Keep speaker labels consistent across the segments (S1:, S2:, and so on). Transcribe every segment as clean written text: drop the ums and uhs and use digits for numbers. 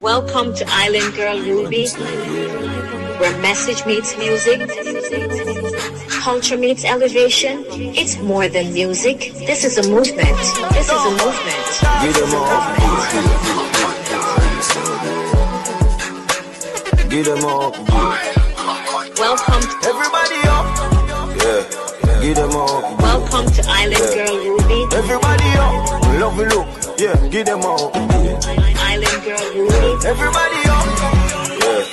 S1: Welcome to Island Girl Ruby, where message meets music, culture meets elevation. It's more than music. This is a movement. This is a movement.
S2: Get them up. Get them up.
S1: Welcome to
S2: Everybody up. Yeah. Get them up.
S1: Welcome to Island Girl Ruby.
S2: Everybody up. Love you look. Yeah. Get them up.
S1: Island Girl Ruby.
S2: Everybody up. Yeah.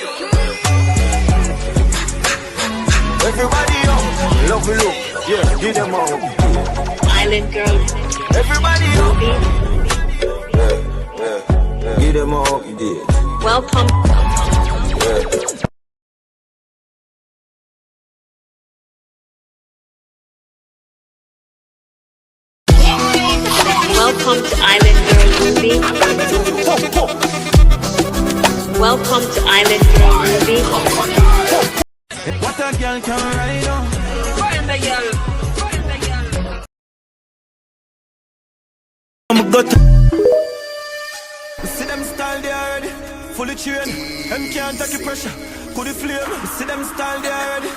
S2: Everybody up. Love you look. Yeah. Get them up.
S1: Island Girl
S2: Everybody up.
S1: Ruby.
S2: Yeah. Get them up. You did.
S1: Welcome.
S2: Yeah.
S1: Welcome to Island Girl Ruby. Welcome to Island Girl Ruby.
S3: What a girl can ride on.
S1: Find the girl.
S3: I'm got to see them style they already fully trained. Them can't take the pressure. Could the flame. See them style they already.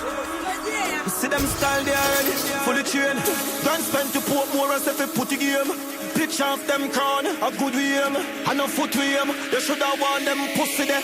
S3: See them style they already fully trained. Don't spend to put more as if they put the game. Picture of them crown, a good aim, and a foot aim. They should have want them pussy there.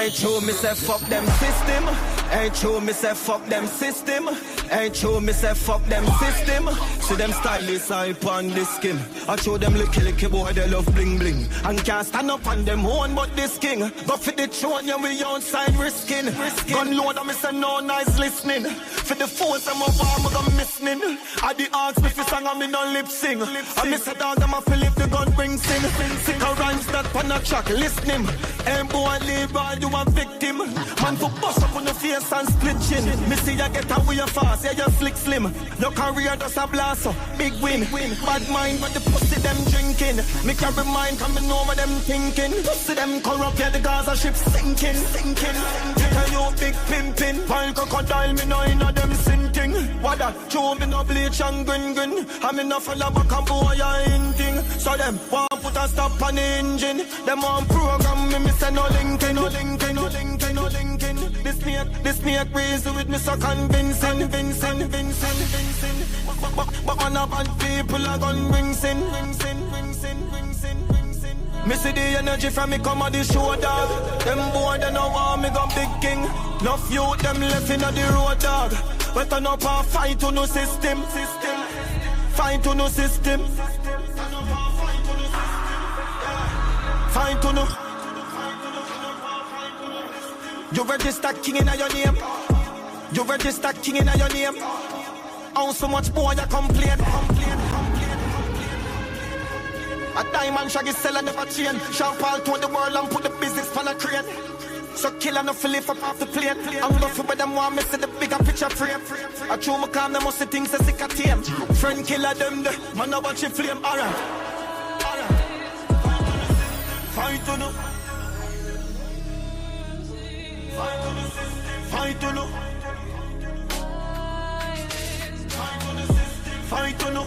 S3: Ain't true, me say fuck them system. Ain't true, me say fuck them system. Ain't true, me say fuck them system. See them stylists hype on this skin. I show them licky boy, they love bling bling. And can't stand up on them own but this king. But for the throne, yeah, we outside risking. Gun load, me say no nice listening. For the force, I'm a farmer, I'm listening. I the ask me for song, I'm in no lip sing. I miss a dog, I'm a feel if the gun brings in. Sikka rhymes that pan a track, listen him. Aim boy, leave all you a victim. Man for bust up on the face and split chin. Me see you get away fast, yeah, you slick slim. Your career just a blast, so big win. Bad mind, but the pussy them drinking. Me carry mind, coming over them thinking. Pussy them corrupt, yeah, the Gaza ship sinking. Tell you big pimpin'. While crocodile, me know in them sinking. What that? Show me no bleach and grin. I'm in a follow back and boy, I hinting. So them want put a stop on the engine. Them want program me say no linking. This make reason with me so convincing. But on a bad people are gun rinsing. Me see the energy from me come on the show dog. Them boy they know want me go big king. Enough youth them left in the road dog. But turn up a fight to no system. Fight to no system. Fight to no. You register king in your name. You register king in your name. How so much boy you complain. A diamond shaggy seller never chain. Sean Paul told the world and put the business on a crane. So kill and fill it up off the plane. I'm go for where them want me see the bigger picture frame. I chew my calm, them must see things that sick a team. Friend killer them the man I watch it flame. Alright. Fight to no. Fight to no. Fight to no.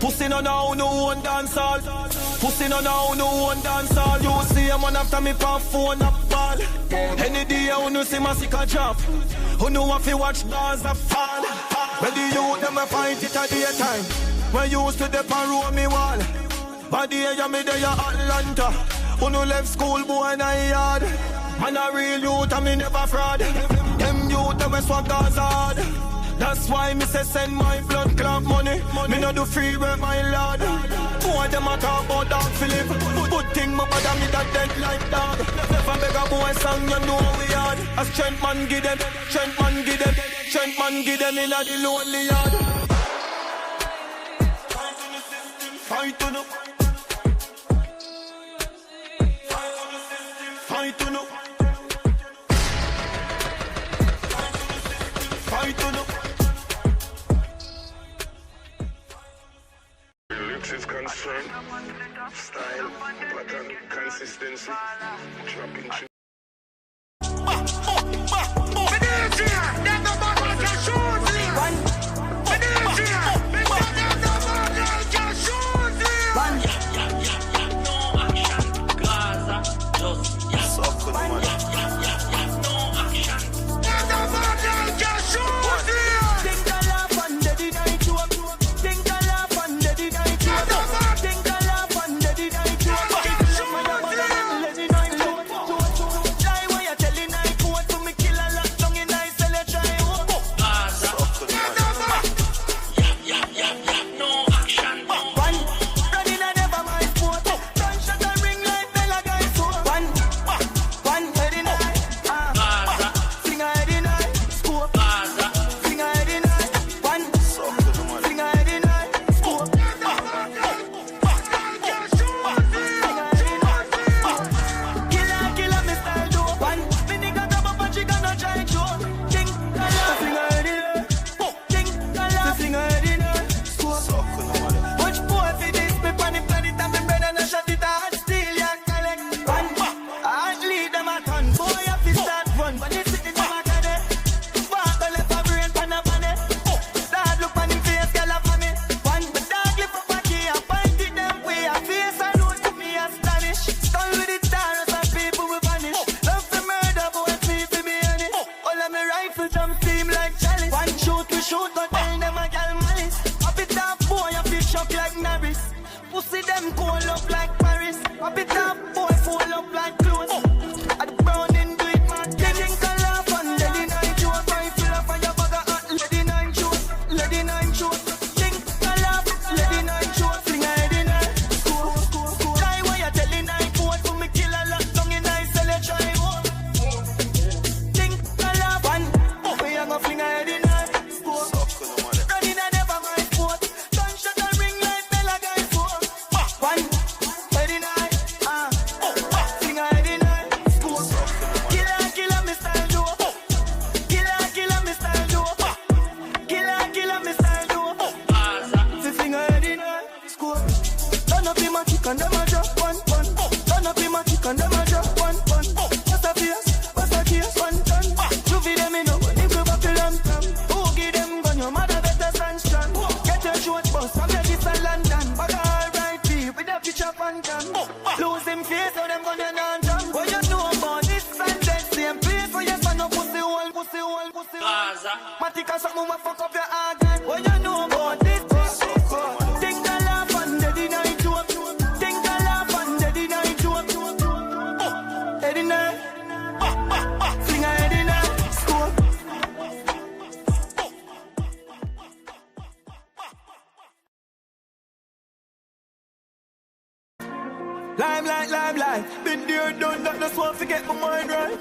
S3: Pussy no now, no one dancehall. Pussy no now, no one dancehall. You see a man after me pop phone up ball. Any day you no see Masicka drop. Who know if you watch Gaza fall. When the youth them a fight it at daytime. When you used to the row me wall. But the area me there Atlanta. Who no left school boy in a yard. Man a real youth and me never fraud. Them youth them a swap Gaza hard. That's why me say send my blood clot money. Me no do free work, my lord. Boy, them a talk about dog Philip. Good thing my bother me that dead like dog. Never beg a boy song, you know we hard. A strength man give them, strength man give them, strength man give them in a the lonely yard. Fight to no. Fight to no. Fight to no.
S4: Lyrics is concerned, style, pattern, consistency, dropping shit.
S3: Turn up in my chicken, them a drop one. Turn up in my chicken, them a drop one. What's a face? What's a case? One ton. You feed them in up, if you buckle them. Who give them gun? Your mother better stand strong. Get your short bus, I'm ready for London. But alright, people with a picture fan cam. Lose them face, so them gonna non jam. What you know about this and that same place where you stand up, pussy hole. Masicka, something will fuck up your organ. What you know about this? Think I laugh and they deny joke. Think I laugh and they deny joke. Head in there, fling a head in there, score. Limelight, been there, done that, just want to get my mind right.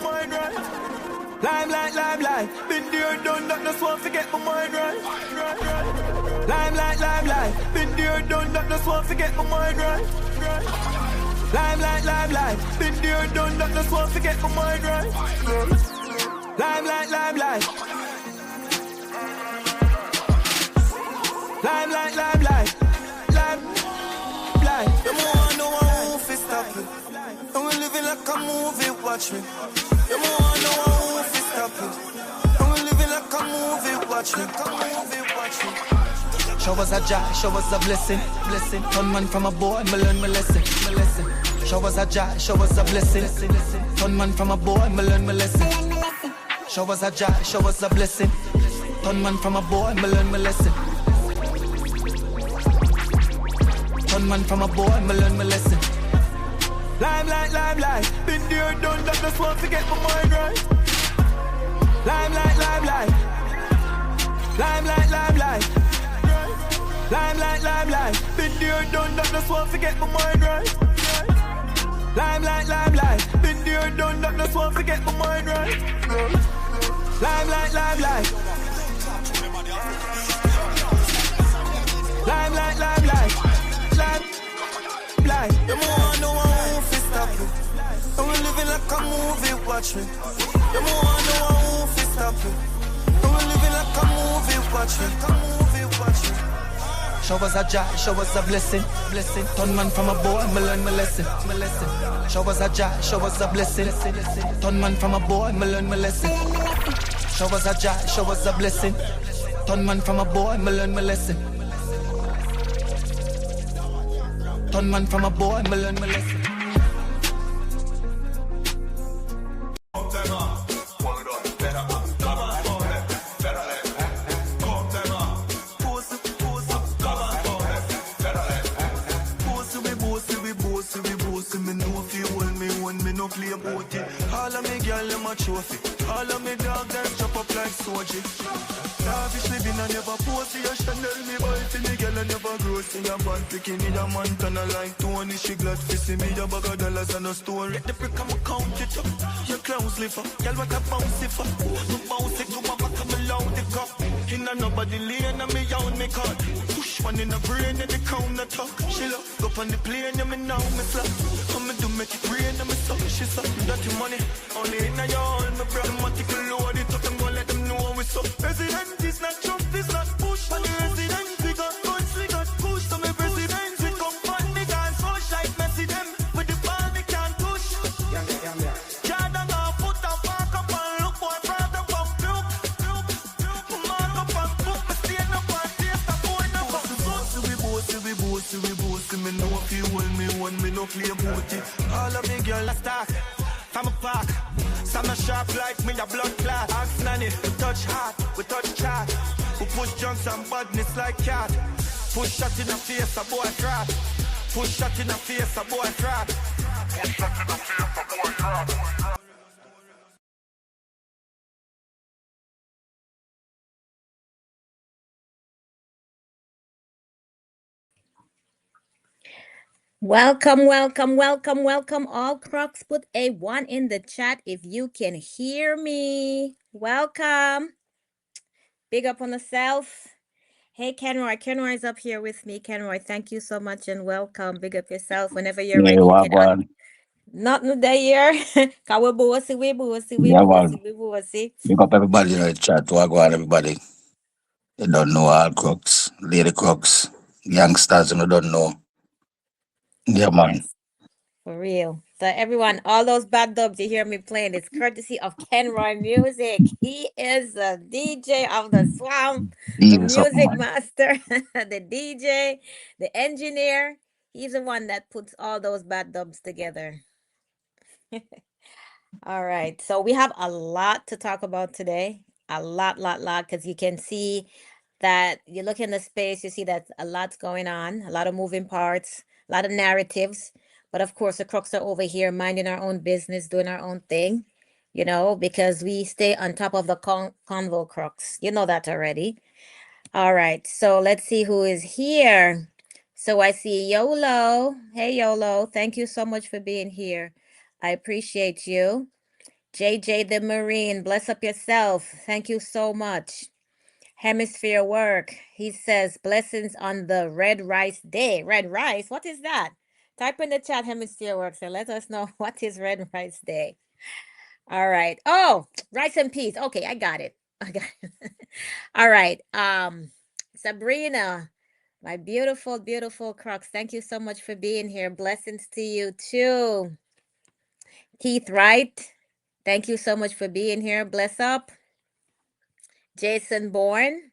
S3: Limelight, been there, done that, just want to get my mind right. Limelight, been there, done that, just want to get my mind right. Limelight, been there, done that, just want to get my mind right. Limelight, limelight, the more I know I won't fit stop it. And we living like a movie, watch me. The more I know I won't fit stop it. And we living like a movie, watch me. Showers a joy, showers a blessing. Turn man from a boy, me learn my lesson. Showers a joy, showers a blessing. Turn man from a boy, me learn my lesson. Showers a joy, showers a blessing. Turn man from a boy, me learn my lesson. Turn man from a boy, me learn my lesson. Limelight, been there, done that, just want to get my mind right. Limelight, been there, done that, just want to get my mind right. Limelight, been there, done that, just want to get my mind right. Limelight, the more I know I won't fit stop it. And we living like a movie, watch me. The more I know I won't fit stop it. And we living like a movie, watch me. Showers a joy, showers a blessing. Turn man from a boy, me learn my lesson. Showers a joy, showers a blessing. Turn man from a boy, me learn my lesson. Showers a joy, showers a blessing. Turn man from a boy, me learn my lesson. Turn man from a boy, me learn my lesson. All of me girl, them a trophy. All of me dog, them chop up like soji. Lavish living, I never post to your Chanel. Me buy for me girl, I never grow. See your band picking in a Montana like Tony. She glad to see me, a bag of dollars and a store. Let the brick, I'ma count it up. Your clowns live up. Girl, what a bounce it for. No bounce it to my back, I'm loud the cup. In a nobody lane, and me out me card. Push one in the brain, and the counter talk. She love, go on the plane, and me now me slap. I'ma do make it rain, and me suck. She suck, dirty money. Only in a yard, my pragmatic load it up. I'm gonna let them know what's up. President is not Trump, is not Bush. But the resident, we got guns, we got push. So my president, we come fun, me can't push. Like Messi them, with the ball, we can't push. Jordan got foot and walk up and look, boy, proud of one look. Mark up and book, me stand up and taste a boy, no fuck. Bossy, me know if you hold me one, me no play booty. All of me girl, let's talk. I'm a park, some a sharp like me, a blood clot. Ask nanny, we touch heart, we touch chat. We push junks and badness like cat. Push shot in the face, a boy crap. Push shot in the face, a boy crap. Push shot in the face, a boy crap.
S5: Welcome. All crocs, put a 1 in the chat if you can hear me. Welcome. Big up on the self. Hey, Kenroy. Kenroy is up here with me. Kenroy, thank you so much and welcome. Big up yourself whenever you're ready. You can not no day here. We bossy.
S6: Big up everybody in the chat. Wagwan, everybody. You don't know all crooks, lady crooks, youngsters, and you don't know. Yeah, man.
S5: For real. So everyone, all those bad dubs you hear me playing is courtesy of Kenroy Music. He is the DJ of the swamp, the
S6: Even something,
S5: music
S6: man.
S5: master, the DJ, the engineer. He's the one that puts all those bad dubs together. All right. So we have a lot to talk about today. A lot, because you can see that you look in the space, you see that a lot's going on, a lot of moving parts, a lot of narratives. But of course, the crooks are over here minding our own business, doing our own thing, because we stay on top of the convo crooks. You know that already. All right. So let's see who is here. So I see Yolo. Hey, Yolo. Thank you so much for being here. I appreciate you. JJ the Marine, bless up yourself. Thank you so much. Hemisphere Work, he says, blessings on the Red Rice Day. Red Rice, what is that? Type in the chat, Hemisphere Works, and let us know what is Red Rice Day. All right. Oh, rice and peas. Okay, I got it. I got it. All right. Sabrina, my beautiful, beautiful Crocs. Thank you so much for being here. Blessings to you too. Keith Wright, thank you so much for being here. Bless up. Jason Bourne.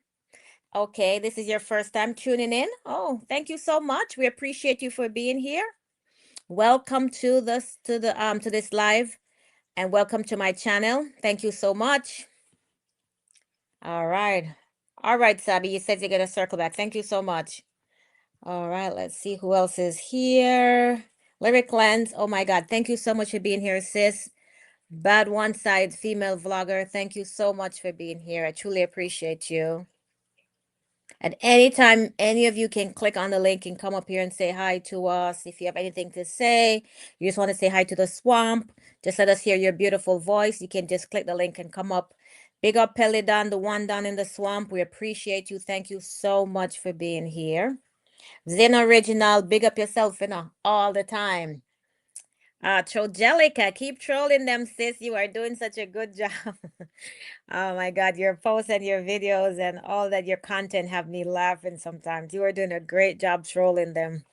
S5: Okay, this is your first time tuning in. Oh, thank you so much. We appreciate you for being here. Welcome to this live, and welcome to my channel. Thank you so much. All right. All right, Sabi, you said you're gonna circle back. Thank you so much. All right, let's see who else is here. Lyric Lens. Oh my God. Thank you so much for being here, sis. Bad One Side female vlogger. Thank you so much for being here. I truly appreciate you. At any time, any of you can click on the link and come up here and say hi to us. If you have anything to say, you just want to say hi to the swamp, just let us hear your beautiful voice. You can just click the link and come up. Big up Pelidan, the one down in the swamp. We appreciate you. Thank you so much for being here. Zen Original, big up yourself, all the time. Trojelica, keep trolling them, sis. You are doing such a good job. Oh my God, your posts and your videos and all that, your content have me laughing sometimes. You are doing a great job trolling them.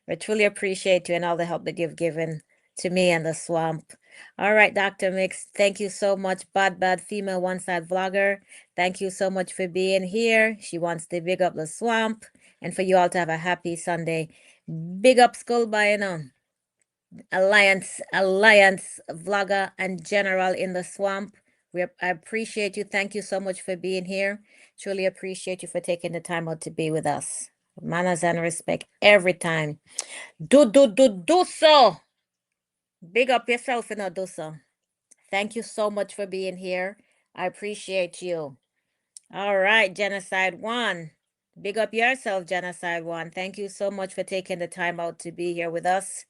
S5: I truly appreciate you and all the help that you've given to me and the swamp. All right, Dr. Mix, thank you so much. Bad female one side vlogger. Thank you so much for being here. She wants to big up the swamp and for you all to have a happy Sunday. Big up Skull by Alliance vlogger and general in the swamp. I appreciate you. Thank you so much for being here. Truly appreciate you for taking the time out to be with us. Manners and respect every time. Do so. Big up yourself, do so. Thank you so much for being here. I appreciate you. All right, Genocide One. Big up yourself, Genocide One. Thank you so much for taking the time out to be here with us.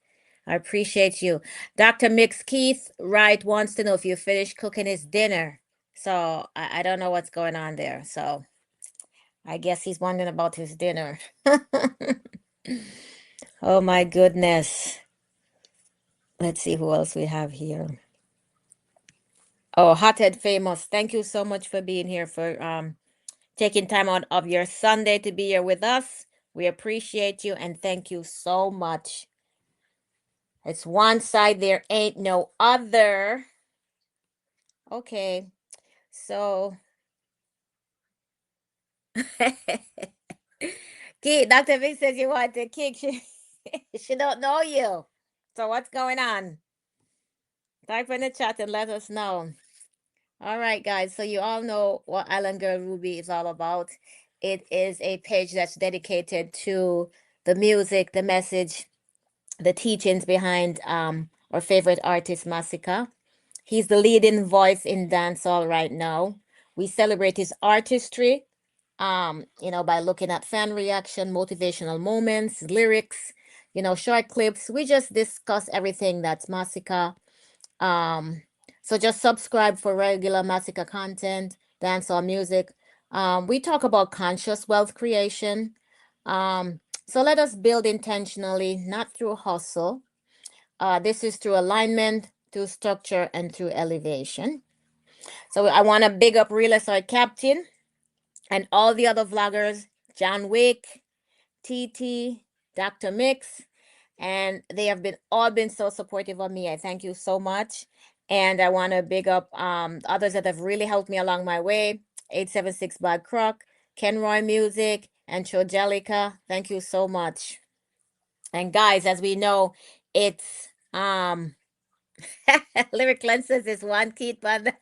S5: I appreciate you. Dr. Mix Keith Wright wants to know if you finished cooking his dinner. So I don't know what's going on there. So I guess he's wondering about his dinner. Oh my goodness. Let's see who else we have here. Oh, Hothead Famous. Thank you so much for being here, for taking time out of your Sunday to be here with us. We appreciate you and thank you so much. It's one side, there ain't no other. Okay, so Dr. Vic says you want to kick. She don't know you. So what's going on? Type in the chat and let us know. All right, guys. So you all know what Island Girl Ruby is all about. It is a page that's dedicated to the music, the message, the teachings behind our favorite artist, Masicka. He's the leading voice in dancehall right now. We celebrate his artistry, by looking at fan reaction, motivational moments, lyrics, short clips. We just discuss everything that's Masicka. So just subscribe for regular Masicka content, dancehall music. We talk about conscious wealth creation. So let us build intentionally, not through hustle. This is through alignment, through structure, and through elevation. So I want to big up Real Estate Captain and all the other vloggers, John Wick, TT, Dr. Mix. and they have been so supportive of me. I thank you so much. And I want to big up others that have really helped me along my way. 876 Bad Croc, Kenroy Music, and Chojelica. Thank you so much. And guys, as we know, it's Lyric Lenses is one key band.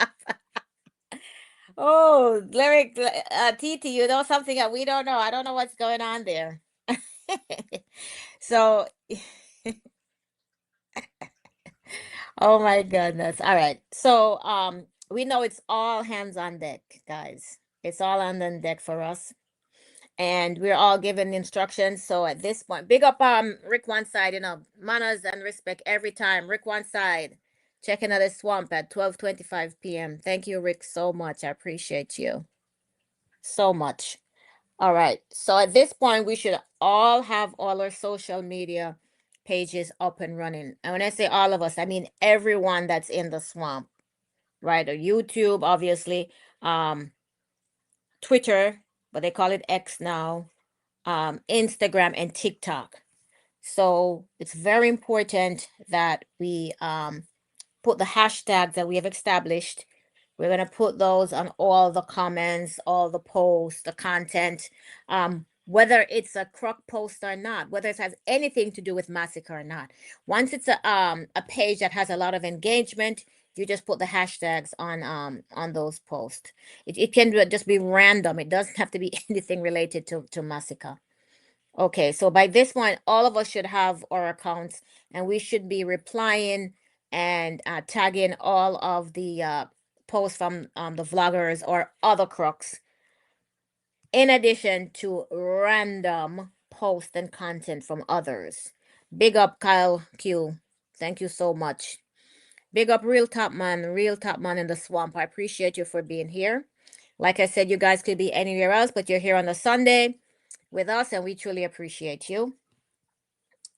S5: Oh, Lyric TT, you know something that we don't know. I don't know what's going on there. So, oh my goodness. All right. So, we know it's all hands on deck, guys. It's all on the deck for us. And we're all given instructions. So at this point, big up Rick one side, manners and respect every time. Rick one side, checking out the swamp at 12:25 p.m. Thank you, Rick, so much. I appreciate you so much. All right. So at this point, we should all have all our social media pages up and running. And when I say all of us, I mean everyone that's in the swamp, right? Or YouTube, obviously, Twitter, but they call it X now, Instagram and TikTok. So it's very important that we put the hashtags that we have established. We're going to put those on all the comments, all the posts, the content, whether it's a crock post or not, whether it has anything to do with Masicka or not. Once it's a page that has a lot of engagement, you just put the hashtags on those posts. It can just be random. It doesn't have to be anything related to Masicka. Okay, so by this point, all of us should have our accounts, and we should be replying and tagging all of the posts from the vloggers or other crooks, in addition to random posts and content from others. Big up Kyle Q. Thank you so much. Big up Real Top Man in the swamp. I appreciate you for being here. Like I said, you guys could be anywhere else, but you're here on a Sunday with us, and we truly appreciate you.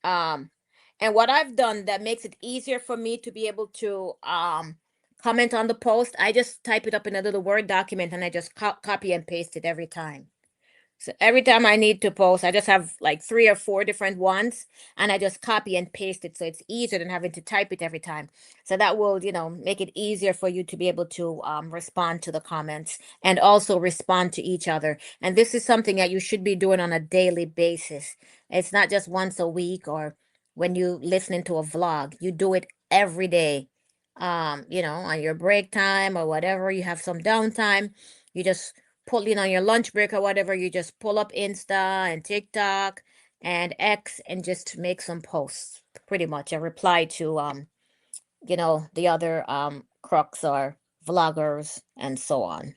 S5: And what I've done that makes it easier for me to be able to comment on the post, I just type it up in a little Word document and I just copy and paste it every time. So every time I need to post, I just have like 3 or 4 different ones, and I just copy and paste it, so it's easier than having to type it every time. So that will, make it easier for you to be able to respond to the comments and also respond to each other. And this is something that you should be doing on a daily basis. It's not just once a week or when you listening to a vlog. You do it every day. On your break time or whatever, you have some downtime. You just pull in on your lunch break or whatever, you just pull up Insta and TikTok and X and just make some posts. Pretty much a reply to the other crooks or vloggers and so on.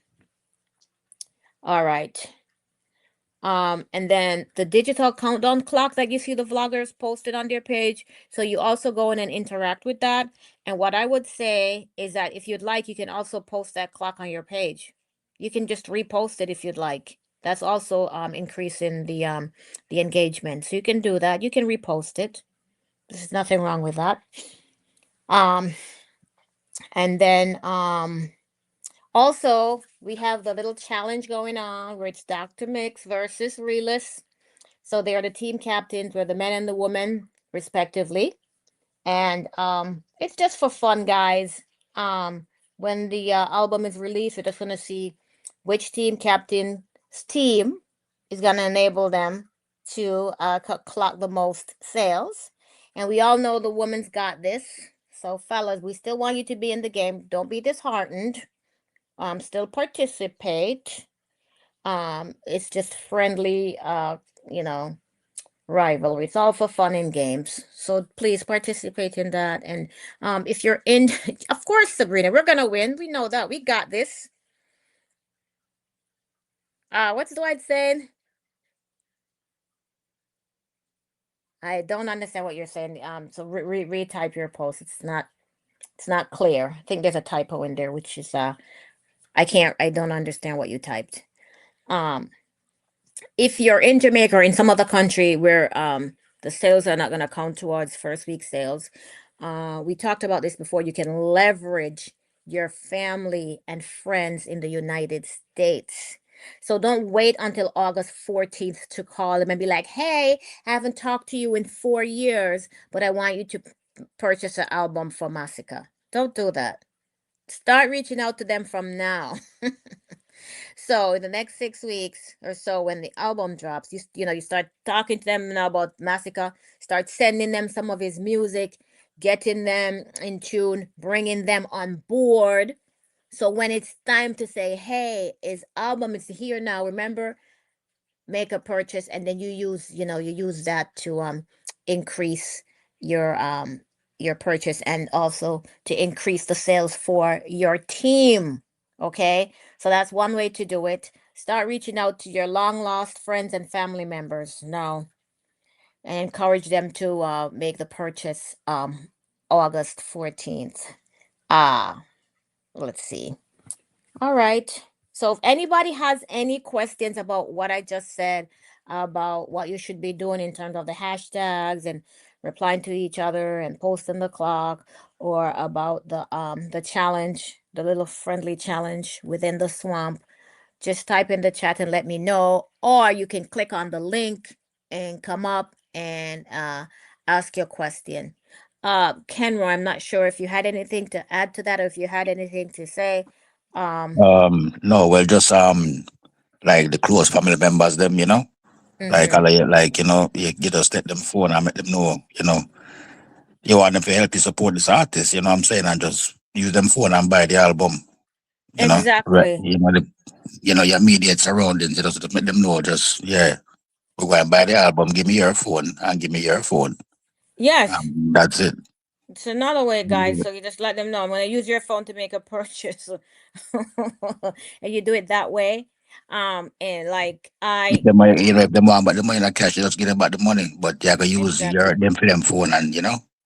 S5: All right. And then the digital countdown clock that you see the vloggers posted on their page. So you also go in and interact with that. And what I would say is that if you'd like, you can also post that clock on your page. You can just repost it if you'd like. That's also increasing the engagement. So you can do that. You can repost it. There's nothing wrong with that. And then also we have the little challenge going on where it's Dr. Mix versus Realist. So they are the team captains, we're the men and the women, respectively. And it's just for fun, guys. When the album is released, we're just gonna see which team captain's team is gonna enable them to clock the most sales. And we all know the woman's got this. So fellas, we still want you to be in the game. Don't be disheartened. Still participate. It's just friendly, rivalry. It's all for fun and games. So please participate in that. And if you're in, of course, Sabrina, we're gonna win. We know that. We got this. What's Dwight saying? I don't understand what you're saying. So retype your post. It's not clear. I think there's a typo in there, which is I don't understand what you typed. If you're in Jamaica or in some other country where the sales are not going to count towards first week sales, we talked about this before. You can leverage your family and friends in the United States. So don't wait until August 14th to call them and be like, hey, I haven't talked to you in 4 years, but I want you to purchase an album for Masicka. Don't do that. Start reaching out to them from now. So in the next 6 weeks or so, when the album drops, you start talking to them now about Masicka. Start sending them some of his music, getting them in tune, bringing them on board. So when it's time to say, "Hey, his album is here now," remember, make a purchase, and then you use that to increase your your purchase, and also to increase the sales for your team. Okay, so that's one way to do it. Start reaching out to your long lost friends and family members now, and encourage them to make the purchase August 14th. Ah, let's see. All right. So if anybody has any questions about what I just said, about what you should be doing in terms of the hashtags and replying to each other and posting the clock, or about the challenge, the little friendly challenge within the swamp, just type in the chat and let me know. Or you can click on the link and come up and ask your question. Kenro, I'm not sure if you had anything to add to that, or if you had anything to say. um
S6: No, well, just like the close family members, them, like
S5: mhm.
S6: you just let them phone and make them know, you want them to help you support this artist, what I'm saying, and just use them phone and buy the album, right?
S5: Exactly.
S6: Your immediate surroundings, just make them know, just yeah, we're going to buy the album. Give me your phone and give me your phone.
S5: Yes.
S6: That's it.
S5: It's another way, guys.
S6: Yeah.
S5: So you just let them know I'm going to use your phone to make a purchase, and you do it that way. And like
S6: If
S5: I
S6: them, if them want but the money in cash, you just give them back the money. But you can use your
S5: exactly.
S6: them for them phone and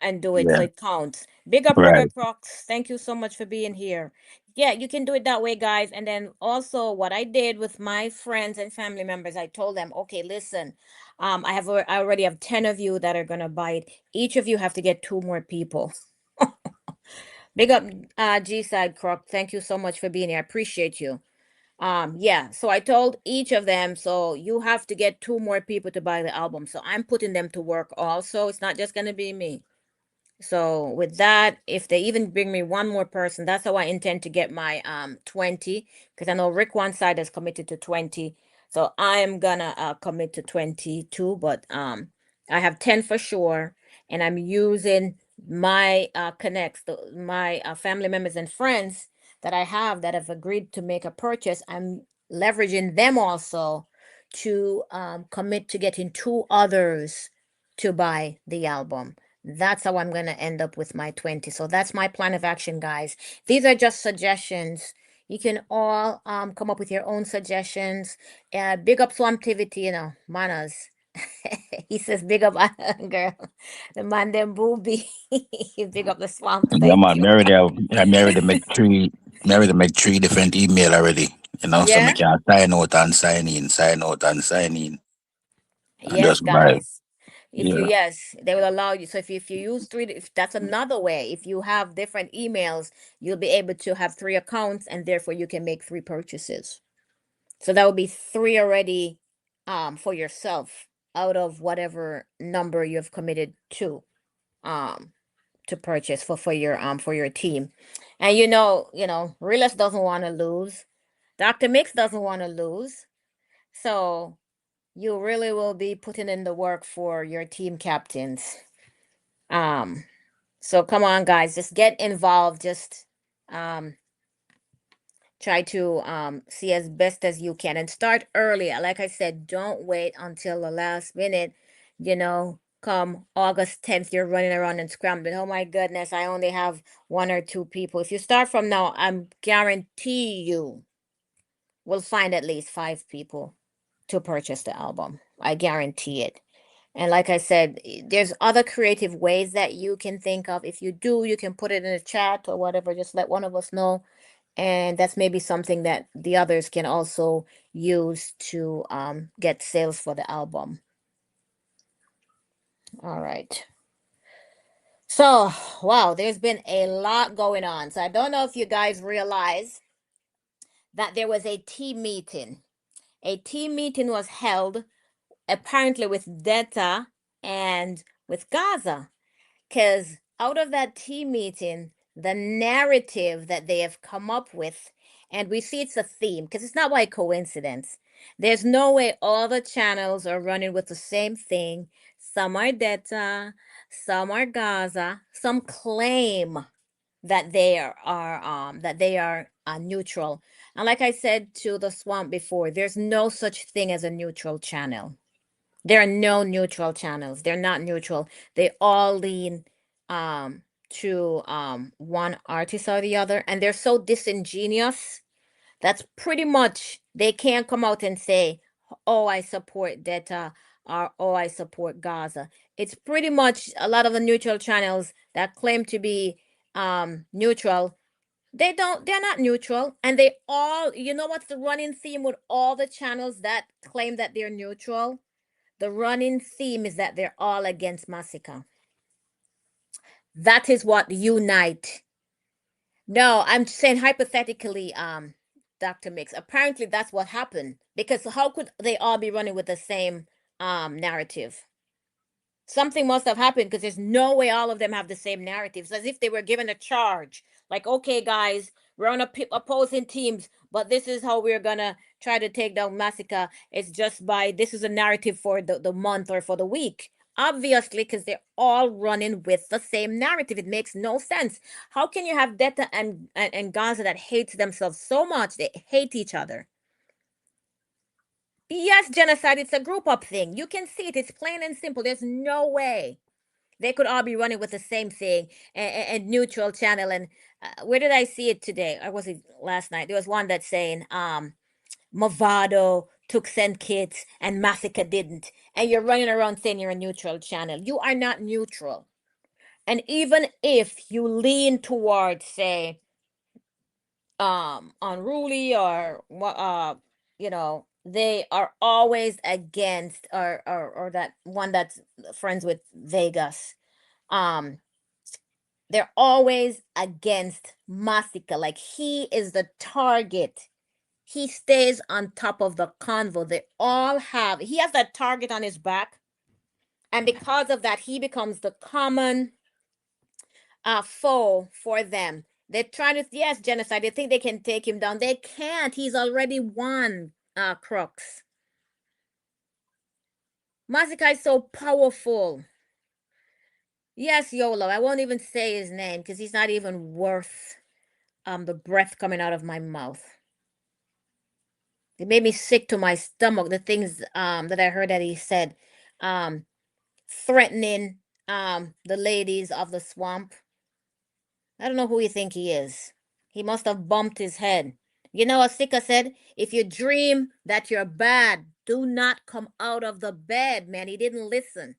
S5: And do it so
S6: yeah,
S5: it counts. Big up
S6: right.
S5: Robert Prox. Thank you so much for being here. Yeah, you can do it that way, guys. And then also what I did with my friends and family members, I told them, okay, listen, I already have 10 of you that are gonna buy it. Each of you have to get two more people. Big up G Side Croc. Thank you so much for being here. I appreciate you. Yeah, so I told each of them, so you have to get two more people to buy the album. So I'm putting them to work also. It's not just gonna be me. So with that, if they even bring me one more person, that's how I intend to get my 20, because I know Rick one side has committed to 20. So I am gonna commit to 22, but I have 10 for sure, and I'm using my connects, my family members and friends that I have that have agreed to make a purchase. I'm leveraging them also to commit to getting two others to buy the album. That's how I'm going to end up with my 20. So that's my plan of action, guys. These are just suggestions. You can all come up with your own suggestions. Big up Swamptivity, manners. He says, big up, girl. The man, them booby. Big up the swamp.
S6: Yeah,
S5: Thank
S6: man.
S5: you.
S6: Married to make three different email already. So we
S5: Yeah.
S6: can sign out and sign in, sign out and sign in, and
S5: Yes,
S6: just buy.
S5: guys.
S6: Yeah.
S5: Yes, they will allow you. So if you use three, if that's another way, if you have different emails, you'll be able to have three accounts, and therefore you can make three purchases. So that would be three already for yourself out of whatever number you've committed um to purchase for your team. And Realist doesn't want to lose. Dr. Mix doesn't want to lose. So you really will be putting in the work for your team captains. Um, so come on, guys, just get involved. Just um, try to see as best as you can and start early. Like I said, don't wait until the last minute. Come August 10th, you're running around and scrambling. Oh my goodness, I only have one or two people. If you start from now, I'm guarantee you will find at least five people to purchase the album. I guarantee it. And like I said, there's other creative ways that you can think of. If you do, you can put it in a chat or whatever. Just let one of us know. And that's maybe something that the others can also use to get sales for the album. All right. So, wow, there's been a lot going on. So I don't know if you guys realize that there was a team meeting. a team meeting was held, apparently with Detta and with Gaza. Because out of that team meeting, the narrative that they have come up with, and we see it's a theme, because it's not by coincidence. There's no way all the channels are running with the same thing. Some are Detta, some are Gaza, some claim that they are neutral. And like I said to the Swamp before, there's no such thing as a neutral channel. There are no neutral channels. They're not neutral. They all lean to one artist or the other, and they're so disingenuous. That's pretty much, they can't come out and say, "Oh, I support Detta," or "Oh, I support Gaza." It's pretty much a lot of the neutral channels that claim to be neutral. They're not neutral, and they all, you know what's the running theme with all the channels that claim that they're neutral? The running theme is that they're all against Masicka. That is what unite. No, I'm saying hypothetically, Dr. Mix. Apparently that's what happened. Because how could they all be running with the same narrative? Something must have happened, because there's no way all of them have the same narratives, as if they were given a charge. Like, okay, guys, we're on opposing teams, but this is how we're gonna try to take down Masicka. It's just by, this is a narrative for the month or for the week. Obviously, because they're all running with the same narrative. It makes no sense. How can you have Detta and Gaza that hates themselves so much? They hate each other. Yes, genocide, it's a group up thing. You can see it. It's plain and simple. There's no way they could all be running with the same thing, and neutral channel. And where did I see it today? Or was it last night? There was one that's saying Movado took send kits and Masicka didn't. And you're running around saying you're a neutral channel. You are not neutral. And even if you lean towards, say, unruly, or you know, they are always against, or that one that's friends with Vegas. They're always against Masicka. Like, he is the target. He stays on top of the convo. He has that target on his back. And because of that, he becomes the common foe for them. They're trying to, yes, genocide. They think they can take him down. They can't. He's already won, Crux. Masicka is so powerful. Yes, YOLO. I won't even say his name, because he's not even worth the breath coming out of my mouth. It made me sick to my stomach, the things that I heard that he said, threatening the ladies of the swamp. I don't know who you think he is. He must have bumped his head. You know what Sikka said? If you dream that you're bad, do not come out of the bed, man. He didn't listen.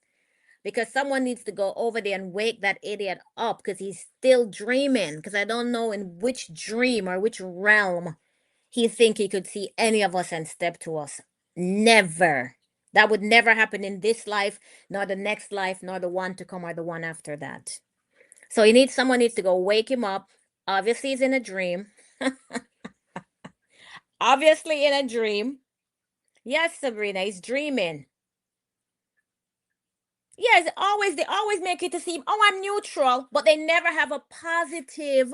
S5: Because someone needs to go over there and wake that idiot up, because he's still dreaming. Because I don't know in which dream or which realm he think he could see any of us and step to us. Never. That would never happen in this life, nor the next life, nor the one to come, or the one after that. So someone needs to go wake him up. Obviously, he's in a dream. Obviously in a dream. Yes, Sabrina, he's dreaming. Yes, they always make it to seem, oh, I'm neutral, but they never have a positive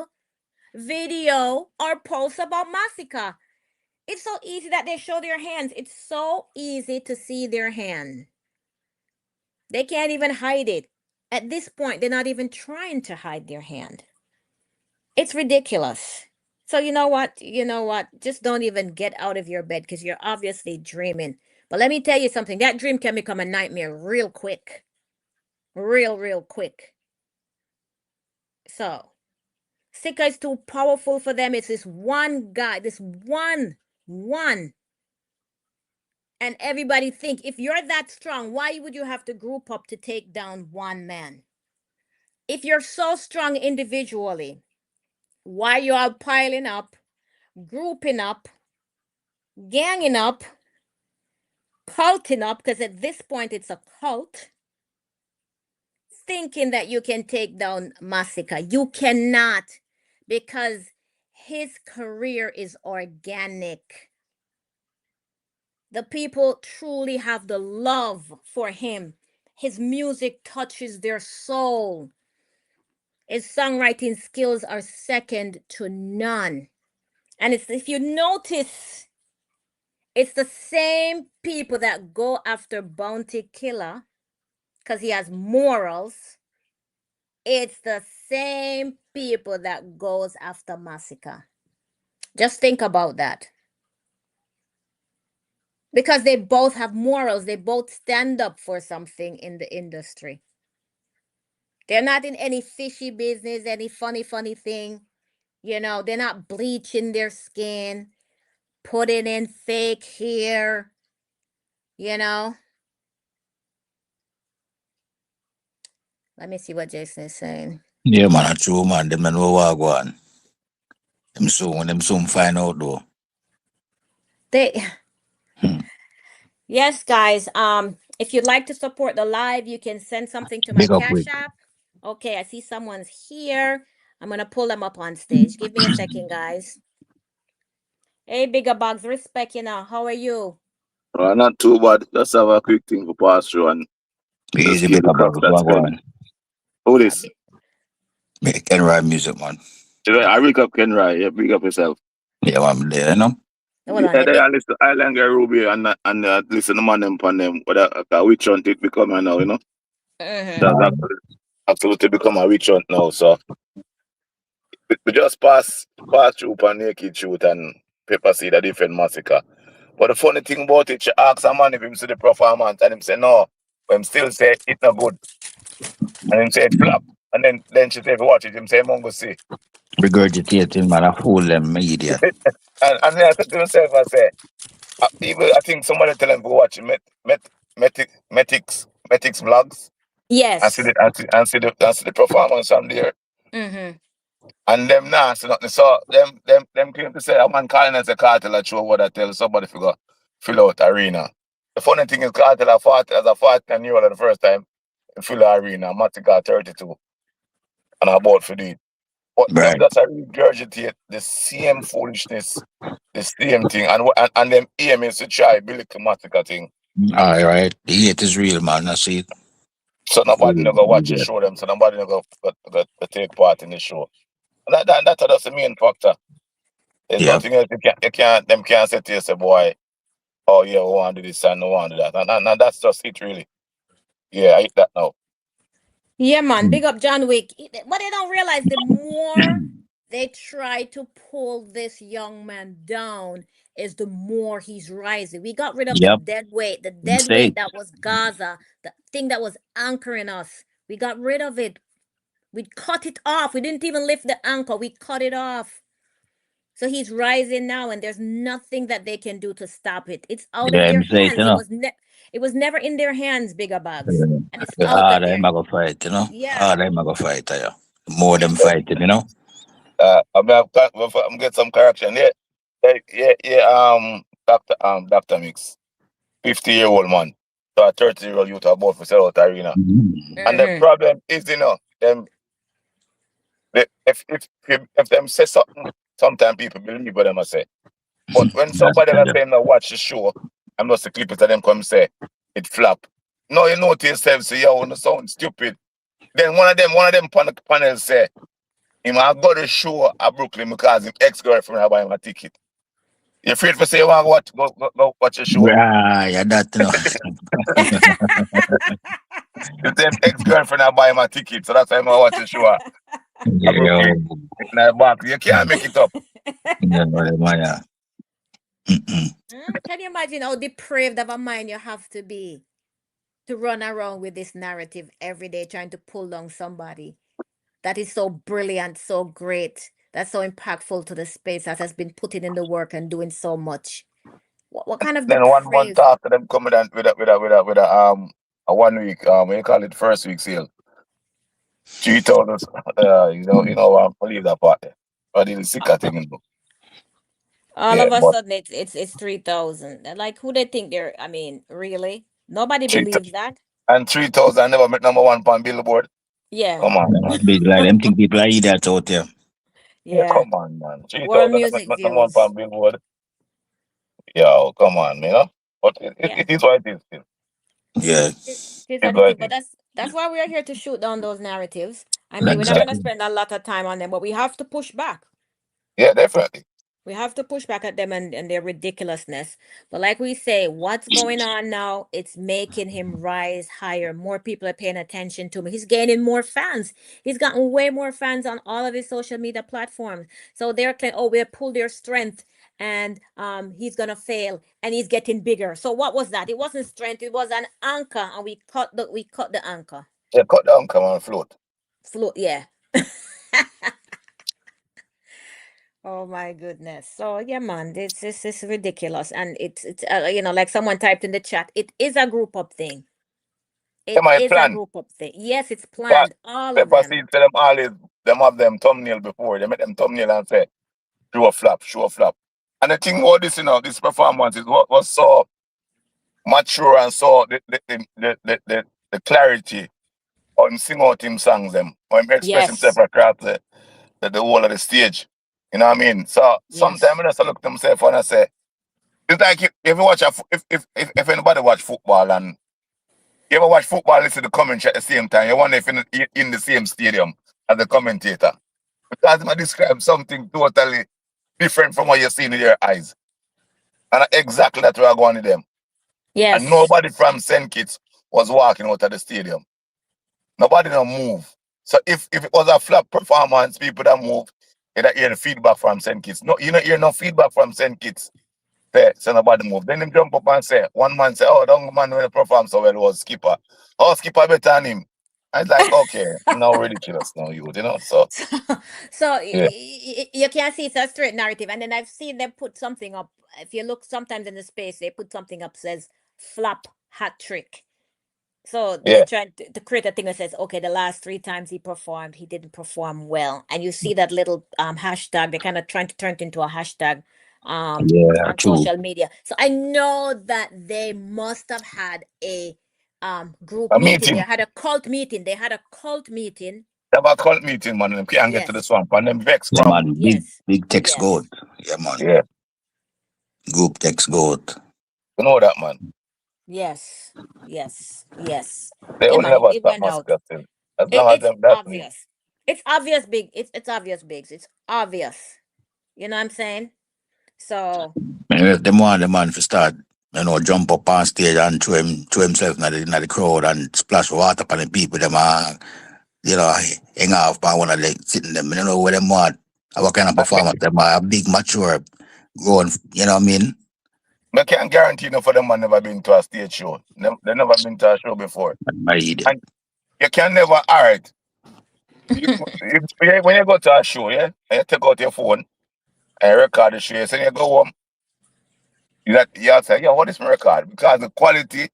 S5: video or post about Masicka. It's so easy that they show their hands. It's so easy to see their hand. They can't even hide it. At this point, they're not even trying to hide their hand. It's ridiculous. So you know what? You know what? Just don't even get out of your bed, because you're obviously dreaming. But let me tell you something. That dream can become a nightmare real quick. Real quick. So, Sikka is too powerful for them. It's this one guy, this one. And everybody think, if you're that strong, why would you have to group up to take down one man? If you're so strong individually, why you all piling up, grouping up, ganging up, culting up, because at this point it's a cult, thinking that you can take down Masicka? You cannot, because his career is organic. The people truly have the love for him. His music touches their soul. His songwriting skills are second to none. And it's, if you notice, it's the same people that go after Bounty Killer because he has morals. It's the same people that goes after Masicka. Just think about that. Because they both have morals. They both stand up for something in the industry. They're not in any fishy business, any funny thing. You know, they're not bleaching their skin, putting in fake hair, you know. Let me see what Jason is saying.
S6: Yeah, man, a true man. Them know what go on. Them soon find out though.
S5: They
S6: Hmm.
S5: Yes, guys. If you'd like to support the live, you can send something to my
S6: Big up
S5: Cash
S6: with.
S5: App. Okay, I see someone's here. I'm gonna pull them up on stage. Give me a second, guys. Hey, Bigger Bugs, respect, you know. How are you?
S7: Not too bad. Just have a quick thing to pass through and just
S6: Easy
S7: keep
S6: big
S7: the
S6: up
S7: crops
S6: what
S7: that's
S6: go
S7: going.
S6: on.
S7: Who this?
S6: Make can rap music, man.
S7: I wake up Ken Rai. Yeah, big up yourself.
S6: Yeah, man, there, you know.
S5: Hold on,
S7: Yeah,
S5: let
S7: they
S5: me.
S7: are listen to Island Girl Ruby and listen to man them pan them. But a witch hunt it become now, you know. That's
S5: Mhm.
S7: absolutely become a witch hunt now. So we just pass through pan naked shoot and paper seed a different massacre. But the funny thing about it, she asks a man if him see the performance and him say no. But him still say it not good. And him say it flop. And then she say if you watch it, him say Mungo see.
S6: Regurgitating, man, I fool them, idiot.
S7: And then I said to myself, I say, even I think somebody tell him go watch Metics vlogs and see
S5: Yes.
S7: the performance on there.
S5: Mm-hmm.
S7: And them now see nothing. So them came to say a man calling as a cartel a show what I tell somebody figure fill out arena. The funny thing is cartel I fought as a 40-year-old the first time fill the arena, Matica 32. And I bought for it. But them
S6: Right.
S7: just a regurgitate the same foolishness, the same thing, and them aim is to try build a Matica thing.
S6: All right. The hate is real, man. I see it.
S7: So nobody
S6: Fully
S7: never watch the
S6: believe
S7: show them, so nobody never go take part in the show. And that's the main factor. There's
S6: Yeah.
S7: nothing else them can't say to you, say, boy, oh yeah, we want to do this and we want to do that. And that's just it really. Yeah, I hate that now.
S5: Yeah, man.
S6: Hmm.
S5: Big up John Wick. What they don't realize, the more they try to pull this young man down, is the more he's rising. We got rid of
S6: Yep.
S5: the dead weight
S6: Say
S5: that was Gaza, the thing that was anchoring us. We got rid of it. We cut it off. We didn't even lift the anchor. We cut it off. So he's rising now, and there's nothing that they can do to stop it. It's out of
S6: yeah,
S5: their
S6: him say it,
S5: hands.
S6: you know.
S5: It was never in their hands, Bigger Bugs, and it's
S6: The
S5: out of
S6: harder
S5: their.
S6: him I go fight, you know.
S5: Yeah.
S6: Harder him I go fight, yeah. The more them fighting, you know.
S7: I mean, I'm get some correction. Yeah. Dr. Mix, 50-year-old man, so a 30-year-old youth are both for sell out arena.
S6: Mhm.
S7: And the
S5: Mm-hmm.
S7: problem is, if them say something, sometimes people believe what them a say. But when
S6: That's
S7: somebody
S6: tell
S7: that
S6: you.
S7: say no watch the show, I'm just the clip it and them come say it flop. No, you know to yourself, say yo, no sound stupid. Then one of them panels say him I go to show at Brooklyn because his ex-girlfriend have buy him a ticket. You afraid for say you want to go watch a show?
S6: Yeah, that you know.
S7: If them ex-girlfriend have buy him a ticket, so that's why I watch the show at
S6: Yeah,
S7: Brooklyn.
S6: yo.
S7: In the back. You can't make it up.
S6: Yeah, man, yeah. Mm-mm.
S5: Can you imagine how depraved of a mind you have to be to run around with this narrative every day, trying to pull down somebody that is so brilliant, so great, that's so impactful to the space, that has been putting in the work and doing so much? What kind of
S7: Then 1 month
S5: depraved?
S7: after them coming down with a 1 week what you call it, first week sale. 3,000 I'll leave that part there. But the Sikka thing,
S5: All
S7: yeah,
S5: of a
S7: but
S5: sudden, it's 3,000. Like, who they think they're? I mean, really? Nobody
S7: three
S5: believes that.
S7: and 3,000 never make number one on Billboard.
S5: Yeah,
S7: Come on,
S6: That's
S7: man.
S6: big like them think people are idiots out there.
S7: Yeah,
S5: yeah.
S7: come on, man.
S5: World
S7: 3,000 never
S5: music
S7: make number one
S5: views.
S7: on Billboard. Yo, come on, you know. But
S5: Yeah.
S7: it is what it is. Still.
S6: Yeah,
S5: It's
S7: It is
S5: what it
S7: what
S5: is,
S7: it
S5: but
S7: is.
S5: that's why we're here to shoot down those narratives. I mean, we're not gonna
S6: exactly.
S5: spend a lot of time on them, but we have to push back.
S7: Yeah, definitely.
S5: We have to push back at them and their ridiculousness. But like we say, what's going on now? It's making him rise higher. More people are paying attention to him. He's gaining more fans. He's gotten way more fans on all of his social media platforms. So they're saying, oh, we'll pull their strength and he's gonna fail and he's getting bigger. So what was that? It wasn't strength, it was an anchor, and we cut the anchor.
S7: Yeah, cut down, come on, float.
S5: Float, yeah. Oh my goodness. So yeah, man, this is ridiculous. And it's like someone typed in the chat, it is a group up thing.
S7: Am
S5: It
S7: I
S5: is a
S7: plan?
S5: group up thing. Yes, it's
S7: But
S5: planned, all of
S7: Pepper
S5: them.
S7: seed say them always them have them thumbnail before. They make them thumbnail and say, show a flap, show a flap. And the thing about this, this performance is what was so mature and so the clarity or him sing out him songs them or him express himself
S5: Yes.
S7: across the whole of the stage. You know what I mean? So sometimes
S5: Yes.
S7: I just look at myself and I say, it's like if you watch if anybody watch football and you ever watch football and listen to the commentary at the same time, you wonder if in the same stadium as the commentator. Because I describe something totally different from what you're seeing in your eyes. And exactly that's where I go on to them. And
S5: Yes.
S7: nobody from St. Kitts was walking out of the stadium. Nobody don't move. So if it was a flop performance, people that move, you don't hear the feedback from St. Kitts. No, you don't hear no feedback from St. Kitts. So nobody move. Then him jump up and say, one man say, oh, the man when he perform so well was Skipper. Oh, Skipper better than him. I was like, okay, no ridiculous, no you. So
S5: So
S7: yeah,
S5: you can see it's a straight narrative. And then I've seen them put something up. If you look sometimes in the space, they put something up says flop hat trick. So they're
S7: yeah.
S5: trying to create a thing that says, okay, the last three times he performed, he didn't perform well. And you see that little hashtag, they're kind of trying to turn it into a hashtag
S6: Yeah,
S5: on
S6: true.
S5: social media. So I know that they must have had a group
S7: A
S5: meeting. They
S7: meeting.
S5: had a cult meeting. They had a cult meeting.
S7: They have a cult meeting, man, and them can't get to the
S5: Yes.
S7: swamp and them vex
S6: Yeah,
S7: from
S6: man.
S5: Yes.
S6: Big text goat.
S5: Yes.
S6: Yeah, man.
S7: yeah.
S6: Group text goat.
S7: You know that, man.
S5: Yes. Yes. Yes.
S7: They
S5: Yeah,
S7: will
S5: man,
S7: never
S5: it
S7: stop
S5: went out.
S7: Masicka still. As long as
S5: It's
S7: them that's me.
S5: obvious. It's obvious, big. It's obvious, bigs. It's obvious. You know what I'm saying? So
S6: And if them want the man to start, jump up on stage and throw himself in the crowd and splash water upon the people, them hang off by one of the sitting them, where them want. What kind of performance them are big, mature, grown, you know what I mean?
S7: I can't guarantee no for them man never been to a stage show. They never been to a show before.
S6: I read it.
S7: And you can never art. When you go to a show, yeah, and you take out your phone and record the show, so you go home, you say, yeah, what is my record? Because the quality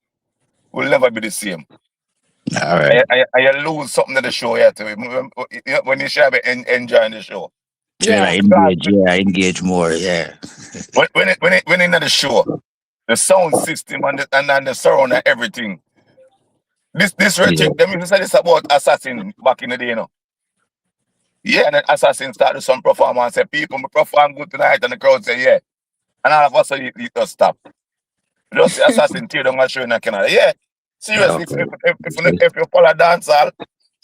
S7: will never be the same.
S6: All right.
S7: And you lose something to the show, yeah, when you should be enjoying the show.
S6: So
S5: yeah.
S6: engage more, yeah.
S7: When in the show, the sound system and the surround and everything. This
S6: Yeah.
S7: rhetoric, them used to say this about Assassin back in the day, Yeah, and then Assassin started some performance, say people me perform good tonight, and the crowd say, yeah. And all of us say you just stop. You just see Assassin tear down and show in Canada. Yeah. Seriously,
S6: Okay.
S7: if you follow dancehall,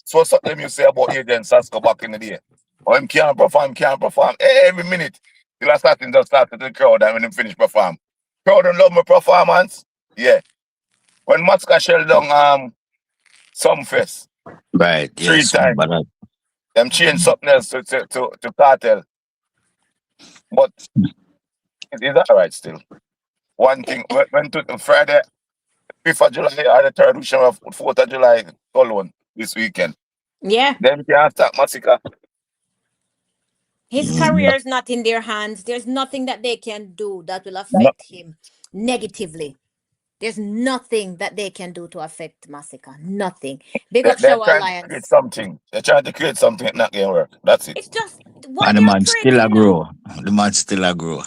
S7: so something you say about Agent Sasko back in the day. Or him can't perform. Every minute. Till Assassin just start to the crowd and when him finish perform. Crowd don't love my performance. Yeah. When Masicka shell down some fest
S6: Right,
S7: three
S6: yes.
S7: times,
S6: But
S7: them change something else to cartel. But it is alright still. One thing went to Friday, 5th of July or the 3rd weekend of 4th of July alone this weekend.
S5: Yeah.
S7: Them can't stop Masicka.
S5: His career is not in their hands. There's nothing that they can do that will
S7: No,
S5: affect him negatively. There's nothing that they can do to affect Masicka. Nothing. Big up
S7: they're
S5: Show
S7: trying to create
S5: Alliance.
S7: something. They're trying to create something that not gonna work. That's it.
S5: It's just what
S6: and the
S5: they're
S6: man still a
S5: creating
S6: grow.
S5: now.
S6: The man still a grow.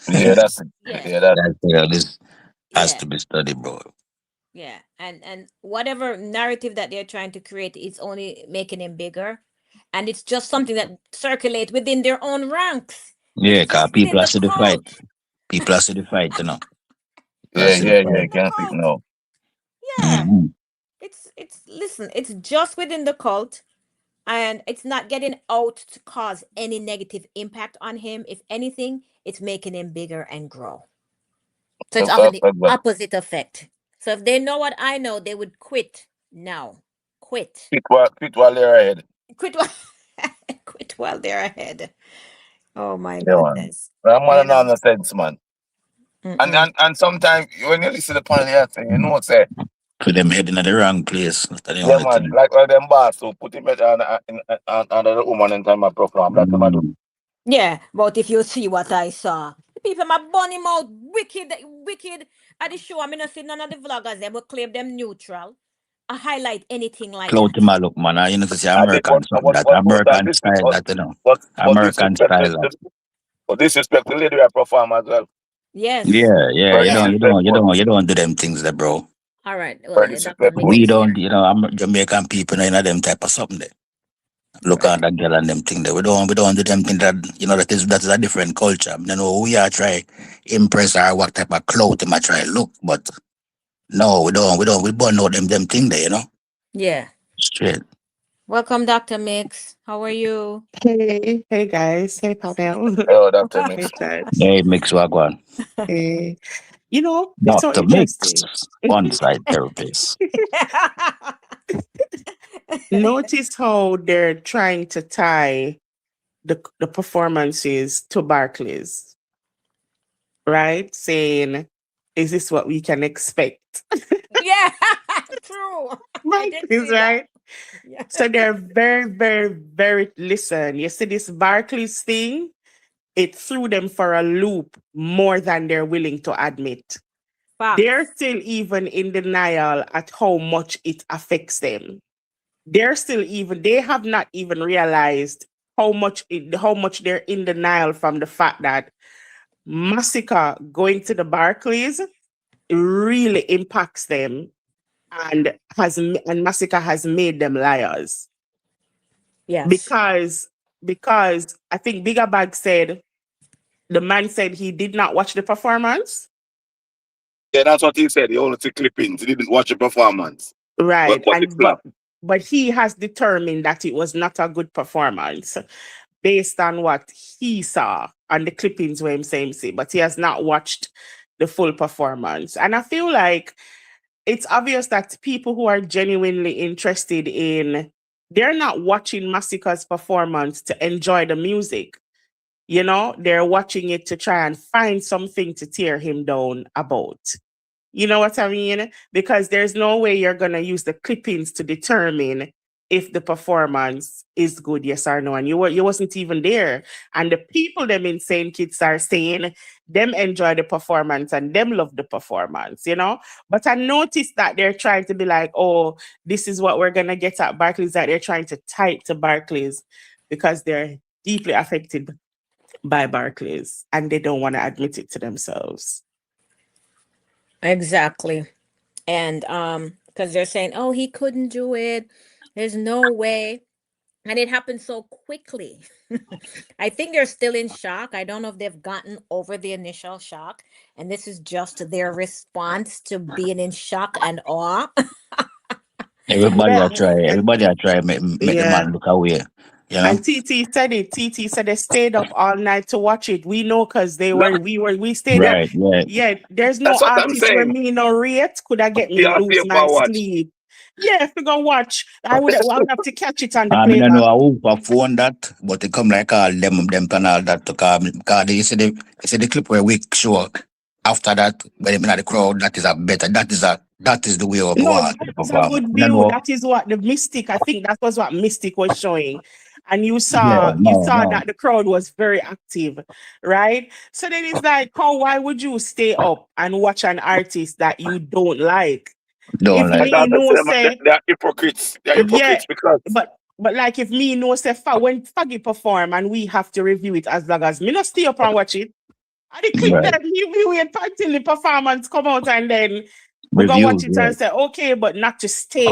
S7: Yeah, that's it.
S5: Yeah.
S7: Yeah, that's it.
S6: This has
S5: Yeah.
S6: to be studied, bro.
S5: Yeah. And whatever narrative that they're trying to create is only making him bigger. And it's just something that circulate within their own ranks.
S6: Yeah,
S5: It's
S6: cause
S5: just
S6: people
S5: within
S6: are
S5: the
S6: see the fight.
S5: cult.
S6: People are see the fight,
S7: Yeah,
S6: That's it.
S7: yeah,
S5: Just
S7: yeah.
S5: within
S7: You
S5: the
S7: can't speak
S5: cult.
S7: no.
S5: Yeah.
S6: Mm-hmm.
S5: It's listen, it's just within the cult, and it's not getting out to cause any negative impact on him. If anything, it's making him bigger and grow. So it's having the
S7: Exactly.
S5: opposite effect. So if they know what I know, they would quit now. Quit.
S7: Fit while they're ahead.
S5: Quit while quit while they're ahead. Oh my
S7: Yeah, man.
S5: goodness.
S7: I'm
S5: You
S7: man
S5: know.
S7: on the sense, man.
S5: Mm-mm.
S7: And sometimes when you listen to the thing, you know, say,
S6: Put them heading at the wrong place. That's the
S7: yeah,
S6: only
S7: man,
S6: thing.
S7: like them boss, so put him on the woman in time of perform. That's what I do.
S6: Mm.
S5: Yeah, but if you see what I saw, the people my bunny mouth wicked, wicked at the show. I mean, I see none of the vloggers them will claim them neutral. I highlight anything like
S6: Clout
S5: that.
S6: him a look, man. You know to say
S7: I did,
S6: American something that
S7: but that
S6: American
S7: this,
S6: style that you know.
S7: but
S6: American
S7: disrespect
S6: style that.
S7: but disrespect the lady that perform as well.
S5: Yes.
S6: Yeah, yeah.
S7: Very disrespectful.
S6: You don't do them things there, bro.
S5: All right.
S7: Very
S5: Well, Dr. Mix
S7: disrespectful.
S6: We
S5: is
S6: don't,
S5: here.
S6: you know, I'm Jamaican people, you know them type of something there. Look
S5: Right.
S6: at that girl and them thing there. We don't do them thing that you know that is a different culture. You know, we are try impress or what type of clout them I try look, but no, we burn out them thing there, you know.
S5: Yeah.
S6: Straight.
S5: Welcome, Dr. Mix. How are you?
S8: Hey guys, hey Pavel,
S7: Oh, Dr.
S8: hey
S7: Mix.
S8: Chad.
S6: Hey, mix wagwan.
S8: Hey, you know, it's so
S6: Dr. Mix,
S8: interesting.
S6: one side therapist.
S8: Notice how they're trying to tie the performances to Barclays, right? Saying, is this what we can expect?
S5: Yeah, true. I did
S8: Barclays,
S5: see that.
S8: right?
S5: Yeah.
S8: So they're very, very, very, listen, you see this Barclays thing, it threw them for a loop more than they're willing to admit. They're
S5: Facts.
S8: still even in denial at how much it affects them. They have not even realized how much they're in denial from the fact that Masicka going to the Barclays really impacts them and Masicka has made them liars.
S5: Yes.
S8: Because I think Bigger Bag said the man said he did not watch the performance.
S7: Yeah, that's what he said. He only took clippings. He didn't watch the performance.
S8: Right.
S7: But it slapped.
S8: But he has determined that it was not a good performance based on what he saw on the clippings where him saying see, but he has not watched the full performance. And I feel like it's obvious that people who are genuinely interested in they're not watching Masika's performance to enjoy the music. You know, they're watching it to try and find something to tear him down about. You know what I mean? Because there's no way you're going to use the clippings to determine if the performance is good, yes or no. And you wasn't even there. And the people them Insane Kids are saying them enjoy the performance and them love the performance, you know? But I noticed that they're trying to be like, oh, this is what we're going to get at Barclays, that they're trying to tie it to Barclays because they're deeply affected by Barclays and they don't want to admit it to themselves.
S5: Exactly. And because they're saying, oh, he couldn't do it. There's no way. And it happened so quickly. I think they're still in shock. I don't know if they've gotten over the initial shock. And this is just their response to being in shock and awe.
S8: Well,
S6: Everybody are try make the
S8: yeah.
S6: man look away. You know?
S8: And TT said it. TT said they stayed up all night to watch it. We know because we stayed there.
S6: Right, right.
S8: Yeah, there's no
S7: That's what I'm
S8: artist where
S7: saying.
S8: me no rate could I get me
S7: Yeah,
S8: lose
S7: stay
S8: my
S7: for watch.
S8: sleep. Yeah, if we go watch, I would have to catch it on the
S6: I mean, I
S8: playback.
S6: know who perform that, but it come like all them and all that to come. Because you see the clip where we show after that, when I'm in the crowd, that is a better, that is the way of
S8: No,
S6: what
S8: that
S6: to
S8: was a
S6: perform.
S8: good
S6: You
S8: view.
S6: know?
S8: That is what the Mystic, I think that was what Mystic was showing. And you
S6: Yeah,
S8: saw
S6: no.
S8: that the crowd was very active, right? So then it's like, why would you stay up and watch an artist that you don't like?
S6: Don't
S8: If
S6: like.
S7: And
S8: me
S7: that's
S8: no
S7: the
S8: say,
S7: they're hypocrites. They're
S8: yeah,
S7: hypocrites because
S8: but like if me no say when Faggy perform and we have to review it as long as me not stay up and watch it. And the clip
S6: Right.
S8: that we wait until the performance come out and then we're gonna watch
S6: Reviews,
S8: it
S6: right.
S8: and say, okay, but not to stay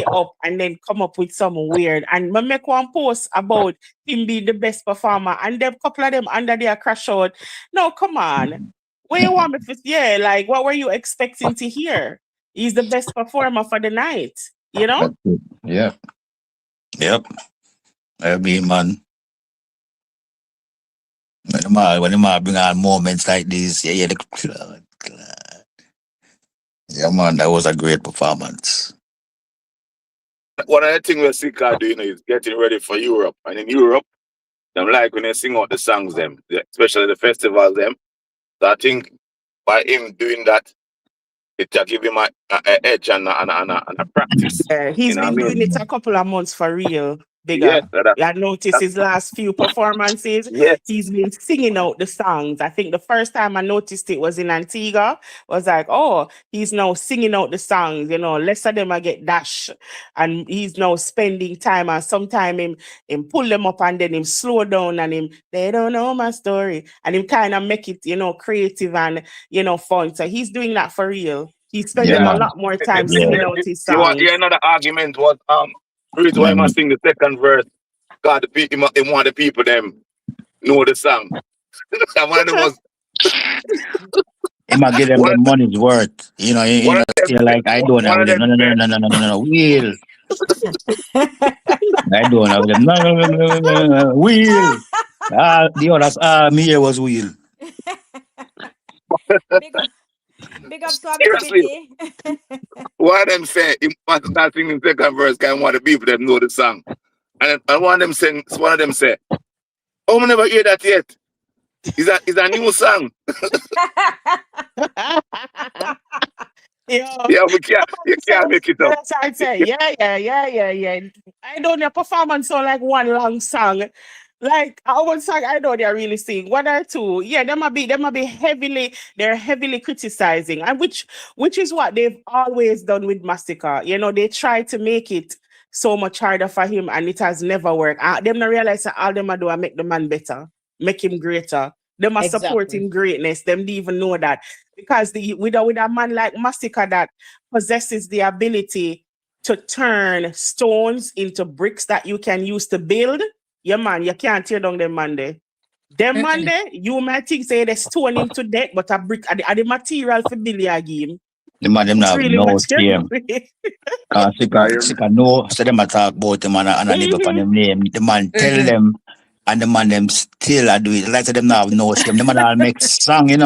S8: up and then come up with some weird. And me make one post about him being the best performer, and them couple of them under there crash out. No, come on. What you want me to? Yeah, like what were you expecting to hear? He's the best performer for the night. You know?
S6: That's it. Yep. Yep. I mean, man, when the man bring on moments like this, yeah, yeah, man, that was a great performance.
S7: One of the things we're Sikka doing is getting ready for Europe. And in Europe, them like when they sing out the songs, them, especially the festivals, them. So I think by him doing that, it will give him a edge and a practice.
S8: Yeah, he's
S7: You know what I
S8: been
S7: mean?
S8: doing it a couple of months for real.
S7: Yes,
S8: Bigger. I noticed his last few performances.
S7: yes,
S8: He's been singing out the songs. I think the first time I noticed it was in Antigua. Was like, oh, he's now singing out the songs. You know, less of them I get dash, and he's now spending time. And sometime him pull them up and then him slow down and him they don't know my story and him kind of make it creative and fun. So he's doing that for real. He's spending
S6: Yeah,
S8: a lot more time
S6: yeah.
S8: singing out his
S7: You want
S8: songs.
S7: another argument was the reason why I must sing the second verse. God, he want the people them know the song. And one of them was
S6: He might give them
S7: one
S6: the
S7: of
S6: money's worth. You know,
S7: one of them
S6: still like, I don't have
S7: one of
S6: them.
S7: them
S6: No,
S7: said,
S6: Will. I don't have them. No, Will. The others, me here was Will.
S5: Big up
S7: seriously,
S5: Swabtivity.
S7: one of them said he must start singing the second verse because I want the people them know the song. And one of them said, oh, I never hear that yet. It's a new song.
S8: Yeah,
S7: Yeah, you can't make it up.
S8: that's what I say. Yeah. I know their performance so like one long song. Like one song I know they're really sing. One or two. Yeah, they might be heavily criticizing. And which is what they've always done with Masicka. They try to make it so much harder for him and it has never worked. Them not realize that all them do are make the man better, make him greater. Them are supporting greatness. Them don't even know that. Because with a man like Masicka that possesses the ability to turn stones into bricks that you can use to build, yeah, man, you can't tear down them man there. Them man there, you might think say they stone him to death, but a brick are the material for build your game.
S6: The man them
S8: It's
S6: have
S8: really
S6: no
S8: material.
S6: shame. Sikka know, so them a talk about him and I live upon them name. The man tell them, and the man them still a do it. Like them now have no shame. The man all make song, The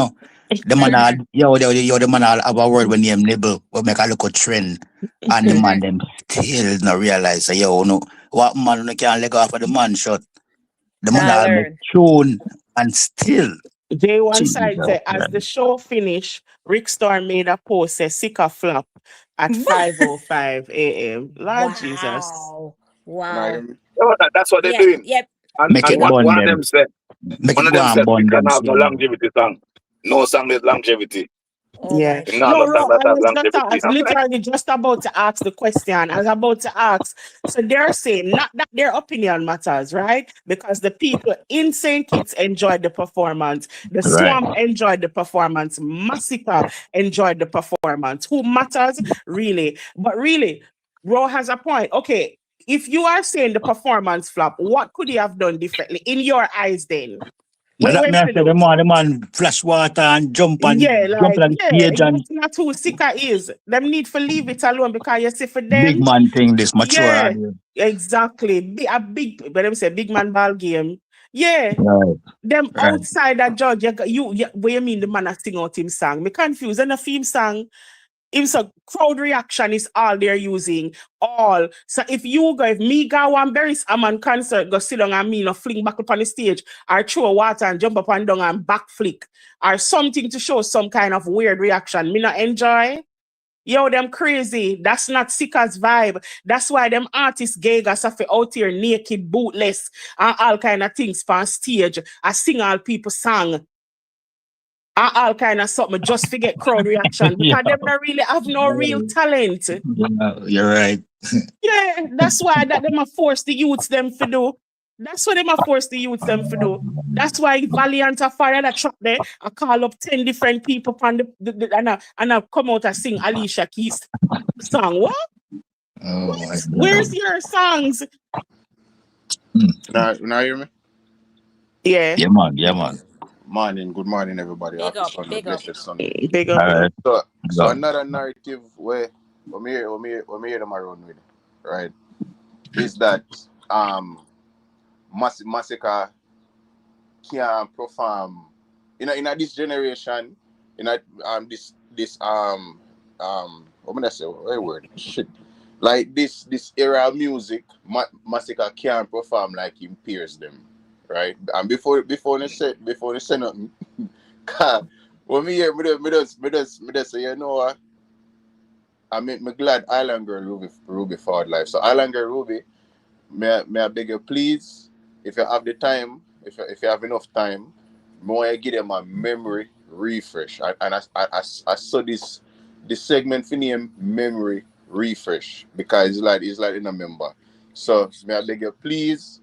S6: man all, the man all have a word when name nibble, will make a look trend. And the man them still not realize, no, what man no can't let off of the man shot. The man all make tune and still.
S8: J1 side say, as the show finished, Rick Storm made a post say Sikka flop at 5:05 a.m. Lord Jesus.
S5: Wow.
S7: That's what they're doing.
S5: Yep.
S7: And one of them said, Sikka have no longevity song. No song with longevity.
S8: Yeah.
S7: No,
S8: I was literally just about to ask the question. I was about to ask. So they're saying not that their opinion matters, right? Because the people in St. Kitts enjoyed the performance. The Swamp enjoyed the performance. Masicka enjoyed the performance. Who matters? Really. But really, Ro has a point. Okay, if you are saying the performance flop, what could he have done differently in your eyes then?
S6: The man flash water and jump on the stage and
S8: that's not who Sikka is. Them need to leave it alone because you see for them
S6: big man thing this mature.
S8: Yeah, exactly. But them say big man ball game. Yeah. Them outside that judge, you what you mean the man that sing out him song? Me confused. And the theme song, it's a crowd reaction is all they're using. All. So if me go one berries a man concert, go sit down and me fling back up on the stage, or throw water and jump up and down and back flick, or something to show some kind of weird reaction, me not enjoy. Yo, them crazy. That's not Sikka's vibe. That's why them artists gay suffer out here naked, bootless, and all kind of things on stage. I sing all people's song. All kind of something just to get crowd reaction because them not really have no real talent.
S6: You're right.
S8: Yeah, that's why them are forced the youths them to do. That's what them are forced the youths them to do. That's why Valiant are fire that trap there. I call up 10 different people on and I come out and sing Alicia Keys song. What? Where's your songs?
S9: Now you hear me?
S8: Yeah.
S6: Yeah, man.
S9: Morning, good morning, everybody.
S5: Big
S9: Happy
S5: up,
S9: Sunday,
S5: big up.
S9: blessed Sunday.
S8: Big up.
S6: All right.
S9: So
S6: Go.
S9: another narrative where we hear them around with, right? Is that Masicka can perform in a this generation, in a this what am I say? What word? Shit. Like this era of music, Masicka can perform like him peers them, right? And before they say nothing, when me hear me just say, you know what? Me glad Island Girl Ruby forward life. So Island Girl Ruby, may I beg you please, if you have the time, if you have enough time, more I give them a memory refresh. And I saw this segment for name memory refresh because it's like in a member. So may I beg you please,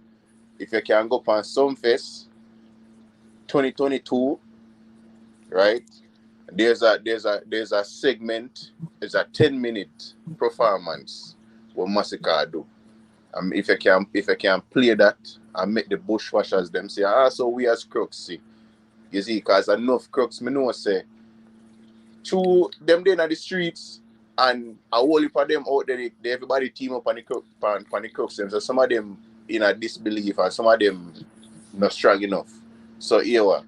S9: if you can go on Sumfest 2022, right? There's a segment, there's a 10-minute performance what Masicka do. If you can play that and make the bushwashers them say, so we as crooks see. You see, because enough crooks me know say to them there in the streets and a whole heap of them out there, everybody team up on the crooks them. So some of them in a disbelief and some of them not strong enough. So here what?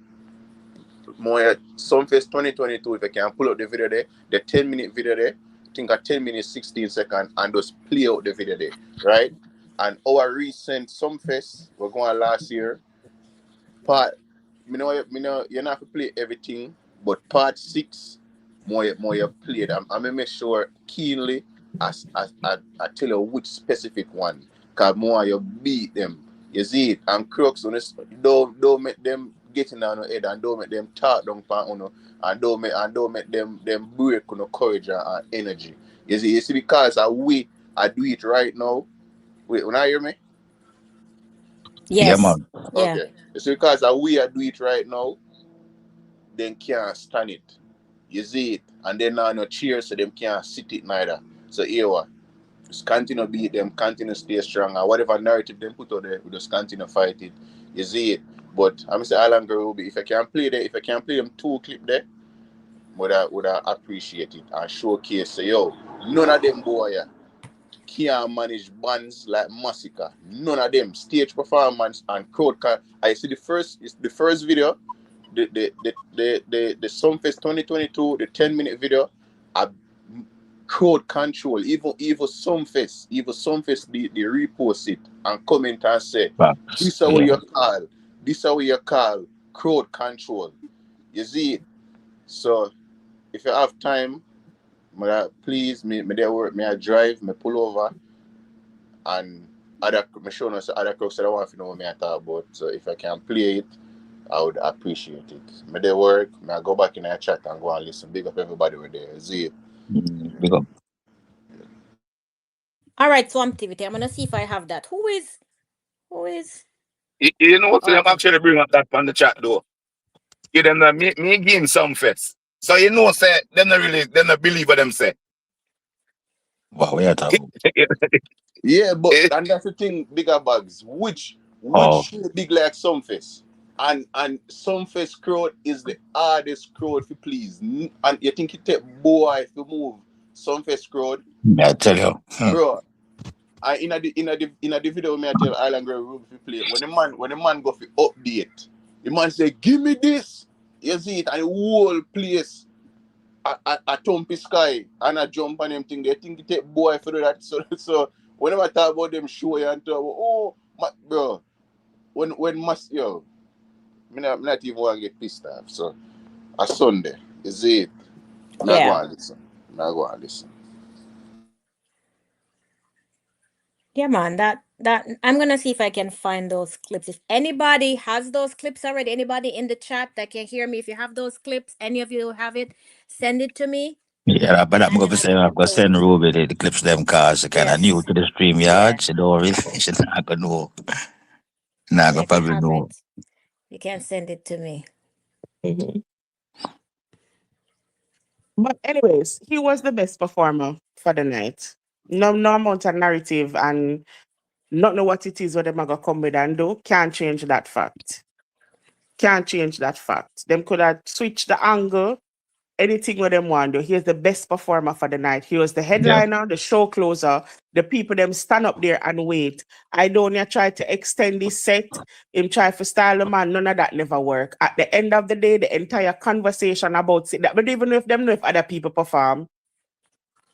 S9: More Sumfest 2022, if I can pull out the video there, the 10-minute video there, I think a 10 minutes 16 seconds, and just play out the video there, right? And our recent Sumfest we're going last year, part you know you don't have to play everything, but part 6 more you played. I'm gonna make sure keenly as I tell you which specific one, cause more you beat them. You see it, and crooks on this, don't make them getting on your head and don't make them talk down on you and don't make them break on your courage and energy. You see because I do it right now. Wait, when I hear me?
S6: Yeah,
S5: Yes.
S6: man.
S5: Yeah.
S9: Okay. You see because I do it right now, then can't stand it. You see it, and then now no cheers, so them can't sit it neither. So here what? Just continue beat them, continue stay strong, and whatever narrative them put out there, we just continue fight it. You see it. But I'm say Island Girl Ruby, if I can play them 2 clip there, would I appreciate it and showcase say yo, none of them boy can't manage bands like Masicka. None of them stage performance and crowd. I see the first video, the Sumfest 2022, the 10-minute video, a crowd control. Even Sumfest, they repost it and comment and say,
S6: Facts.
S9: this is what
S6: Yeah.
S9: you call crowd control. You see it. So if you have time, please me there work, me I drive, me pull over and me show us other crooks that I want to know what me I talk about. So if I can play it, I would appreciate it. Me there work, me I go back in the chat and go and listen. Big up everybody with there. See it.
S6: Big up.
S5: All right, so activity. I'm gonna see if I have that. Who is
S7: You know what?
S5: Oh,
S7: I'm
S5: okay.
S7: actually bring up that on the chat though. Give them the me game some fest. So you know, say them not believe what them say.
S6: Wow, we are talking.
S9: Yeah, but and that's the thing, bigger bags. Which
S6: Oh,
S9: show big like Sumfest? And Sumfest crowd is the hardest crowd to please. And you think it take boy to move Sumfest crowd,
S6: I tell you.
S9: bro. I in the video me I tell Island Girl Ruby to play. When the man go for update, the man say, give me this. You see it, and the whole place a thumpy sky and a jump on them thing. They think it take boy for that. So whenever I talk about them show and talk about, bro, when yo, me not even want to get pissed off. So a Sunday, is it? I'm not
S5: Yeah.
S9: going to listen. I'm not going to listen.
S5: Yeah, man. That I'm gonna see if I can find those clips. If anybody has those clips already, anybody in the chat that can hear me, if you have those clips, any of you have it, send it to me.
S6: Yeah, but I'm
S5: And
S6: going
S5: then
S6: to
S5: I
S6: say,
S5: can
S6: I'm going to
S5: upload
S6: send
S5: it.
S6: Ruby the clips them cars. She kind of new
S5: Yes.
S6: to the stream
S5: Yeah.
S6: yard. She don't really, she not going to know. Not
S5: Yeah,
S6: going to
S5: if you
S6: probably
S5: have
S6: know.
S5: it, you can send it to me.
S8: Mhm. But anyways, he was the best performer for the night. No amount of narrative and not know what it is what them are gonna come with and do can't change that fact. Can't change that fact. Them could have switched the angle, anything with them want to do. Here's the best performer for the night. He was the headliner, the show closer. The people them stand up there and wait. I don't try to extend this set. Him try to style the man. None of that never work. At the end of the day, the entire conversation about it. But even if them know if other people perform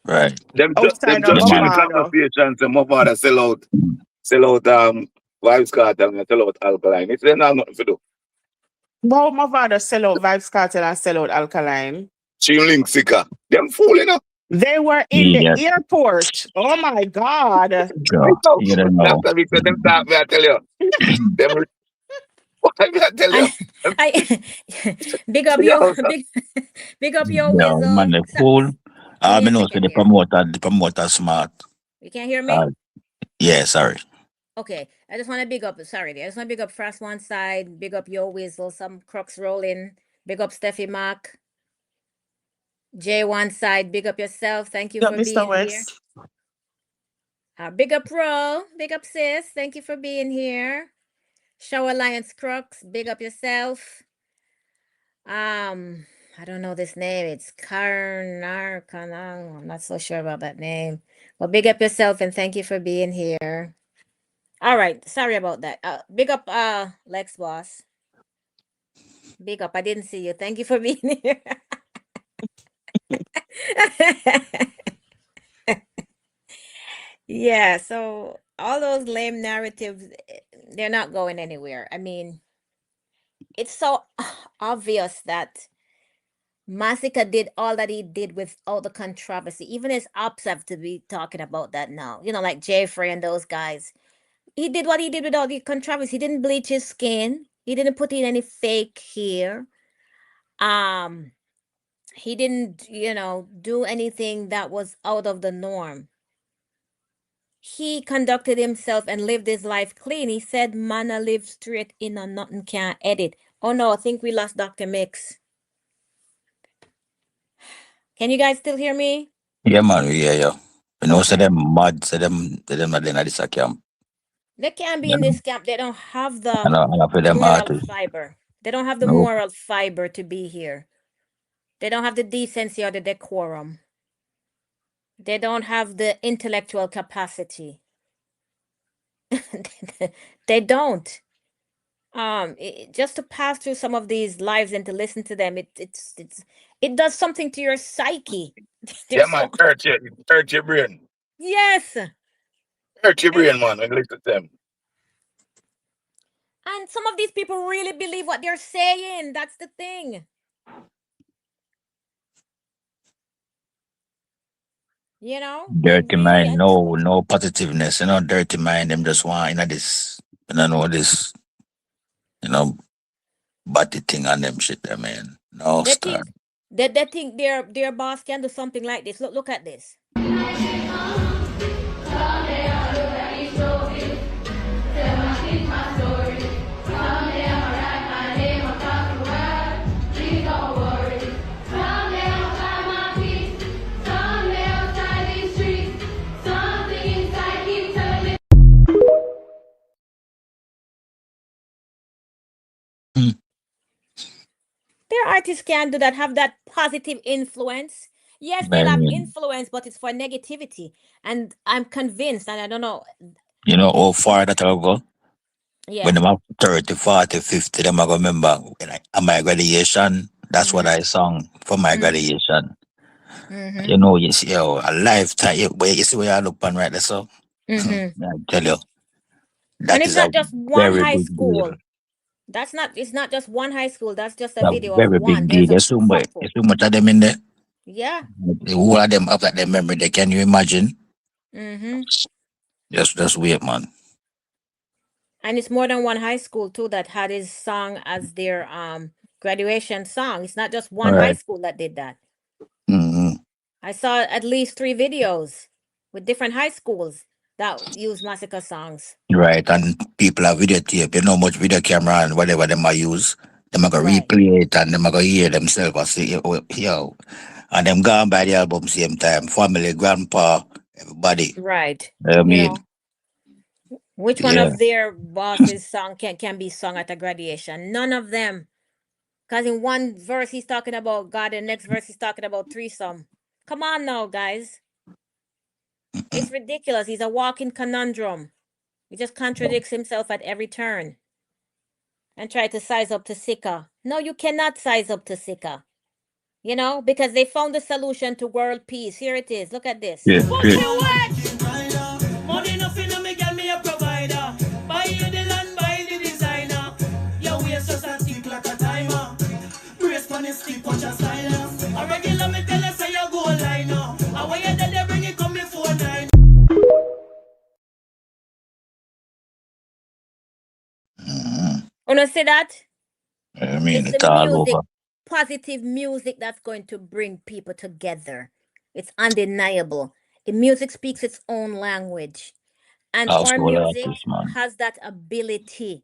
S6: Right.
S7: Them
S8: outside of
S6: Yeah,
S7: just share the
S6: man.
S8: Mavado,
S7: conversation. Say Mavado sell out Vibes Cartel and sell out Alkaline. It's then not nothing to do.
S8: how Mavado sell out Vibes Cartel and sell out Alkaline?
S7: Chain link Sikka. Them fooling up.
S8: They were in the
S6: Yes.
S8: airport. Oh my God.
S6: Yeah.
S7: know.
S6: You don't know.
S7: After we said them talk, me I tell you. Them what I tell you.
S5: I big up
S7: Yo,
S5: your big up your
S6: Yeah, man,
S5: Weasel.
S6: the fool.
S5: Give me
S6: I
S5: a
S6: know say
S5: second
S6: the
S5: here.
S6: promoter smart.
S5: You can't hear me?
S6: Yeah, sorry.
S5: Okay, I just want to big up. Sorry, I just want to big up Frost one side. Big up Yo Weasel. Some crooks rolling. Big up Steffi Mark. J one side. Big up yourself. Thank you
S8: Yeah,
S5: for
S8: Mr.
S5: being here.
S8: West.
S5: Big up Ro. Big up sis. Thank you for being here. Show Alliance Crooks. Big up yourself. I don't know this name. It's Karnar Kanang. I'm not so sure about that name. Well, big up yourself and thank you for being here. All right. Sorry about that. Big up Lex Boss. Big up. I didn't see you. Thank you for being here. Yeah, so all those lame narratives, they're not going anywhere. I mean, it's so obvious that Masicka did all that he did with all the controversy. Even his ops have to be talking about that now. You know, like Jeffrey and those guys. He did what he did with all the controversy. He didn't bleach his skin. He didn't put in any fake hair. He didn't, do anything that was out of the norm. He conducted himself and lived his life clean. He said, "Man, I live straight in and nothing can edit." Oh no, I think we lost Dr. Mix. Can you guys still hear me?
S6: Yeah, man, yeah. You know, say
S5: Okay.
S6: them mad, say them not in this camp.
S5: They can't be
S6: You
S5: in
S6: know,
S5: this camp. They don't have
S6: and
S5: the
S6: I for them
S5: moral
S6: artists.
S5: fiber. They don't have the
S6: No,
S5: moral fiber to be here. They don't have the decency or the decorum. They don't have the intellectual capacity. They don't. Just to pass through some of these lives and to listen to them, it does something to your psyche.
S7: Yeah, man, hurt your brain.
S5: Yes.
S7: Hurt your brain, man, and listen to them.
S5: And some of these people really believe what they're saying. That's the thing. They
S6: dirty
S5: really
S6: mind,
S5: and
S6: no positiveness, dirty mind, them just want, this, this, body thing on them shit there, man. No
S5: they
S6: star.
S5: think they think their boss can do something like this. Look at this. Their artists can do that, have that positive influence. Yes, they'll have influence, but it's for negativity. And I'm convinced, and I don't know.
S6: How far that will go?
S5: Yeah.
S6: When I'm 30, 40, 50, them I go remember when at my graduation, that's what I sung for my graduation. You see, a lifetime, you see where I look on right there, so I tell you.
S5: And it's not just one high
S6: big
S5: school.
S6: deal.
S5: It's not just one high school. That's just a
S6: A
S5: video
S6: very
S5: of one.
S6: big deal.
S5: There's
S6: There's so much of them in there.
S5: Yeah.
S6: Who are them of that their memory? Can you imagine?
S5: Mm-hmm.
S6: That's weird, man.
S5: And it's more than one high school too that had his song as their graduation song. It's not just one high school that did that.
S6: Mm-hmm.
S5: I saw at least 3 videos with different high schools that use Masicka songs.
S6: Right, and people have videotape, much video camera and whatever them I use. Them I go replay it and them I go hear themselves and say, yo. And them gone by the album same time. Family, grandpa, everybody.
S5: Right.
S6: I mean,
S5: Which one
S6: Yeah.
S5: of their bosses' song can be sung at a graduation? None of them. Because in one verse he's talking about God, and next verse he's talking about threesome. Come on now, guys. It's ridiculous. He's a walking conundrum. He just contradicts himself at every turn. And try to size up to Sikka. No, you cannot size up to Sikka. You know, because they found the solution to world peace. Here it is. Look at this.
S6: Yeah.
S3: Money nothing to me, get me a provider. Buy you the land, buy the designer. Your waist just a tick like a timer. Brace on the stick, punch a slider. A regular me tell us say you go liner. And when you dead, they bring it come before 9.
S5: Wanna see that?
S6: I mean,
S5: It's
S6: it's
S5: the
S6: all
S5: music,
S6: over.
S5: positive music that's going to bring people together. It's undeniable. The music speaks its own language. And our
S6: Household
S5: music
S6: artist, man.
S5: has that ability.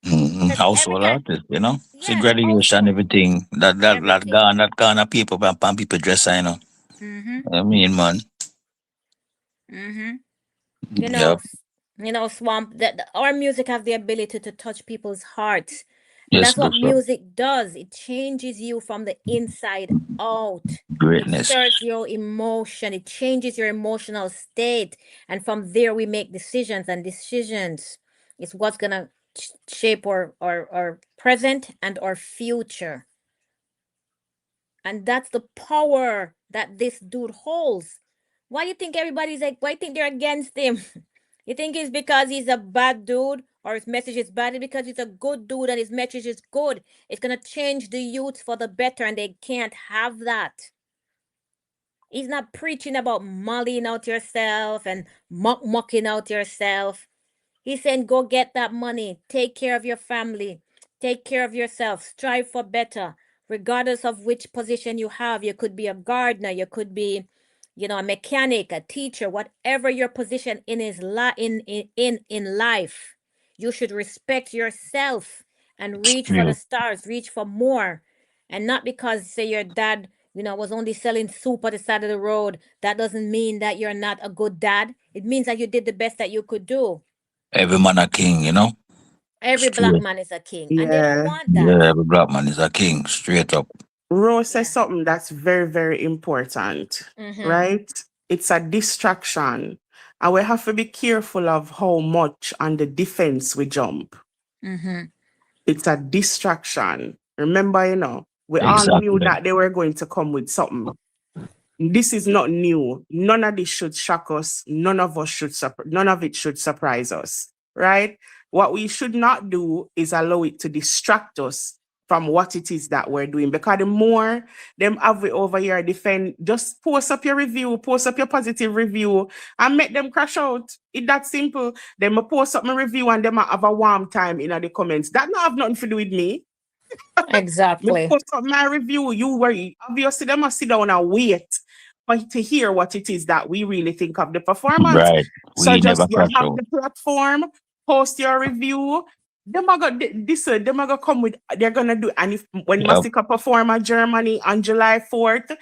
S5: Because every
S6: Household
S5: time,
S6: artist, you know. See
S5: yeah,
S6: graduation,
S5: household,
S6: everything.
S5: everything.
S6: That Ghana people, pan people dress, you know.
S5: Mm-hmm.
S6: I mean, man.
S5: Mm-hmm.
S6: Yep.
S5: Swamp, that our music have the ability to touch people's hearts. And
S6: Yes,
S5: that's
S6: do
S5: what
S6: so.
S5: music does. It changes you from the inside out. It
S6: Greatness.
S5: stirs your emotion. It changes your emotional state. And from there we make decisions, and decisions is what's gonna shape our present and our future. And that's the power that this dude holds. Why do you think everybody's like, why do you think they're against him? You think it's because he's a bad dude or his message is bad? It's because he's a good dude and his message is good. It's going to change the youth for the better, and they can't have that. He's not preaching about mulling out yourself and mucking out yourself. He's saying, go get that money, take care of your family, take care of yourself, strive for better, regardless of which position you have. You could be a gardener, you could be, a mechanic, a teacher, whatever your position in is in life. You should respect yourself and reach for the
S6: Yeah.
S5: stars, reach for more. And not because, say, your dad was only selling soup at the side of the road. That doesn't mean that you're not a good dad. It means that you did the best that you could do.
S6: Every man a king, you know.
S5: Every black
S6: Straight.
S5: man is a king, and they don't
S8: Yeah.
S5: want that.
S6: Yeah, every black man is a king, straight up.
S8: Rose says
S5: Yeah.
S8: something that's very, very important,
S5: Mm-hmm.
S8: right? It's a distraction. And we have to be careful of how much on the defense we jump.
S5: Mm-hmm.
S8: It's a distraction. Remember, we all knew
S6: Exactly.
S8: that they were going to come with something. This is not new. None of this should shock us. None of it should surprise us, right? What we should not do is allow it to distract us from what it is that we're doing. Because the more them have it over here defend, just post up your review, post up your positive review, and make them crash out. It's that simple. Them post up my review and them have a warm time in the comments. That not have nothing to do with me. Me
S5: Exactly.
S8: post up my review. You worry. Obviously, they must sit down and wait to hear what it is that we really think of the performance.
S6: Right.
S8: So
S6: We
S8: just
S6: never
S8: you
S6: crash
S8: have
S6: out.
S8: the platform, post your review. Them are gonna them are gonna come with. They're gonna do. And if when
S6: Yep.
S8: Masicka perform at Germany on July 4th,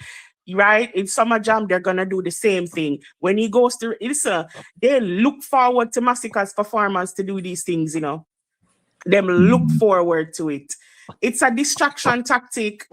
S8: right in Summer Jam, they're gonna do the same thing. When he goes to listen, they look forward to Masicka's performance to do these things. Them look forward to it. It's a distraction tactic.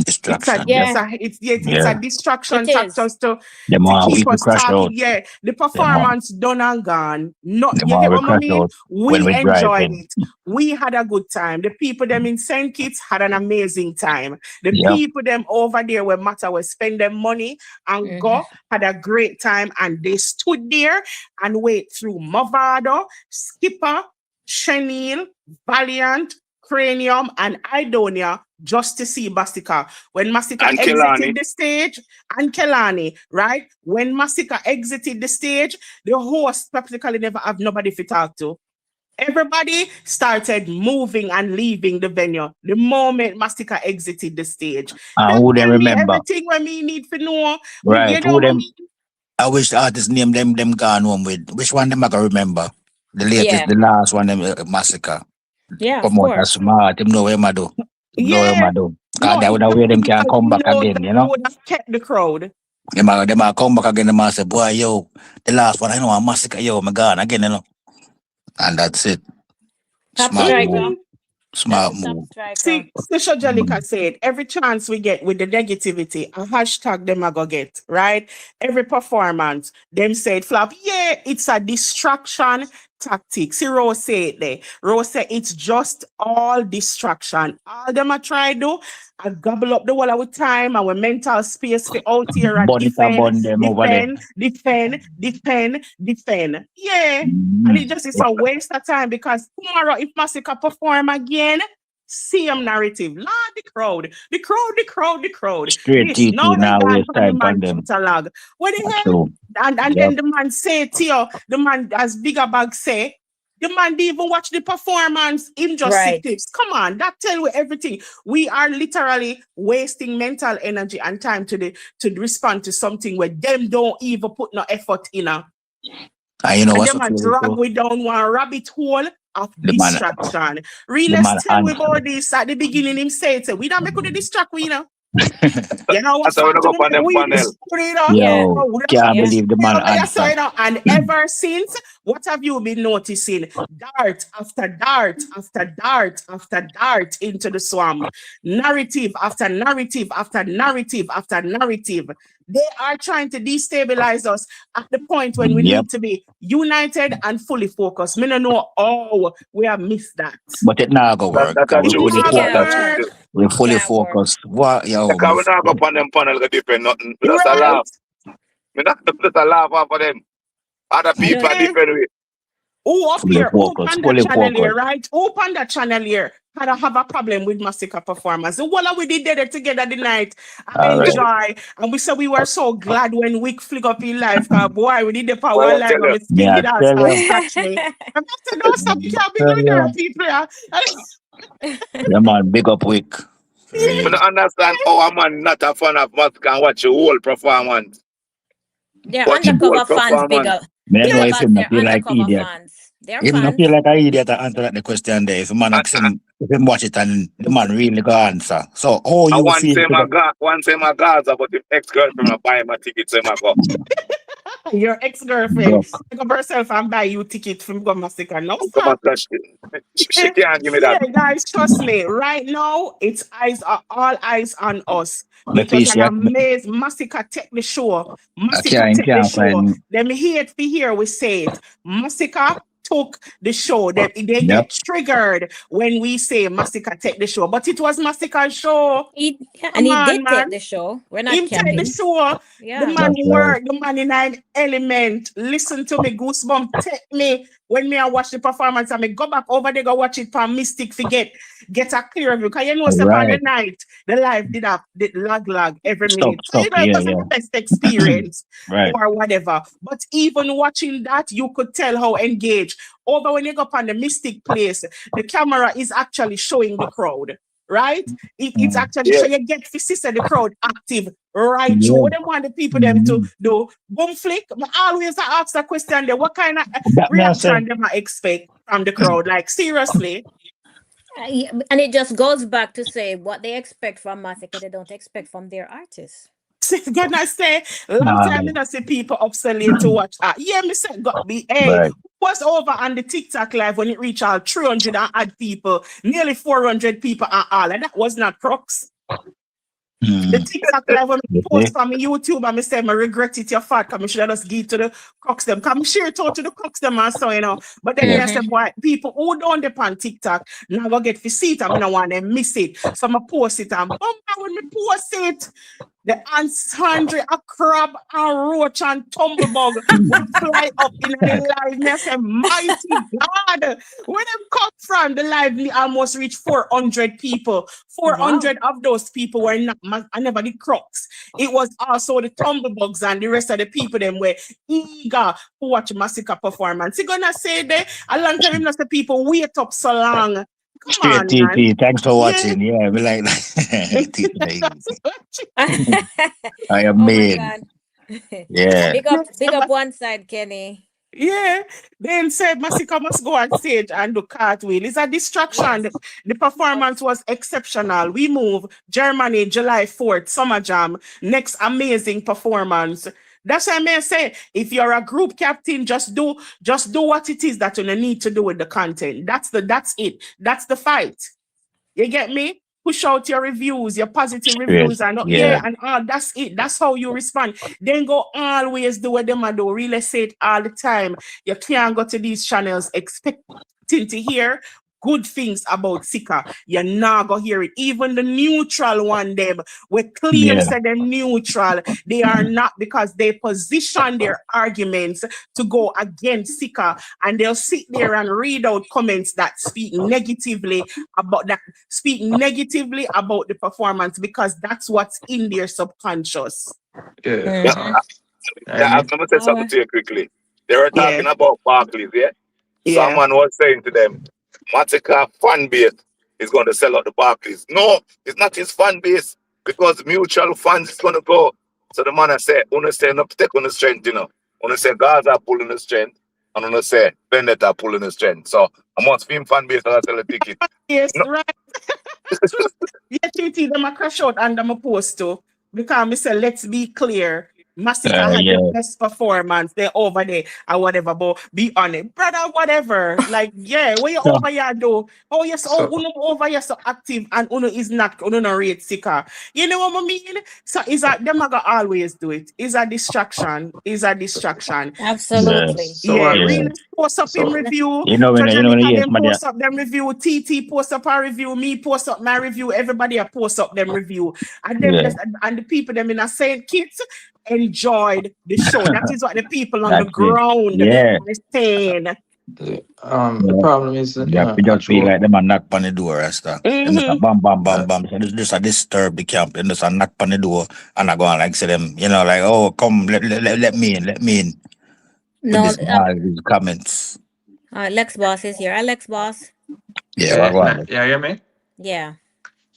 S6: Distraction.
S5: Yeah,
S8: It's a distraction
S5: it is.
S8: tactic to
S6: The more we
S8: keep us
S6: crash
S8: talking.
S6: out,
S8: Yeah, the
S6: the more
S8: performance done and gone. Not
S6: the
S8: you
S6: more
S8: get
S6: we
S8: what I
S6: crash
S8: mean?
S6: out when
S8: We
S6: we're
S8: enjoyed
S6: driving.
S8: it. We had a good time. The people them in St. Kitts had an amazing time. The
S6: Yep.
S8: people them over there where matter was spend them money and go had a great time, and they stood there and wait through Movado, Skipper, Chenille, Valiant, Cranium, and Idonia just to see Masicka. When Masicka
S9: And
S8: exited
S9: Kelani.
S8: the stage, and Kelani, right? When Masicka exited the stage, the host practically never have nobody to talk to. Everybody started moving and leaving the venue the moment Masicka exited the stage.
S6: And
S8: That
S6: who them
S8: tell me
S6: remember?
S8: everything when me need to know.
S6: Right.
S8: You know
S6: Who
S8: what I
S6: them?
S8: mean?
S6: I wish the artist name them gone home with. Which one them I can remember? The latest,
S5: Yeah.
S6: the last one them Massacre.
S5: Yeah, of
S6: Come on,
S5: course.
S6: that's smart. Them know where I do. Know where
S8: Yeah.
S6: I do. Cause
S8: No,
S6: that
S8: it's
S6: would have way them can
S8: because
S6: come
S8: you
S6: back
S8: know
S6: again,
S8: that
S6: you
S8: you
S6: know?
S8: would have kept the crowd.
S6: Them are come back again, them and say, boy, yo, the last one, I know, I'm Masicka, yo, my God, again, you know. And that's it.
S5: Top
S6: Smart
S5: striker.
S6: move.
S8: Mhm.
S5: That's
S6: Smart
S5: the top
S6: move.
S5: striker.
S8: See, Sister Jalika said, every chance we get with the negativity, a hashtag them a go get, right? Every performance, them say it flop. Yeah, it's a distraction tactic. See, Rose say it there. Rose say it's just all distraction. All them a try do, I gobble up the wall of time, our mental space for out here and
S6: Bonita bond them over there.
S8: defend. Yeah. And it just is a waste of time because tomorrow, if Masicka perform again, same narrative. Lord, the crowd.
S6: Straight
S8: This,
S6: TT
S8: now them
S6: now
S8: gone
S6: waste
S8: on the
S6: time
S8: man
S6: on them.
S8: catalog. What the hell?
S6: So,
S8: And
S6: yep.
S8: then the man say to you, the man as Bigger Bag say, the man didn't even watch the performance. Him just see
S5: Right.
S8: clips. Come on, that tell you everything. We are literally wasting mental energy and time to respond to something where them don't even put no effort in.
S6: And you know
S8: And
S6: what's
S8: them
S6: so
S8: man
S6: crazy?
S8: drag we down one rabbit hole of
S6: The man,
S8: distraction.
S6: the
S8: Realness
S6: man
S8: tell we
S6: answer.
S8: about this at the beginning. Him say it, say, we don't make the distract we, you know. You know
S7: That's
S8: what
S7: how we
S8: fun
S7: go
S8: to
S7: on them
S8: we
S7: panel.
S8: you know?
S5: Yeah.
S6: Yo,
S8: Oh, we don't
S6: can't
S5: Yeah.
S6: believe the man
S8: yeah, so,
S6: answer.
S8: you know, and ever since, what have you been noticing? Dart after dart after dart after dart into the swamp. Narrative after narrative after narrative after narrative. They are trying to destabilize us at the point when we
S6: Yep.
S8: need to be united and fully focused. Me no know how we have missed that.
S6: But it now go work.
S7: That's
S6: Cause we
S7: true.
S6: fully
S5: It can't
S6: focused.
S5: work.
S7: True.
S6: We fully
S5: Can't work.
S6: focused. What yo,
S7: Because we
S6: miss?
S7: not go on them panel go different nothing. We just a
S8: Right?
S7: laugh. We not just a laugh off of them. Other
S5: I
S7: people
S5: don't.
S7: are different way.
S8: Who up
S6: Fully
S8: here? Who
S6: focused.
S8: on that
S6: Fully
S8: channel here,
S6: focused.
S8: right? Who on that channel here had have a problem with Masicka performance? The whole of we did there together the night. I
S6: All right.
S8: enjoy. And we said we were so glad when Wick flick up in live. Cause boy, we did the power
S7: Well, I
S8: live
S7: tell
S8: and
S7: you.
S8: we skin
S6: Yeah,
S8: it out,
S6: tell
S8: start
S6: you.
S8: scratch me. And I said, don't stop, you can't be
S6: Tell
S8: doing there,
S6: you.
S8: people. Yeah.
S6: Yeah, man, big up week.
S7: I don't understand how a man not a fan of Masicka and watch the whole performance.
S5: They're
S7: Watch the whole
S5: undercover fans,
S7: performance.
S5: bigger.
S6: Me don't know
S5: Bigger
S6: if
S5: bags,
S6: him not
S5: they're
S6: feel like
S5: undercover
S6: idiot.
S5: fans. They're
S6: Him not
S5: fans.
S6: feel like an idiot to answer the question there. If a man ask him, if him watch it and the man really go answer. So how
S7: I
S6: you
S7: want
S6: feel?
S7: say my Gaza, but the ex-girlfriend will buy my ticket, say my go.
S8: Your ex-girlfriend,
S6: Broke.
S8: pick up herself and buy you ticket from go Masicka. No,
S7: Come
S8: sir.
S7: on, she can't give me that.
S8: Yeah, guys, trust me. Right now, it's all eyes on us.
S6: Me
S8: It was
S6: fish,
S8: an
S6: yeah.
S8: amazing Masicka take the show.
S6: I
S8: Masicka take the
S6: can't
S8: show.
S6: find.
S8: Them hate to hear we say it. Masicka took the show. They
S6: Yep.
S8: get triggered when we say Masicka take the show. But it was Masicka's show.
S5: And
S8: Come
S5: he
S8: on,
S5: did
S8: man.
S5: take the show. We're not
S8: Him take the
S5: capping.
S8: show.
S5: Yeah.
S8: The man
S6: That's right.
S8: work, the man in an element. Listen to me, goosebump take me when me I watch the performance and me go back over there, go watch it for Mystic forget. Get a clear view. Cause you know, step on the
S6: Right.
S8: night, the live did lag every minute. So you
S6: Stop.
S8: know, it
S6: Yeah,
S8: wasn't
S6: yeah.
S8: the best experience
S6: Right.
S8: or whatever. But even watching that, you could tell how engaged. Over when you go up on the Mystic place, the camera is actually showing the crowd. Right? It's actually
S7: Yeah.
S8: so you get to see the crowd active right
S6: Yeah.
S8: through. What they want the people them to do boom flick. But always I ask the question there, what kind of
S6: That me I say.
S8: reaction them I expect from the crowd? Like seriously.
S5: Yeah, and it just goes back to say what they expect from Masicka, they don't expect from their artists.
S8: Gonna say long
S6: Nah.
S8: time I don't see people obsolete to watch. Yeah, me say got be hey.
S6: Right.
S8: Was over on the TikTok live when it reached all 300 and odd people, nearly 400 people and all, and that was not crooks. The TikTok live when I post from YouTube and I say I regret it, your fat, because I should have just give to the crooks them. Because I share it out to the crooks them and so, you know. But then
S6: Yeah.
S8: I said, boy, people who don't depend on TikTok, now go get to see it and I don't want them miss it. So I post it and when me post it, the ants, hundred, a crab, and roach, and tumblebug will fly up in the live. Me I say, mighty God, where them come from? The live almost reached 400 people. 400 of those people were not, I never did crooks. It was also the tumblebugs and the rest of the people them were eager to watch Masicka performance. You gonna say there, a long time the people wait up so long. Come on,
S6: Straight
S8: man.
S6: TT. Thanks for watching. Yeah, we like that. I am
S5: Oh my
S6: made.
S5: God.
S6: Yeah.
S5: Big up one side, Kenny.
S8: Yeah. Then said Masicka must go on stage and do cartwheel. It's a distraction. The performance was exceptional. We move Germany, July 4th, Summer Jam. Next amazing performance. That's what I may say. If you're a group captain, just do what it is that you need to do with the content. That's it. That's the fight. You get me? Push out your reviews, your positive reviews, and
S6: Yeah.
S8: and all. That's it. That's how you respond. Then go always do what them a do. Really say it all the time. You can't go to these channels expecting to hear good things about Sikka. You're not gonna hear it. Even the neutral one, them we claim
S6: Yeah.
S8: say them neutral. They are not, because they position their arguments to go against Sikka, and they'll sit there and read out comments that speak negatively about the performance, because that's what's in their subconscious.
S7: Yeah,
S5: Mhm.
S7: I'm gonna say something to you quickly. They were
S8: Yeah.
S7: talking about Barclays, yeah?
S8: Yeah.
S7: Someone was saying to them, Masicka fan base is going to sell out the Barclays. No, it's not his fan base, because mutual funds is going to go. So the man I said, "Una say not take on the strength, you know. Una say Gaza are pulling the strength, and una say Bennett are pulling the strength. So I must film fan base and sell a ticket.
S8: Yes,
S7: No,
S8: right. Yeah, TT, them a crash out and them a post too. Because me say, let's be clear. Masicka had the
S6: Yeah.
S8: best performance. They're over there or whatever, but be honest. Brother, whatever. Like, yeah, what you
S6: So,
S8: over here do? Oh, yes,
S9: So
S8: Uno over here so active and Uno is not, Uno no rate Sikka. You know what I mean? So is that them are gonna always do it. It's a distraction. It's a distraction.
S5: Absolutely.
S9: so
S8: Yeah,
S9: what?
S6: yeah.
S8: real post up him
S9: So
S8: review.
S6: You know when
S8: Jamaica
S6: yes,
S8: them
S6: man, yeah.
S8: post up them review. TT post up a review. Me post up my review. Everybody a post up them review. And them
S6: Yeah.
S8: and the people them in a Saint Kitts enjoyed the show. That is what the people on the
S6: That's it.
S8: ground
S6: Yeah.
S8: are saying.
S9: the
S6: Yeah.
S9: problem is,
S6: You have to just feel
S9: actual.
S6: like them and knock on the door and stuff. And just a
S8: Mm-hmm.
S6: bam, bam, bam,
S9: Uh,
S6: bam. So just a disturb the camp. And just a knock on the door and I go on like say them, like, oh, come, let me in with
S5: No,
S6: this all these comments.
S5: Lex Boss is here. Alex Boss.
S6: Yeah,
S9: yeah,
S6: what was
S9: yeah, hear me?
S5: Yeah.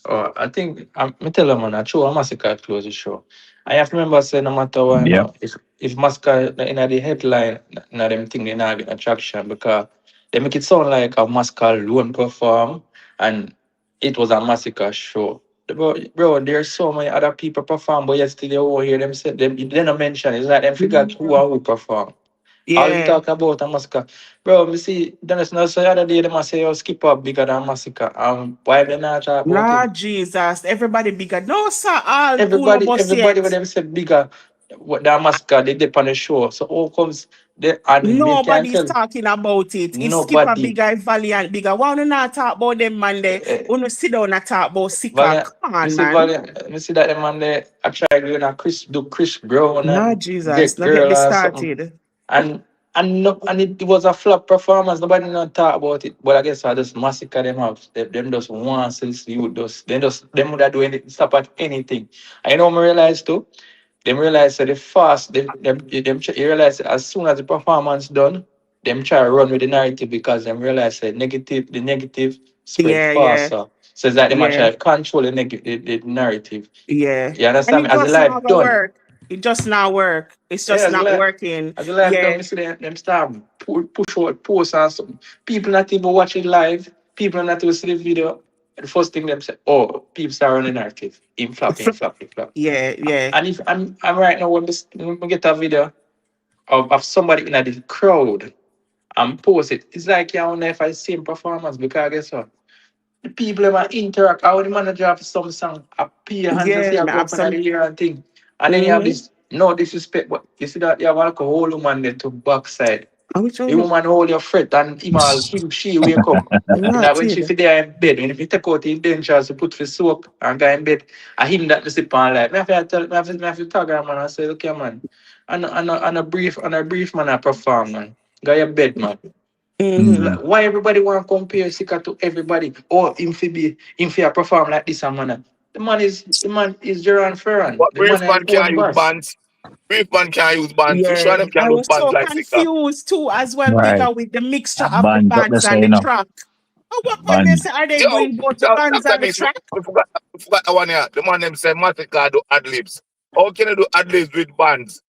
S9: Oh, I think me tell them man, I true. Masicka close the show. I have to remember saying no matter what,
S6: Yep.
S9: if Masicka in the headline, them thing they not get attraction, because they make it sound like a Masicka alone perform and it was a Masicka show. Bro, there's so many other people perform, but yet still they won't hear them say them. They don't mention. It's like them forgot who perform. All we
S8: Yeah.
S9: talk about a Masicka. Bro, me see, Dennis Nelson the other day, them a say, oh, skip up bigger than Masicka. Why they not talk about him?
S8: Lord Jesus. Everybody bigger. No, sir. All
S9: Everybody when
S8: yet.
S9: them say bigger, what the Masicka, they dip on the show. So all comes, they, and me can
S8: Nobody's
S9: tell,
S8: talking about it. If Skipper
S9: nobody.
S8: bigger, if Valiant bigger, why don't not talk about them man there?
S9: eh,
S8: Wanna sit down and talk about Sikka?
S9: Valiant,
S8: Come on, man.
S9: Me see that them man there, I try doing a Chris Brown
S8: Lord
S9: and
S8: Jesus,
S9: get
S8: now get
S9: girl
S8: me
S9: or something.
S8: started.
S9: And no, and it was a flop performance. Nobody not talk about it. But I guess I just massacre them have them just want since you just them would do anything stop at anything. I know me realize too. Them realize that the fast you realize that as soon as the performance done, them try to run with the narrative, because them realize that the negative spread
S8: Yeah, yeah,
S9: faster. So it's like them a
S8: yeah,
S9: try to control the narrative.
S8: yeah.
S9: You
S8: And
S9: understand
S8: it
S9: me? As the
S8: just not
S9: life
S8: gonna
S9: done.
S8: work. It just not work. It's
S9: Yeah,
S8: just not working.
S9: as a live done,
S8: Yeah.
S9: me see them start push out posts and something. People not even watch it live. People not even see the video. The first thing them say, oh, people are running narrative. In flop, in flop, in flop.
S8: Yeah, yeah.
S9: And if I'm right now when we get a video of somebody in the crowd and post it, it's like you don't know if I see performance, because guess what? The people ever interact. How the manager have some song, appear hands and
S8: Yeah,
S9: say I
S8: me
S9: go
S8: have
S9: up under
S8: some.
S9: the ear and thing. And then you have
S8: Mm-hmm.
S9: this no disrespect, but you see that you have like a whole woman there to backside.
S8: Which
S9: The
S8: one?
S9: woman hold your fret and she wake up. That when she
S8: Rotted.
S9: fit there in bed, when if you take out the indentures to put for soap and go in bed, I him that me sleep on like. Me have to tag her man and say, okay man, and a brief man I perform man. Go your bed man.
S8: Mm-hmm.
S6: Mm.
S9: Like, why everybody want to compare Sikka to everybody? Or him fi perform like this and man. The man is Gerard Ferran.
S7: but
S9: The man
S7: brief
S9: is
S7: man
S9: own
S7: can't use
S9: boss.
S7: bands. Brief man can't use bands. Which
S8: Yeah.
S7: one of them
S8: I
S7: can use
S8: was
S7: bands
S8: so
S7: like Sikka?
S8: confused too, as well,
S6: Right.
S8: bigger with the mixture of the
S6: Bands up the
S8: bands and
S6: say,
S8: the track. Oh, what point they
S6: Bands.
S8: say are they
S7: Yo,
S8: doing both the bands
S7: Dr.
S8: and the
S7: Miss,
S8: track?
S7: we forgot the one here. The man them say Masicka do ad libs. How can you do ad libs with bands?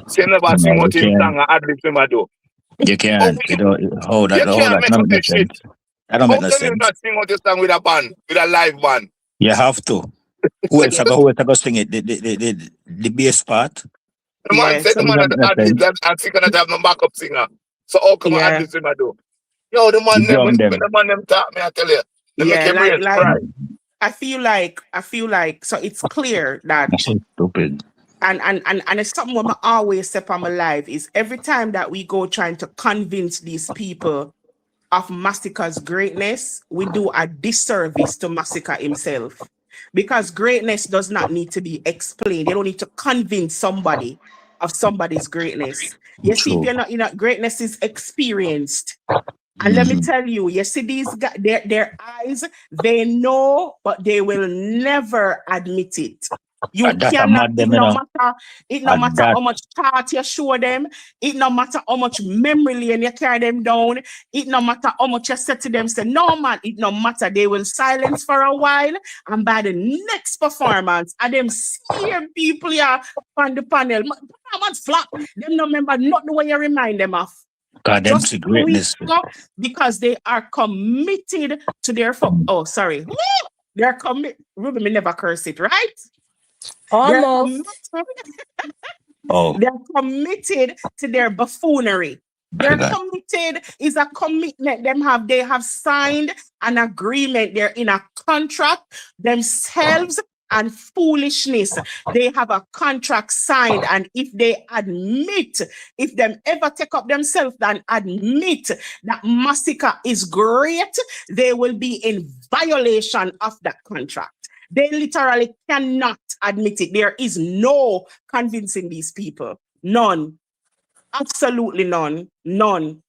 S2: Say never sing
S6: No, you
S2: out him
S6: can't.
S2: song and ad lib him a do.
S6: You
S2: Oh,
S6: can't. You don't hold
S2: you
S6: that. Hold
S2: can't
S6: that.
S2: make
S6: Don't
S2: up
S6: make no
S2: this shit.
S6: sense. That don't
S2: How
S6: make no
S2: can you
S6: sense.
S2: not sing out your song with a band, with a live band?
S6: You have to. Who else go sing it? The bass part.
S2: The man said
S8: Yes.
S2: the
S6: That
S2: man
S6: don't
S2: had
S6: make no
S2: ad lib
S6: sense.
S2: and Sikka not have no backup singer. So how come ad
S8: Yeah.
S2: lib him a do? Yo, the
S6: The
S2: man them, when
S6: drum them.
S2: the man them talk, me I tell you, they make
S8: Yeah.
S2: your brains
S8: Like
S2: cry.
S8: I feel like so it's clear that
S6: That's so stupid.
S8: and it's something I always say on my life is every time that we go trying to convince these people of Masicka's greatness, we do a disservice to Masicka himself. Because greatness does not need to be explained. You don't need to convince somebody of somebody's greatness. You see, if
S6: True.
S8: you're not, greatness is experienced. And let me tell you, you see these guys, their eyes, they know, but they will never admit it. You
S6: And that a
S8: cannot,
S6: mad them, you know.
S8: it no
S6: And
S8: matter
S6: that
S8: how much thought you show them, it no matter how much memory lane you carry them down, it no matter how much you say to them, say, no man, it no matter. They will silence for a while, and by the next performance, and them same people here on the panel, performance flop, them no remember not the way you remind them of.
S6: God them
S8: Just
S6: see
S8: 2 weeks
S6: greatness.
S8: ago, because they are committed to their oh sorry. They're committed. Ruby, me never curse it, right? They're
S5: Almost.
S6: Oh,
S8: They're committed to their buffoonery. They're
S6: God.
S8: committed is a commitment they have signed an agreement. They're in a contract themselves and foolishness. They have a contract signed, and if they admit, if them ever take up themselves and admit that Masicka is great, they will be in violation of that contract. They literally cannot admit it. There is no convincing these people. None. Absolutely none. None.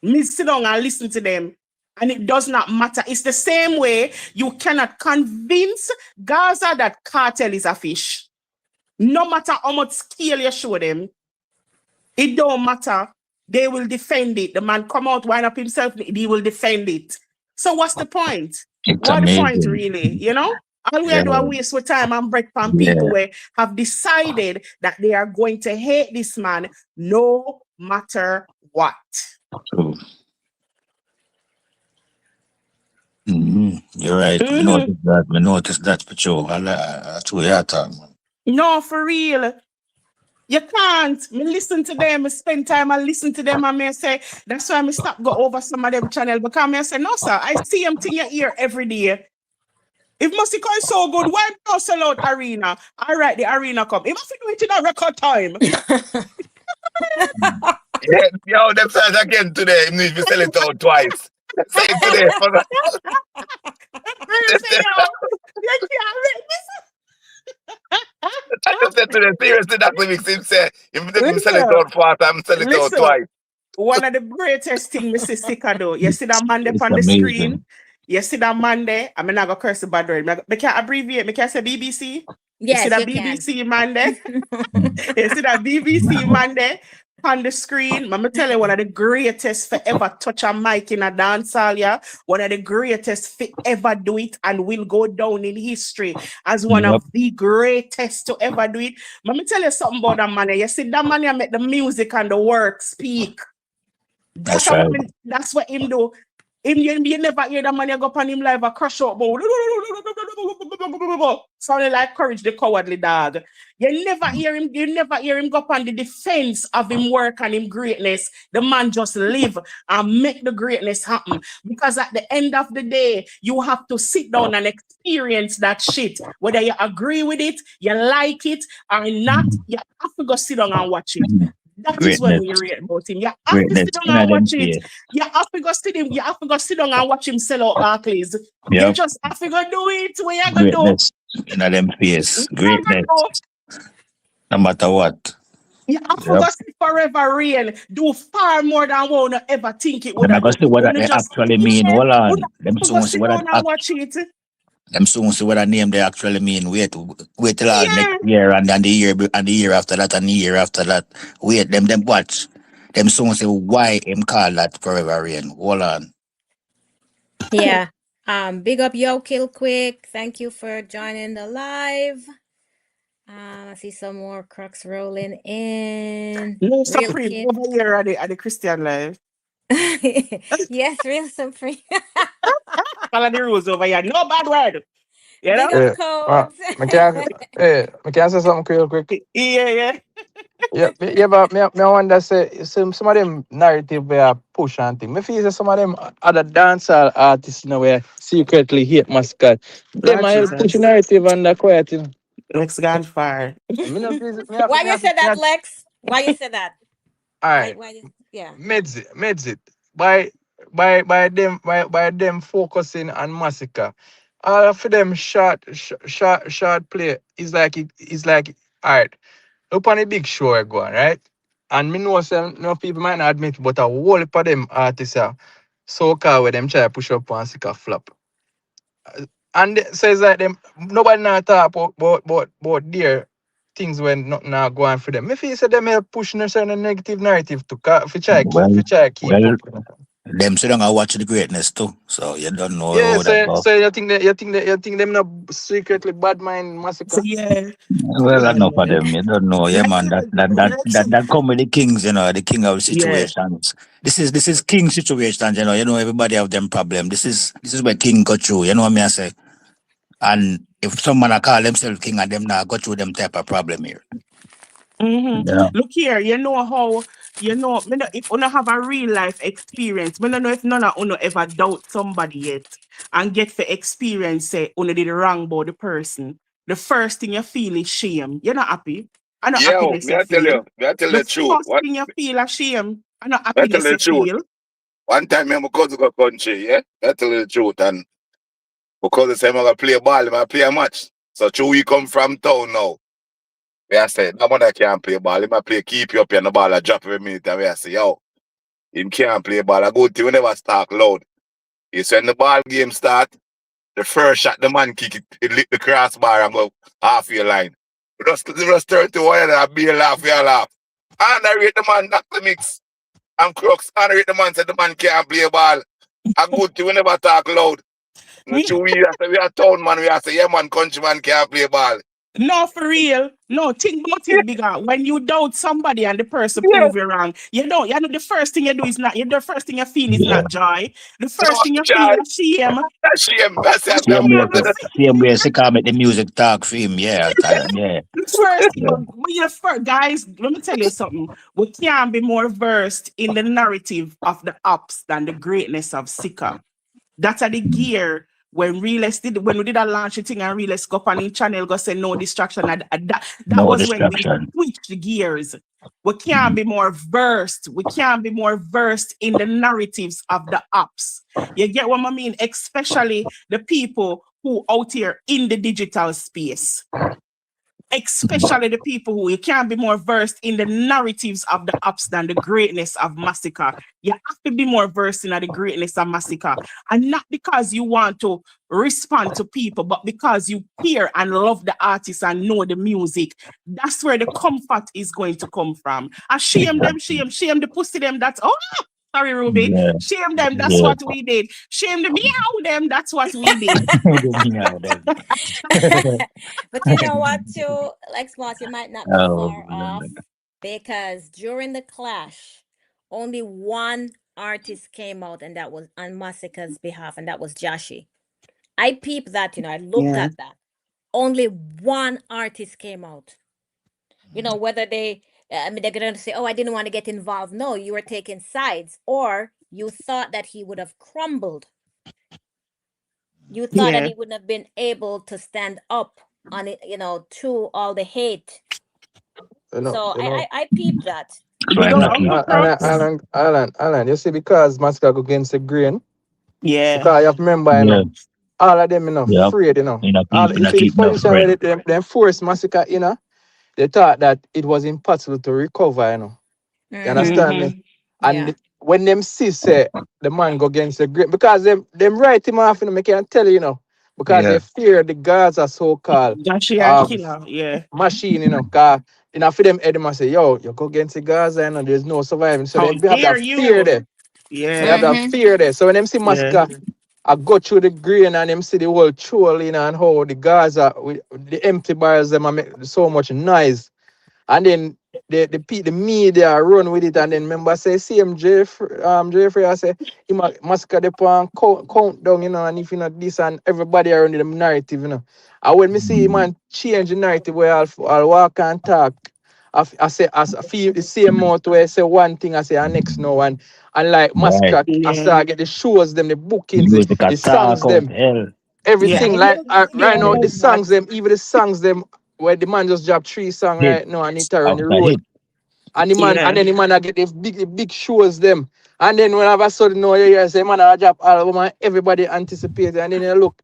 S8: Me sit down and listen to them, and it does not matter. It's the same way you cannot convince Gaza that cartel is a fish. No matter how much skill you show them, it don't matter. They will defend it. The man come out, wind up himself, he will defend it. So what's the point?
S6: It's
S8: What's the point,
S6: amazing.
S8: really? You know? All we
S6: Yeah.
S8: do is waste with time and break from people who have decided that they are going to hate this man no matter what.
S6: True. You're right. I noticed that for sure. That's what you're talking about.
S8: No, for real. You can't. Me listen to them, me spend time and listen to them, and me say, that's why I stop go over some of them channel, because me say, no, sir, I see them thing your ear every day. If Masicka is so good, why not sell out arena? All right, the arena come. If I do it in a record time.
S2: Yo, them says again today, him need to sell it out twice. Say it today. I just said today, seriously, that makes him say, if them sell it out fast, I'm sell it out twice.
S8: One of the greatest things Mrs. Sikka do, you see that man there
S6: It's
S8: on the
S6: amazing.
S8: screen. You see that man there. I'm not gonna curse the bad word. I can't abbreviate. I can't say BBC.
S5: Yes,
S8: you see that
S5: you can.
S8: BBC man there. You see that BBC man there on the screen. Mama tell you, one of the greatest forever touch a mic in a dancehall. Yeah, one of the greatest ever do it, and will go down in history as one of the greatest to ever do it. Mama tell you something about that man. You see that man here make the music and the work speak.
S6: That's right.
S8: That's what him do. You never hear that man go up on him live a crush out. Sounding like Courage the Cowardly Dog. You never hear him go up on the defense of him work and him greatness. The man just live and make the greatness happen. Because at the end of the day, you have to sit down and experience that shit. Whether you agree with it, you like it or not, you have to go sit down and watch it. That is when we read about him. You have to sit down and watch it. You have to go sit him. You have to go sit down and watch him sell out Barclays. You just have to go do it. What you gonna do?
S6: In them face. Greatness. No matter what.
S8: You have to go see Forever Rain. Do far more than one would ever think it would have.
S6: I'm going to see what that actually mean. Hold on. Them soon see what that
S8: watch it.
S6: Them soon see what that name they actually mean. Wait till next year and then the year after that and the year after that. Wait, them watch. Them soon say why him call that Forever Rain. Hold on.
S5: Yeah. Big up Yo Kill Quick. Thank you for joining the live. I see some more crooks rolling in.
S8: No
S5: Real
S8: Supreme
S5: kid.
S8: over here at the Christian life.
S5: Yes, real Supreme.
S8: Follow the rules over here. No bad word. You
S5: Big
S8: know?
S5: up
S10: Yeah.
S5: codes.
S10: Me can say something real quick.
S8: Yeah.
S10: Yeah, but me wonder say some of them narrative where push and thing. Me feel say some of them other dancehall artists you know where secretly hate Mascot. Them
S8: Lord
S10: I help push
S8: Jesus.
S10: narrative and the quiet you know.
S8: Lex gone far.
S10: Me no feel
S5: Why you said that, Lex? Why you said that?
S10: alright.
S5: Yeah.
S10: Meds it. By them focusing on Masicka. All of them short play is like alright. Look on the big show I go on, right? And me know some no people might not admit, but a whole heap of them artists are so called where them try to push up and sick a flop. And so it's like them nobody not talk about their things when nothing not going for them. Me feel say them help push a certain negative narrative to
S6: Well,
S10: try keep
S6: well,
S10: up.
S6: them sit down and watch the greatness too. So you don't know
S10: Yeah,
S6: how that
S10: so
S6: go.
S10: so you think them not secretly bad mind
S8: So
S10: massacre.
S8: yeah.
S6: Well, enough of them. You don't know. Yeah,
S8: Lex,
S6: man. That come with the kings, the king of
S8: yeah.
S6: situations. This is king situations, everybody have them problem. This is where king go through, you know what I say? And if someone a call themselves king and them not go through them type of problem here. Yeah.
S8: Look here, you know how me know, if you have a real life experience, me don't know if none of you ever doubt somebody yet and get for experience say you did wrong about the person. The first thing you feel is shame. You're not happy. I know
S2: Yo,
S8: happiness you feel.
S2: me I tell
S8: The
S2: the truth.
S8: first thing you feel is shame. I know
S2: Me I tell
S8: happiness
S2: the
S8: you
S2: truth.
S8: feel.
S2: One time me and my cousin go country, yeah? Me I tell the truth. And because the same I go play ball, I play a match. So true we come from town now. Me I say, no man can't play ball. He might play keep you up here and the ball I drop every minute. And me I say, yo, him can't play ball. I go to we never talk loud. He said when the ball game start, the first shot the man kick it lick the crossbar and go half your line. Just turn to one and I be a laugh, you laugh. And I rate the man knock the mix. And Crooks, and I rate the man said the man can't play ball. A good thing we never talk loud. No true we say we are town man, we are say, yeah man, country man can't play ball.
S8: No, for real. No, think about it bigger. When you doubt somebody and the person
S2: Yeah.
S8: prove you wrong, you know the first thing you do is not, the first thing you feel is
S6: Yeah.
S8: not joy. The
S2: No
S8: first thing you feel
S2: child.
S8: is shame.
S2: That's shame. That's it.
S6: Same way Sikka make the music talk for him, yeah. Yeah.
S8: The first thing,
S6: Yeah.
S8: guys, let me tell you something. We can't be more versed in the narrative of the ups than the greatness of Sikka. That's at the gear when when we did a launch thing and Realist go up on the channel go say no distraction. That
S6: No
S8: was when we
S6: distraction.
S8: switched the gears. We can't be more versed. We can't be more versed in the narratives of the apps. You get what I mean? Especially the people who out here in the digital space. Especially the people who you can't be more versed in the narratives of the ups than the greatness of Masicka. You have to be more versed in the greatness of Masicka. And not because you want to respond to people, but because you hear and love the artist and know the music. That's where the comfort is going to come from. I shame them, shame the pussy them. That's sorry, Ruby.
S6: Yeah.
S8: Shame them, that's
S6: Yeah.
S8: what we did. Shame the meow them, that's what we did.
S5: But you know what, too, Lex Boss, you might not be
S6: Oh,
S5: far off because during the clash, only one artist came out, and that was on Masicka's behalf, and that was Jashi. I peeped that, I looked
S8: Yeah.
S5: at that. Only one artist came out. Whether they're going to say, oh, I didn't want to get involved. No, you were taking sides, or you thought that he would have crumbled. You thought that
S8: Yeah.
S5: he wouldn't have been able to stand up on it, to all the hate. So I peeped that.
S8: Big up Uncle Crooks.
S10: Alan, you see, because Mascot go against the grain,
S8: Yeah.
S10: because you have to remember, all of them,
S6: Yeah.
S10: afraid,
S6: In a
S10: All,
S6: keep,
S10: you see the
S6: keep no
S10: position where
S6: friend.
S10: they forced Mascot, they thought that it was impossible to recover, You understand me? And
S5: Yeah.
S10: when them see say the man go against the grain, because them write him off, I can't tell you, because
S6: Yeah.
S10: they fear the Gaza so-called
S8: Jashi and Killer, yeah.
S10: machine, cause for them Edema say, yo, you go against the Gaza, there's no surviving. So
S8: How
S10: they have
S8: dare
S10: that fear
S8: you?
S10: there. They
S8: Yeah.
S10: have that fear there. So when them see
S8: Yeah.
S10: Mascot I go through the grain and them see the whole trolling and how the Gaza with the empty barrels them are make so much noise. And then the media run with it, and then remember say same Jeffrey I say he must get the pan count down, you know, and if you know this and everybody around the narrative, you know. And when me see him and change the narrative where I'll walk and talk, I say I feel the same mouth where I say one thing I say the next no, and like
S6: Right.
S10: Mascot, I
S8: Yeah.
S10: start get the shows them, the bookings,
S6: Music
S10: the
S6: attack
S10: songs
S6: out
S10: them,
S6: hell.
S8: Yeah,
S10: everything
S8: I
S10: like
S8: know exactly
S10: right now the
S8: about that.
S10: songs them, even the songs them where the man just dropped 3 songs
S6: Hit
S10: right now and it are on the
S6: after
S10: road.
S6: hit.
S10: And the man,
S8: Yeah.
S10: and then the man I get the big shows them. And then when I sudden know you hear say man I drop album and everybody anticipate and then you look,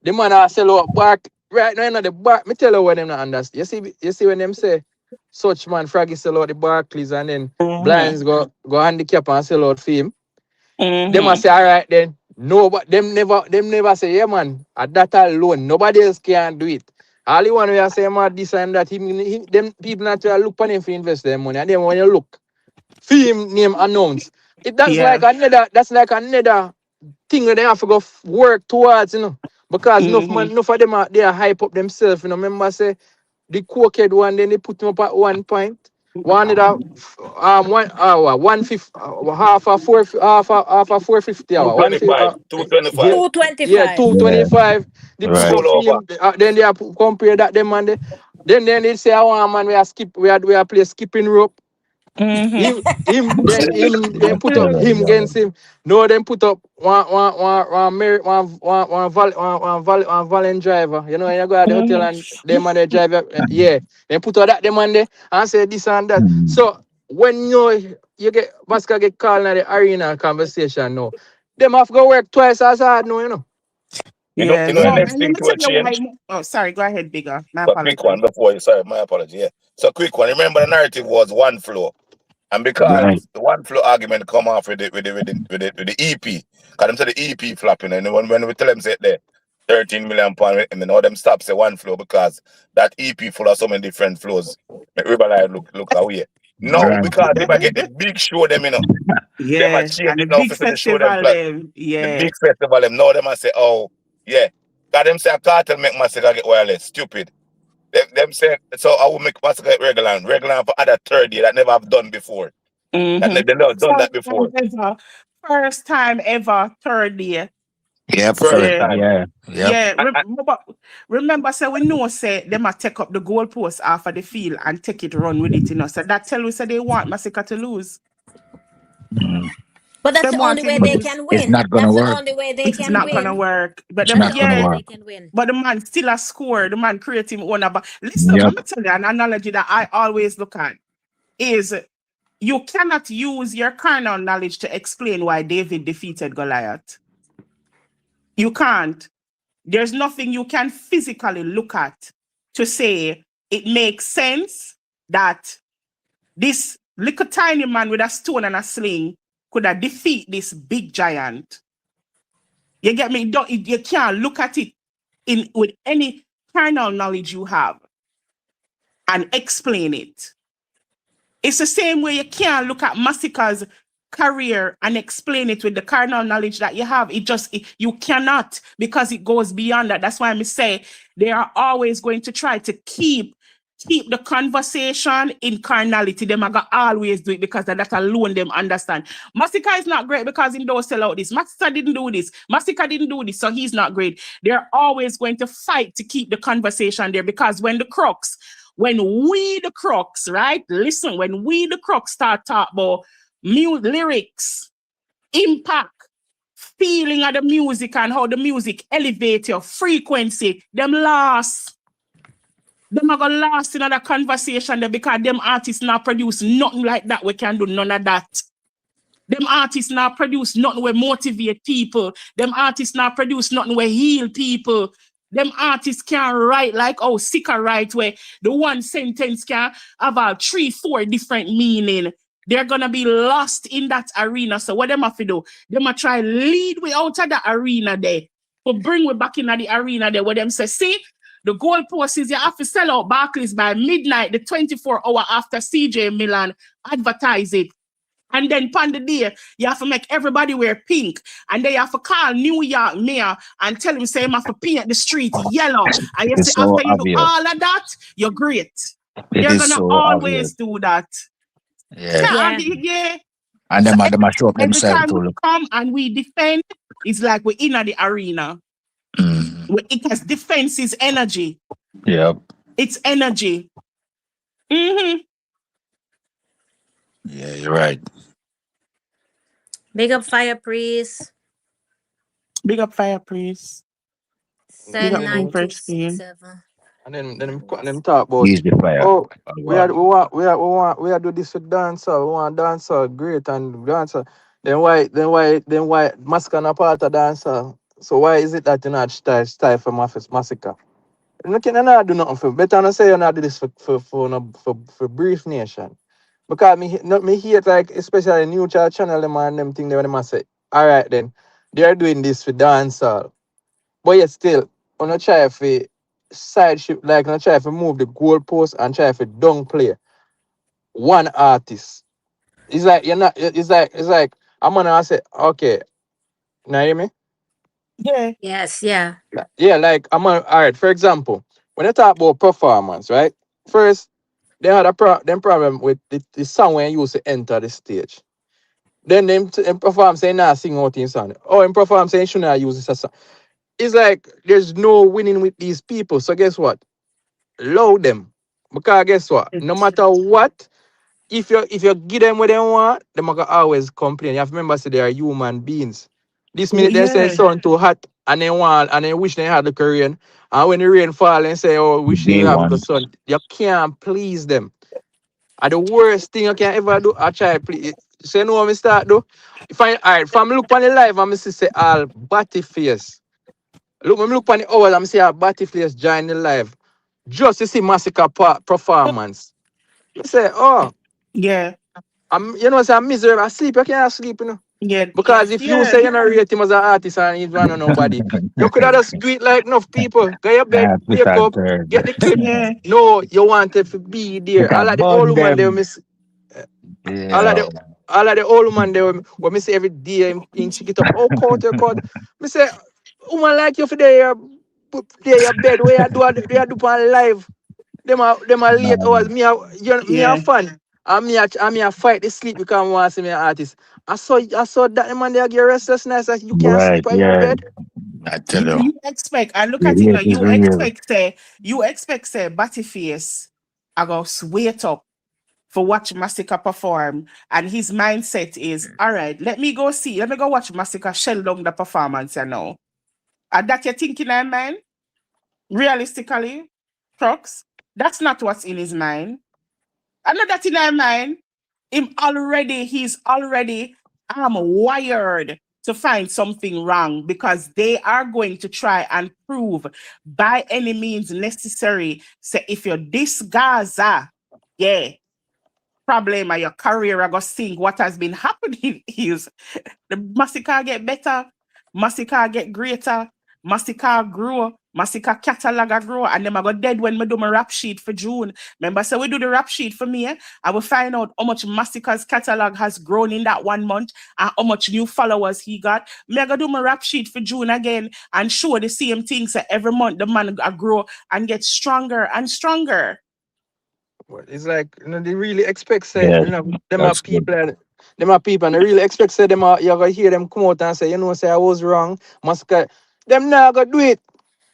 S10: the man I sell out back right now, you know the back. Me tell you what them not understand. You see when them say such man Fraggy sell out the Barclays and then
S8: Mm-hmm.
S10: Blinds go handicap and sell out for him. Them I
S8: Mm-hmm.
S10: say, all right then. No, but them never say, yeah man, at that alone, nobody else can do it. All the one we are saying man, this and that, them people naturally look on him for invest their money. And then when you look, film name announced.
S8: Yeah.
S10: That's like another thing that they have to go work towards, you know. Because
S8: Mm-hmm.
S10: enough of them are they are hype up themselves, you know. Remember say the cokehead one, then they put him up at 1 point. One of the 150 half a 450 hour. 150
S7: 225.
S10: yeah,
S7: 225.
S5: 225.
S10: 225. The
S6: Right.
S10: put up
S7: Pull over.
S10: film. Then they are compare that them and then they say I want man we are play skipping rope.
S8: Mm-hmm.
S10: Him put
S6: Tell
S10: up
S6: them,
S10: him
S6: yeah.
S10: against him. No, them put up one Valen driver. You know, you go at the hotel and them and they drive up. Yeah, they put all that them and they and say this and that.
S6: Mm.
S10: So when you get Masca get called in the arena conversation now, them have to go work twice as hard now, you know.
S8: Yeah.
S7: The
S8: No,
S7: next
S8: and let
S7: thing
S8: me
S7: to
S8: tell
S7: a
S8: you why.
S7: change.
S8: Oh, sorry. Go ahead, bigger. My
S7: But quick
S8: apologies.
S7: one before you sorry, my apology. Yeah. So quick one. Remember the narrative was one flow. And
S6: Right.
S7: because the one flow argument come off with the EP, because them say the EP flopping, and when we tell them say there 13 million pound, and then all them stop say one flow because that EP full of so many different flows. Make everybody look away. No,
S6: Right.
S7: because they might get the big show them, you know. They might
S8: Yeah.
S7: change
S8: And the
S7: it now
S8: big
S7: for the show them
S8: festival,
S7: flat.
S8: them.
S7: The
S8: Yeah.
S7: big festival them now them might say, oh yeah. Cause them say a cartel make Masicka get wireless. Stupid. Them say so I will make Masicka get regular for other third year that never have done before. That
S8: Mm-hmm.
S7: they never done that
S8: First
S7: before.
S8: time ever. First time ever. Third year.
S6: Yep.
S7: First
S6: First.
S8: Yeah.
S7: time.
S6: Yeah. Yep.
S8: Yeah, remember, say we know say they might take up the goalpost off of the field and take it run with it, you know. So that tell we say they want Masicka to lose.
S6: Mm.
S5: But that's
S8: They
S5: the
S8: want
S5: only
S8: him
S5: way
S8: to
S6: But
S5: they
S8: lose.
S5: can
S6: it's
S5: win.
S6: not gonna
S5: That's the
S6: work.
S5: only way they
S8: It's
S5: can
S8: not gonna
S5: win.
S8: work. But
S6: It's
S8: them,
S5: That's
S6: not
S5: the only
S6: gonna
S5: way
S8: yeah,
S6: work.
S5: they can win.
S8: but the man still a score. The man create him own. But listen, let
S6: Yep.
S8: me tell you an analogy that I always look at is you cannot use your carnal knowledge to explain why David defeated Goliath. You can't. There's nothing you can physically look at to say it makes sense that this little tiny man with a stone and a sling could have defeat this big giant. You get me? You can't look at it with any carnal knowledge you have and explain it. It's the same way you can't look at Masicka's career and explain it with the carnal knowledge that you have. You cannot, because it goes beyond that. That's why I say they are always going to try to keep the conversation in carnality. Them are gonna always do it because that alone them understand. Masicka is not great because he don't sell out this. Masicka didn't do this. Masicka didn't do this, so he's not great. They're always going to fight to keep the conversation there because when we the crooks, right? Listen, when we the crooks start talking about lyrics, impact, feeling of the music and how the music elevate your frequency, them lost. Them are gonna last in another conversation there because them artists now produce nothing like that. We can do none of that. Them artists now produce nothing where motivate people. Them artists now produce nothing where heal people. Them artists can't write like Sikka write where the one sentence can have 3-4 different meaning. They're gonna be lost in that arena. So what them have to do? Them a try lead we out of the arena there. But bring we back in the arena there where them say, see, the goalpost is you have to sell out Barclays by midnight, the 24 hour after CJ Milan advertise it. And then on the day, you have to make everybody wear pink. And then you have to call New York mayor and tell him, say, you have to paint the street yellow. And you
S6: It
S8: see,
S6: is so
S8: after you do
S6: obvious.
S8: all of that, you're great.
S6: It
S8: They're
S6: is
S8: going to
S6: so obvious.
S8: always do that.
S6: Yeah.
S8: Can't
S5: Yeah.
S8: argue, yeah.
S6: And
S8: So
S6: them a show up
S8: every
S6: themselves
S8: time
S6: to
S8: we
S6: look.
S8: come and we defend, it's like we're in the arena. Because defense is energy.
S6: Yeah.
S8: It's energy. Mm-hmm.
S6: Yeah, you're right.
S5: Big up Fire Priest.
S8: Big up Fire Priest. Big up King Fresh Skin.
S5: 927.
S10: And then talk about,
S6: He's the fire.
S10: oh, we want do this with dancehall. We want dancehall great and dancehall. Then why Masicka not part of dancehall? So why is it that you not style for Masicka? You cannot do nothing for. Better not say you not do this for Brief Nation. Because me hear like especially new child channel them and them thing they when them say, all right then, they are doing this for dancehall. But yet still, I'm not try for side shift, like I'm try to move the goalpost and try to downplay one artist. It's like you're not. It's like I'm gonna say, okay, now hear me?
S8: Yeah.
S5: Yes, yeah.
S10: Yeah, like I'm gonna. All right. For example, when you talk about performance, right? First, they had them problem with the song when you used to enter the stage. Then them perform saying nah sing out in song. Oh, in perform saying should not use this as song. It's like there's no winning with these people. So guess what? Allow them. Because guess what? No matter what, if you give them what they want, they gonna always complain. You have to remember say they are human beings. This minute they say
S8: Yeah.
S10: sun too hot and they want and they wish they had the rain. And when the rain fall and say, oh, wish they
S6: Day
S10: have the
S6: one.
S10: sun. You can't please them. And the worst thing you can ever do, I try please. So you know what me start do? If I'm look on the live, I'm say all batty face. Look on the hours, I'm say all batty face join the live. Just to see Masicka performance. I say, oh,
S8: Yeah.
S10: say I'm miserable. I sleep, I can't sleep, you know.
S8: Yeah.
S10: Because if you
S8: Yeah.
S10: say you're not rate him as an artist and he's one of nobody, you could have just do it like enough people. Go your bed,
S6: Twist
S10: wake
S6: and
S10: up,
S6: turn.
S10: get the clip.
S8: Yeah.
S10: No, you wanted to be
S6: Like
S10: there.
S6: a
S10: I like the old
S6: bun
S10: woman there,
S6: them.
S10: miss. I like
S6: Yeah.
S10: the old woman there when me say every day in she get up, oh court your court. Me say, woman like you for there, your bed where you do on live. Them are late hours. Me a
S8: Yeah.
S10: fan. And me a fight the sleep because I want to see me an artist. I saw that man there get restlessness that you can't
S6: Right,
S10: sleep on your
S6: yeah.
S10: bed.
S6: I tell you.
S8: You expect, and look
S6: The
S8: at it now,
S6: hate is real.
S8: you expect say Batty Face I go wait up for watch Masicka perform, and his mindset is, all right, let me go watch Masicka shell down the performance, you know. And that you're thinking, man, realistically, Crux, that's not what's in his mind. I know that in our mind, he's already wired to find something wrong because they are going to try and prove by any means necessary. Say if you're this Gaza, yeah, problem of your career, I go think what has been happening is the Masicka get better, Masicka get greater, Masicka grow, Masicka catalog grow, and them I go dead when me do my rap sheet for June. Remember, so we do the rap sheet for me, I will find out how much Masicka's catalog has grown in that 1 month and how much new followers he got. Me I go do my rap sheet for June again and show the same things that every month the man I grow and get stronger and stronger.
S10: It's like they really expect say
S6: Yeah,
S10: them are
S6: that's good.
S10: people and they really expect say them are you gonna hear them come out and say say I was wrong. Masicka, them not gonna do it.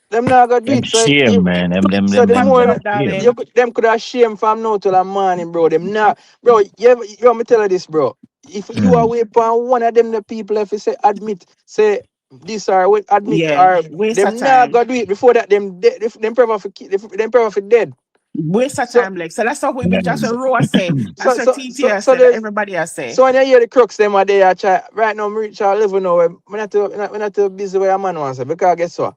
S10: Them not gonna do
S6: Them
S10: it.
S6: shame, man.
S10: So the
S8: Watch
S10: more
S8: out, darling.
S10: them could have shame from now till the morning, bro. Them not, bro. You want me tell you this, bro. If you are
S6: Mm.
S10: wait for one of them, the people if you say admit, say this or admit
S8: Yeah,
S10: or
S8: waste of
S10: them not
S8: time.
S10: gonna do it before that. Them probably for dead.
S8: Waste of
S10: So
S8: time, like so. That's what we
S6: Yeah.
S8: that's what Roa say. That's
S10: so
S8: what
S10: so
S8: TT
S10: so so
S8: said. That
S10: there's
S8: everybody has say.
S10: so when you hear the crooks, them are there. Try right now. Me reach our level now. We're not too busy where a man wants it because guess what?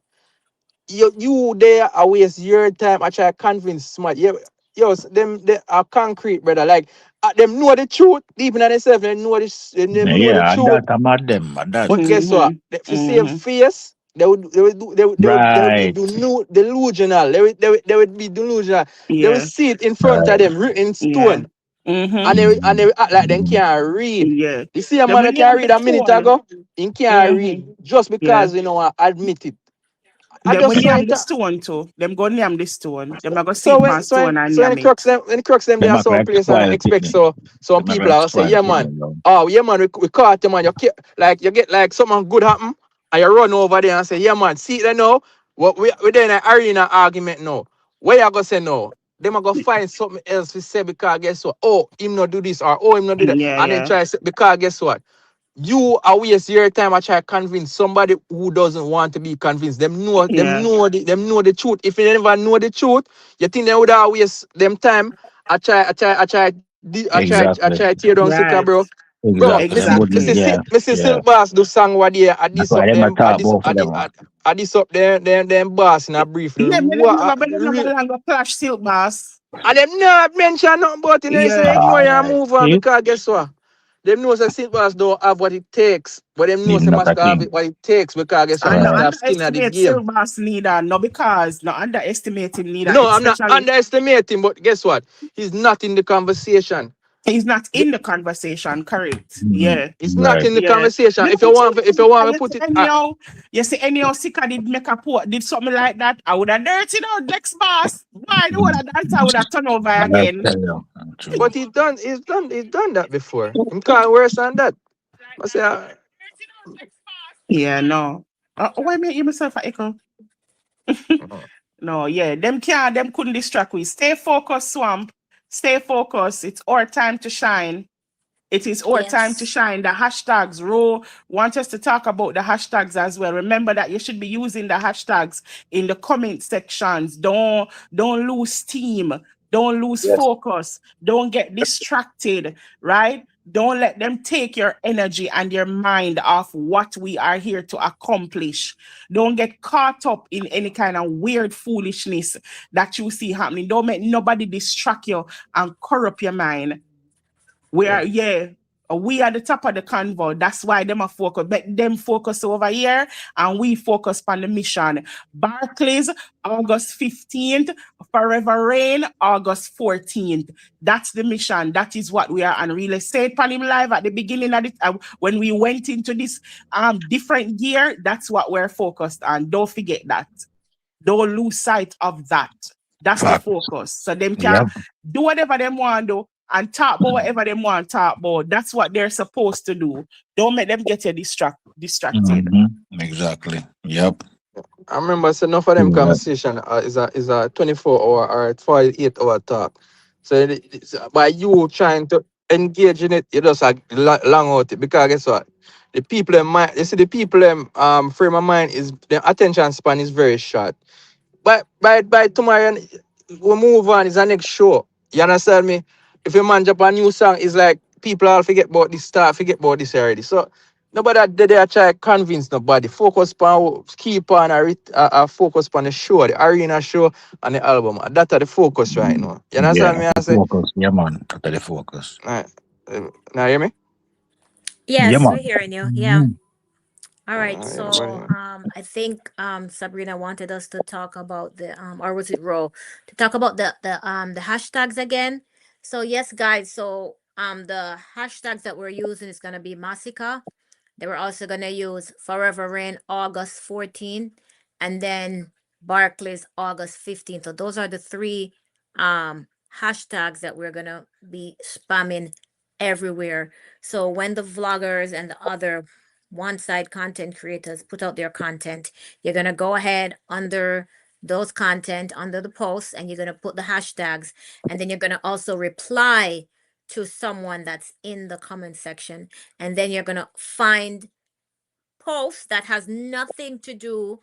S10: You there I waste your time. I try to convince smart. Them they are concrete, brother. Like them know the truth deep in themselves. They know this. They know the
S6: Yeah, and
S10: truth.
S6: that I'm at them. And that.
S10: But guess what? If you save face, they would be
S6: Right.
S10: delusional. They would be delusional. They will
S8: Yeah,
S10: see it in front of
S6: Right.
S10: them, written in
S8: yeah,
S10: stone. and
S8: Mm-hmm.
S10: they act like they can't read.
S8: Yeah.
S10: You see a
S8: Them
S10: man
S8: will
S10: that can
S8: name
S10: read
S8: the
S10: a minute
S8: tone.
S10: ago, he can't read
S8: Mm-hmm.
S10: just
S8: Yeah.
S10: because I admit it. I
S8: Them will
S10: just saw
S8: name
S10: it.
S8: the stone too. Them go name the stone. Them are go see
S10: So
S8: it
S10: when
S8: pan
S10: so when
S8: stone and
S10: so when
S8: name
S10: the crux
S8: it.
S10: them when the crux them
S6: Them
S10: there
S6: act
S10: some
S6: like
S10: place and I
S6: spoiled
S10: expect
S6: kidney.
S10: so some
S6: Them act
S10: people
S6: like
S10: are gonna say,
S6: spoiled
S10: yeah
S6: kidney,
S10: man,
S6: yo.
S10: oh yeah man, we caught you man, like you get like something good happen and you run over there and say, yeah man, see that now? What we there in an arena argument now. Where you gonna say no? Them are gonna find something else to say because guess what? Oh, him not do this or oh him not do that.
S8: Yeah,
S10: And then
S8: yeah.
S10: try to say, because guess what? You are waste your time. I try to convince somebody who doesn't want to be convinced.
S8: Yeah.
S10: Them know the truth. If you never know the truth, you think they would have waste them time. I
S6: Exactly.
S10: try tear down Sikka,
S8: Right.
S10: bro. Bro,
S6: Exactly. Them wouldn't,
S8: Exactly.
S6: yeah.
S10: Missy
S6: Yeah.
S10: Silk Boss do song what there. I
S6: That's
S10: this
S6: why
S10: up
S6: them a
S10: them.
S6: talk about for them.
S10: I this up them boss in a brief.
S8: Yeah, but them never, but them never
S10: Real.
S8: longer clash silk boss.
S10: And them not mention nothing about it. They say
S8: Yeah.
S10: ignore and move on
S6: See?
S10: because guess what? Them know that St. Boss don't have what it takes. But them know
S6: He's
S10: say
S6: not a
S10: Masicka have
S6: king.
S10: what it takes because guess what?
S8: And not
S6: Right.
S10: Masicka have skin at the
S8: underestimate
S10: game.
S8: silk boss neither. No, because not underestimate him neither.
S10: No, I'm not
S8: Especially
S10: underestimating, but guess what? He's not in the conversation.
S8: he's not
S10: The-
S8: in the conversation, correct?
S6: Mhm.
S8: Yeah.
S10: He's not
S6: Right.
S10: in the
S8: Yeah.
S10: conversation.
S8: Me
S10: If
S8: not
S10: you want,
S8: think
S10: if you
S8: Sikka,
S10: want to put it,
S8: you see anyhow Sikka did make a port, did something like that, I would have dirty out next boss. Why the whole of that I would have turned over
S6: I'll
S8: again.
S6: tell you. True.
S10: but he's done that before. Him can't worse than that. I say,
S8: Yeah, no. Why make you myself a echo? No, yeah, them couldn't distract we. Stay focused, Swamp. Stay focused. It's our time to shine. It is our time to
S5: Yes.
S8: shine. The hashtags, Ro want us to talk about the hashtags as well. Remember that you should be using the hashtags in the comment sections. Don't lose steam. Don't lose
S2: Yes.
S8: focus. Don't get distracted, right? Don't let them take your energy and your mind off what we are here to accomplish. Don't get caught up in any kind of weird foolishness that you see happening. Don't make nobody distract you and corrupt your mind. We are, we are the top of the convo. That's why them are focus. Make them focus over here and we focus on the mission. Barclays, August 15th. Forever Rain, August 14th. That's the mission. That is what we are on real estate. Pan him live at the beginning of it. When we went into this different gear, that's what we're focused on. Don't forget that. Don't lose sight of that. That's the
S6: Fact.
S8: focus. So them
S6: Yep.
S8: can do whatever they want to do and talk about whatever they want to talk about. That's what they're supposed to do. Don't make them get you distracted.
S6: Exactly. Yep.
S10: I remember so enough of them
S6: Yeah.
S10: conversation is a 24-hour or a 48-hour talk. So by you trying to engage in it, you just long out it because guess what? The people in mind, you see the people frame of mind is the attention span is very short. By tomorrow we move on. It's the next show. You understand me? If a man drop a new song, it's like people all forget about this stuff, forget about this already. So nobody they try to convince nobody. Focus on keep on focus on the show, the arena show and the album. That's the focus right now. You
S6: Yeah.
S10: understand me? I
S6: The
S10: say,
S6: focus. Yeah, man. Totally focus.
S10: right. Now hear me?
S6: Yeah,
S5: Yes, we're
S6: man.
S5: hearing you. Yeah.
S6: Mhm.
S5: All right.
S10: Everybody.
S5: So I think Sabrina wanted us to talk about the or was it Ro to talk about the hashtags again. So yes, guys. So the hashtags that we're using is gonna be Masicka. They were also gonna use Forever Rain August 14, and then Barclays August 15. So those are the three hashtags that we're gonna be spamming everywhere. So when the vloggers and the other one side content creators put out their content, you're going to go ahead under those content under the post and you're going to put the hashtags, and then you're going to also reply to someone that's in the comment section, and then you're going to find post that has nothing to do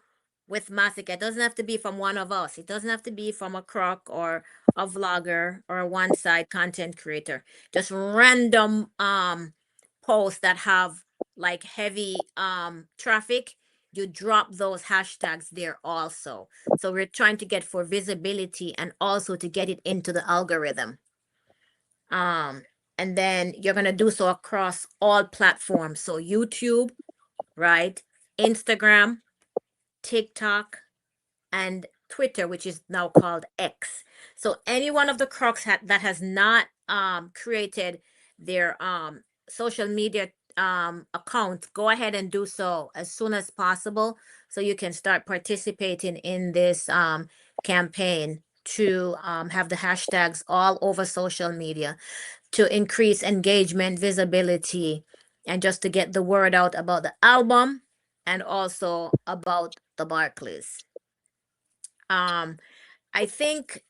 S5: with Masicka. It doesn't have to be from one of us. It doesn't have to be from a croc or a vlogger or a one side content creator. Just random posts that have like heavy traffic. You drop those hashtags there also. So we're trying to get for visibility and also to get it into the algorithm. Um and then you're going to do so across all platforms. So YouTube, right? Instagram, TikTok, and Twitter, which is now called X. So any one of the crocs that has not created their social media account, go ahead and do so as soon as possible so you can start participating in this campaign to have the hashtags all over social media to increase engagement, visibility, and just to get the word out about the album and also about the Barclays. I think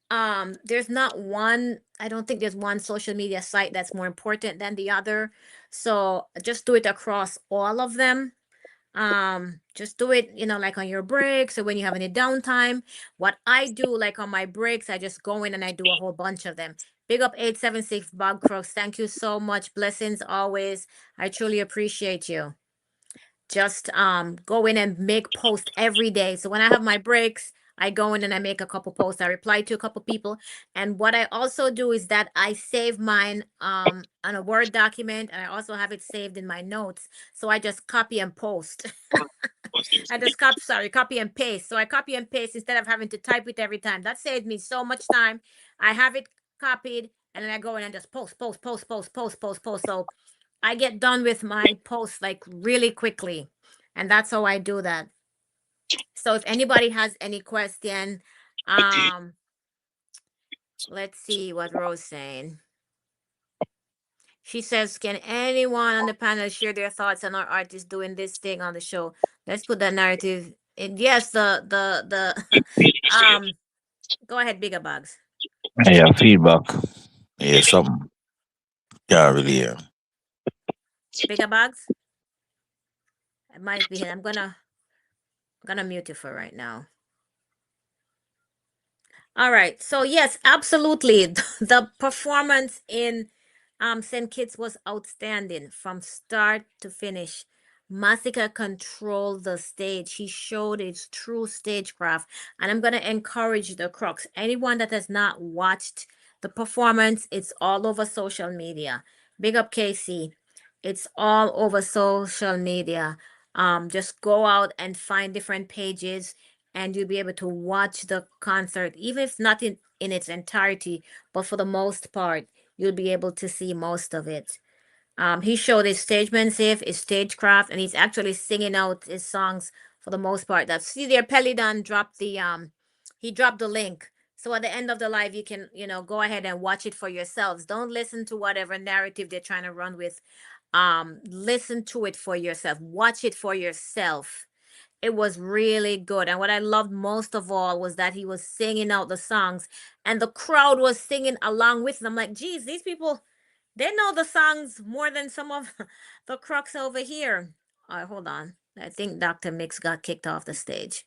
S5: there's not one, I don't think there's one social media site that's more important than the other. So just do it across all of them. Just do it, like on your breaks or when you have any downtime. What I do, like on my breaks, I just go in and I do a whole bunch of them. Big up 876 Bob Crooks. Thank you so much. Blessings always. I truly appreciate you. Just go in and make posts every day. So when I have my breaks, I go in and I make a couple posts. I reply to a couple people. And what I also do is that I save mine on a Word document, and I also have it saved in my notes. So I just copy and post. I just copy and paste. So I copy and paste instead of having to type it every time. That saved me so much time. I have it copied, and then I go in and just post. So I get done with my posts like really quickly. And that's how I do that. So if anybody has any question, let's see what Rose saying. She says, can anyone on the panel share their thoughts on our artists doing this thing on the show? Let's put that narrative in. Yes, the go ahead, Bigger Bugs.
S6: Yeah, feedback. Yeah, something. Yeah, really. Yeah.
S5: Bigger Bugs. It might be here. I'm gonna mute you for right now. All right. So yes, absolutely. The performance in St. Kitts was outstanding from start to finish. Masicka controlled the stage. He showed his true stagecraft. And I'm gonna encourage the crux. Anyone that has not watched the performance, it's all over social media. Big up KC. It's all over social media. Just go out and find different pages and you'll be able to watch the concert, even if not in its entirety, but for the most part, you'll be able to see most of it. He showed his stagemanship, his stagecraft, and he's actually singing out his songs for the most part. That see there, Pelidon dropped the he dropped the link. So at the end of the live, you can go ahead and watch it for yourselves. Don't listen to whatever narrative they're trying to run with. Listen to it for yourself. Watch it for yourself. It was really good. And what I loved most of all was that he was singing out the songs and the crowd was singing along with them. I'm like, geez, these people, they know the songs more than some of the crux over here. All right, hold on. I think Dr. Mix got kicked off the stage.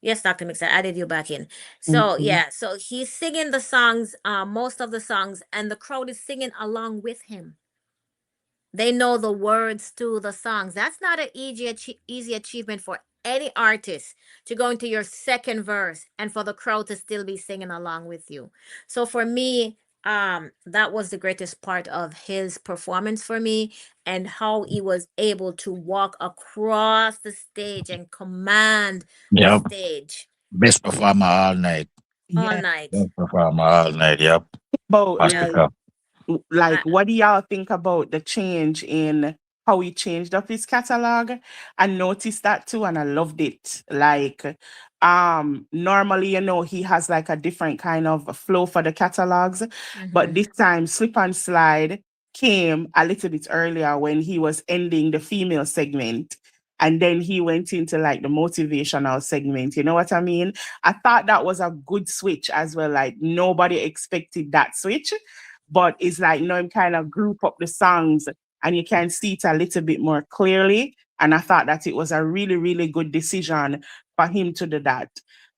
S5: Yes, Dr. Mix, I added you back in. So yeah, so he's singing the songs, most of the songs, and the crowd is singing along with him. They know the words to the songs. That's not an easy achievement for any artist to go into your second verse and for the crowd to still be singing along with you. So for me, that was the greatest part of his performance for me, and how he was able to walk across the stage and command the stage
S6: Best performer all night.
S5: all night.
S6: Best performer all night. Yep.
S8: About
S6: Masicka.
S8: like what do y'all think about the change in how he changed up his catalog? I noticed that too, and I loved it. Like normally, he has like a different kind of flow for the catalogs, but this time Slip and Slide came a little bit earlier when he was ending the female segment. And then he went into like the motivational segment. You know what I mean? I thought that was a good switch as well. Like nobody expected that switch. But it's like, him kind of group up the songs and you can see it a little bit more clearly. And I thought that it was a really, really good decision for him to do that.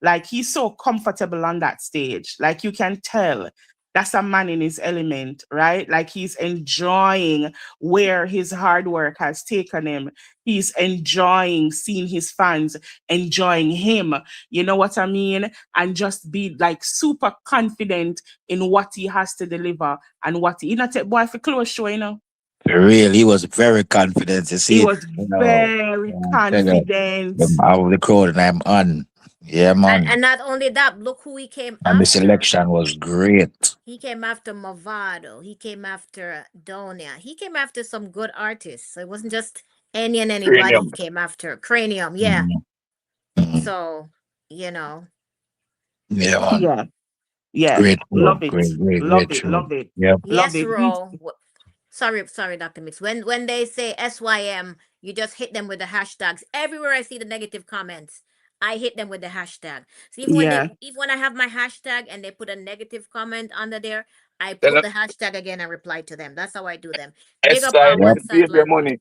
S8: Like, he's so comfortable on that stage. Like, you can tell that's a man in his element, right? Like, he's enjoying where his hard work has taken him. He's enjoying seeing his fans enjoying him. You know what I mean? And just be like super confident in what he has to deliver and what he not take boy for close show,
S6: Really, he was very confident. You see,
S8: He was very confident.
S6: I'm out of the crowd and I'm on. Yeah, man.
S5: And not only that, look who he came
S6: And the
S5: after.
S6: selection was great.
S5: He came after Movado. He came after Donia. He came after some good artists. So it wasn't just any and anybody he
S2: Cranium.
S5: came after. Cranium, yeah.
S6: Mhm. Mhm.
S5: So, you know,
S6: Yeah, man.
S8: Yeah. Yeah.
S6: Great
S8: Love
S6: show.
S8: it.
S6: Great
S8: Love it.
S6: show.
S8: Love it.
S6: Yep.
S8: Love
S5: yes,
S8: it.
S5: Ro. Sorry, Dr. Mix. When they say SYM, you just hit them with the hashtags. Everywhere I see the negative comments, I hit them with the hashtag. So
S8: Yeah.
S5: even when I have my hashtag and they put a negative comment under there, I
S2: Tell
S5: put
S2: them
S5: the hashtag again and reply to them. That's how I do them. Big up
S2: SI
S5: our
S6: Yep.
S2: means
S5: one side
S2: save your
S5: landlord.
S2: money.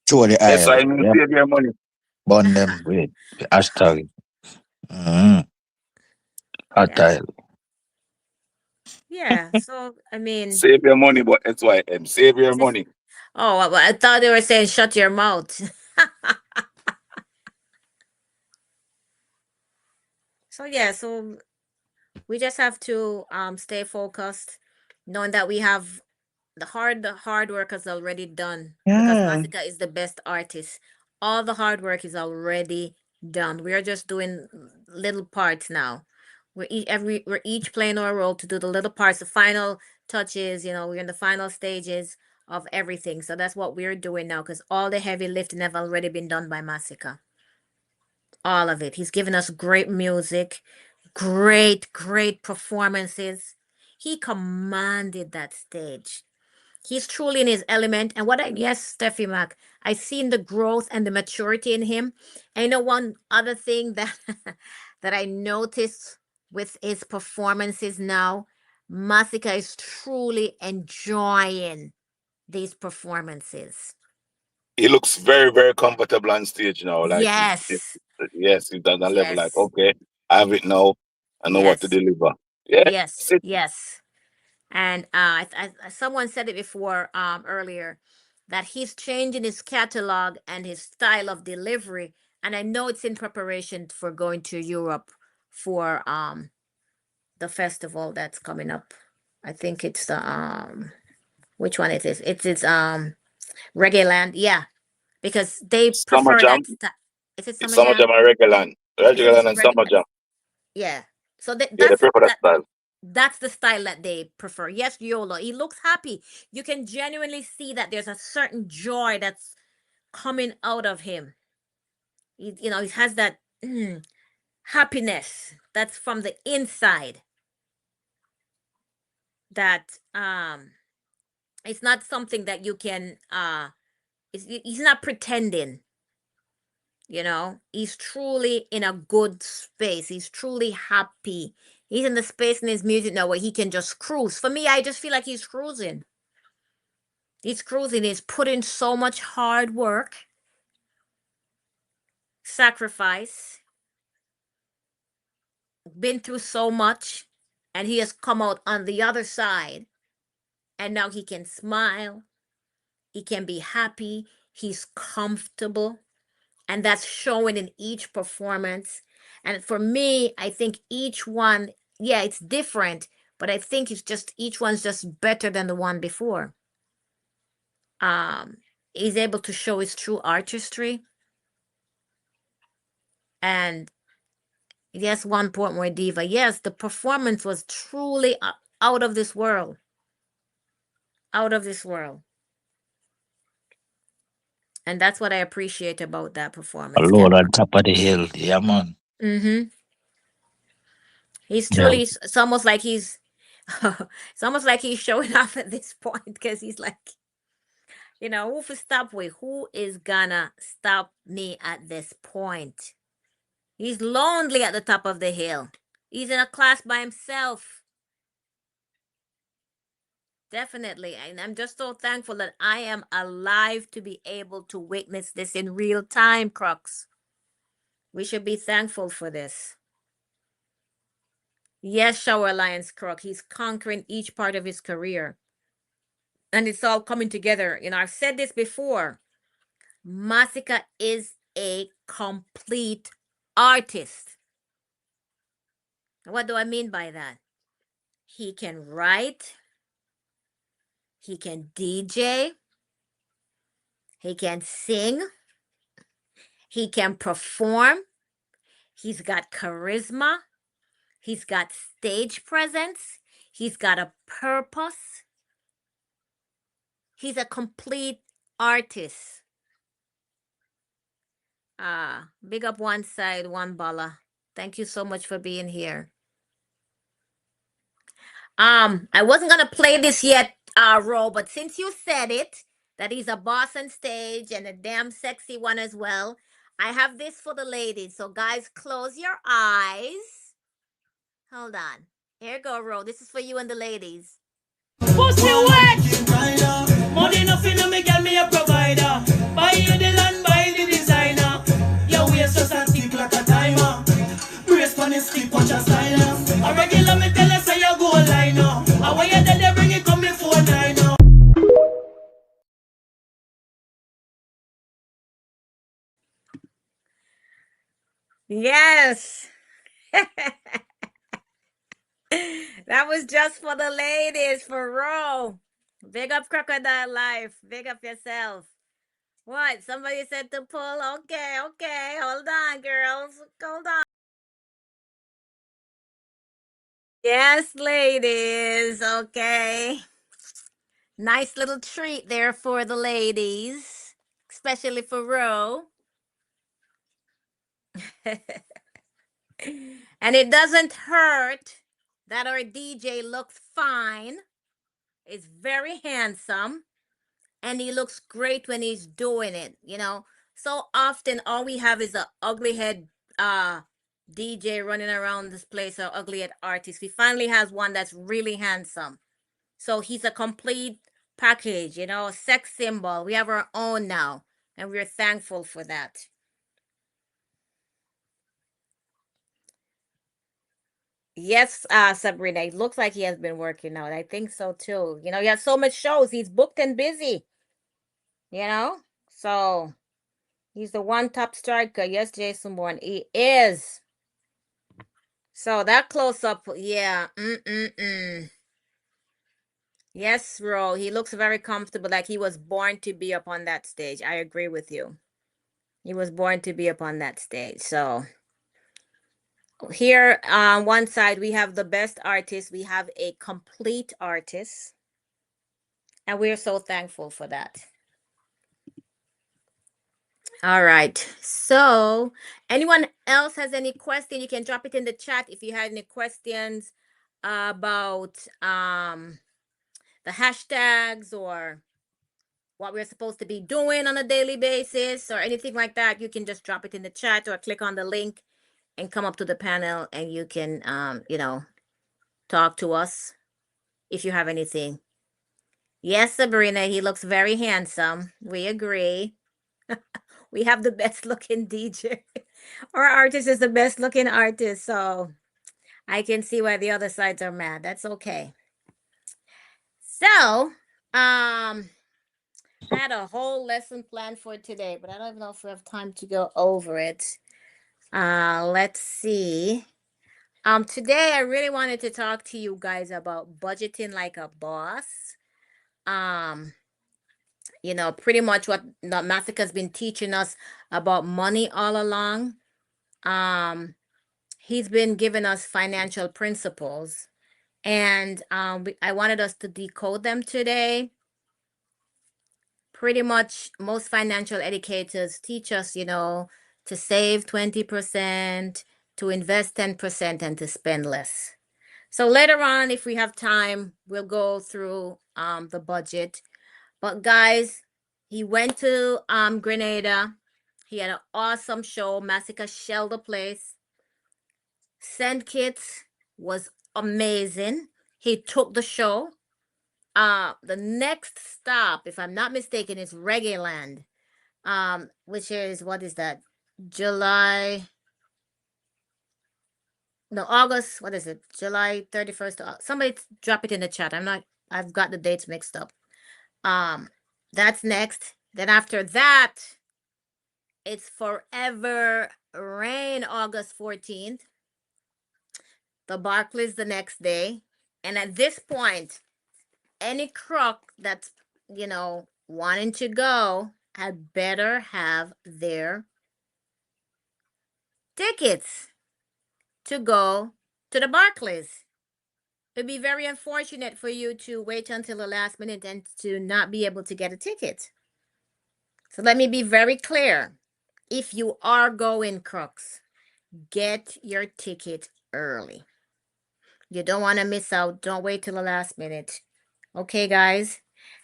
S6: Show the aisle.
S2: SI means
S6: Yep.
S2: save your money.
S6: Burn them with hashtag. Mm. Hot
S5: Yeah.
S6: aisle.
S5: Yeah. So I mean,
S2: Save your money, but SYM. Save your
S5: this
S2: money.
S5: I thought they were saying shut your mouth. So yeah, so we just have to stay focused, knowing that we have the hard work is already done because
S8: Yeah.
S5: Masicka is the best artist. All the hard work is already done. We are just doing little parts now. We're each playing our role to do the little parts, the final touches. We're in the final stages of everything. So that's what we're doing now because all the heavy lifting have already been done by Masicka. All of it. He's given us great music, great performances. He commanded that stage. He's truly in his element. And yes, Steffi Mac, I seen the growth and the maturity in him. And one other thing that that I noticed with his performances now, Masika is truly enjoying these performances.
S2: He looks very, very comfortable on stage now. Like
S5: Yes,
S2: yes, he's done that level. Like,
S5: yes,
S2: okay, I have it now. I know what to
S5: yes,
S2: deliver. Yeah.
S5: yes,
S2: Sit.
S5: yes. And someone said it before earlier that he's changing his catalog and his style of delivery. And I know it's in preparation for going to Europe for the festival that's coming up. I think it's the which one it is? It's Reggae Land, yeah, because they
S2: Summer
S5: prefer that
S2: Jam.
S5: style. Is it
S2: It's
S5: Summer
S2: Summer
S5: Jam?
S2: Jam and Regular.
S5: I think
S2: Regular
S5: it's
S2: and
S5: Reggae.
S2: Summer Jam.
S5: Yeah. So
S2: Yeah, they prefer that style.
S5: that's the style that they prefer. Yes, Yolo. He looks happy. You can genuinely see that there's a certain joy that's coming out of him. He has that happiness that's from the inside. That it's not something that you can he's not pretending. He's truly in a good space. He's truly happy. He's in the space in his music now where he can just cruise. For me, I just feel like he's cruising. He's cruising. He's put in so much hard work, sacrifice, been through so much, and he has come out on the other side. And now he can smile. He can be happy. He's comfortable. And that's showing in each performance. And for me, I think each one, yeah, it's different, but I think each one's just better than the one before. Um, he's able to show his true artistry. And yes, one point more diva. Yes, the performance was truly out of this world. Out of this world. And that's what I appreciate about that performance,
S6: Alone
S5: Ken.
S6: on top of the hill. Yeah, man.
S5: Mm-hmm. He's
S6: Yeah.
S5: truly, it's almost like it's almost like he's showing off at this point because he's like, who for stop with? Who is gonna stop me at this point? He's lonely at the top of the hill. He's in a class by himself. Definitely. And I'm just so thankful that I am alive to be able to witness this in real time, Crux. We should be thankful for this. Yes, Shower Alliance Croc. He's conquering each part of his career. And it's all coming together. I've said this before. Masika is a complete artist. What do I mean by that? He can write, he can DJ, he can sing, he can perform, He's got charisma. He's got stage presence. He's got a purpose. He's a complete artist. Big up one side, one balla. Thank you so much for being here. I wasn't gonna play this yet, Ro, but since you said it, that he's a boss on stage and a damn sexy one as well, I have this for the ladies. So guys, close your eyes. Hold on. Here you go, Ro. This is for you and the ladies.
S3: Pussy wet. Money nothing to me, girl, me a provider. Buy you the land, buy the designer. Your waist just a tick like a timer. Brace on the stick, watch a silence. A regular me tell you say you go line up. I want you they bring it come before 9 up.
S5: Yes. That was just for the ladies, for Ro. Big up Crocodile Life. Big up yourself. What? Somebody said to pull? Okay, okay. Hold on, girls. Hold on. Yes, ladies. Okay. Nice little treat there for the ladies, especially for Ro. And it doesn't hurt that our DJ looks fine, is very handsome, and he looks great when he's doing it, you know. So often all we have is a ugly head DJ running around this place, or ugly head artist. We finally has one that's really handsome. So he's a complete package, you know, a sex symbol. We have our own now, and we're thankful for that. Yes, Sabrina, it looks like he has been working out. I think so too. You know, he has so much shows. He's booked and busy, you know? So he's the one top striker. Yes, Jason Bourne. He is. So that close up, yeah. Yes, Ro. He looks very comfortable, like he was born to be up on that stage. I agree with you. He was born to be up on that stage. So here on one side, we have the best artist. We have a complete artist. And we're so thankful for that. All right. So, anyone else has any question? You can drop it in the chat if you had any questions about the hashtags or what we're supposed to be doing on a daily basis or anything like that. You can just drop it in the chat or click on the link and come up to the panel, and you can you know, talk to us if you have anything. Yes, Sabrina, he looks very handsome. We agree. We have the best looking DJ. Our artist is the best looking artist. So I can see why the other sides are mad. That's okay. So, I had a whole lesson planned for today, but I don't know if we have time to go over it. Let's see. Today I really wanted to talk to you guys about budgeting like a boss. You know, pretty much what Masicka's been teaching us about money all along. He's been giving us financial principles, and I wanted us to decode them today. Pretty much most financial educators teach us, you know, to save 20%, to invest 10%, and to spend less. So later on, if we have time, we'll go through the budget. But guys, he went to Grenada. He had an awesome show. Masicka shelled the place. Send Kits was amazing. He took the show. The next stop, if I'm not mistaken, is Reggae Land. Which is, what is that? July. No, August. What is it? July 31st. Somebody drop it in the chat. I've got the dates mixed up. That's next. Then after that, it's Forever Rain, August 14th. The Barclays the next day. And at this point, any crook that's, you know, wanting to go had better have their tickets to go to the Barclays. It'd be very unfortunate for you to wait until the last minute and to not be able to get a ticket. So let me be very clear. If you are going, Crooks, get your ticket early. You don't want to miss out. Don't wait till the last minute. Okay, guys?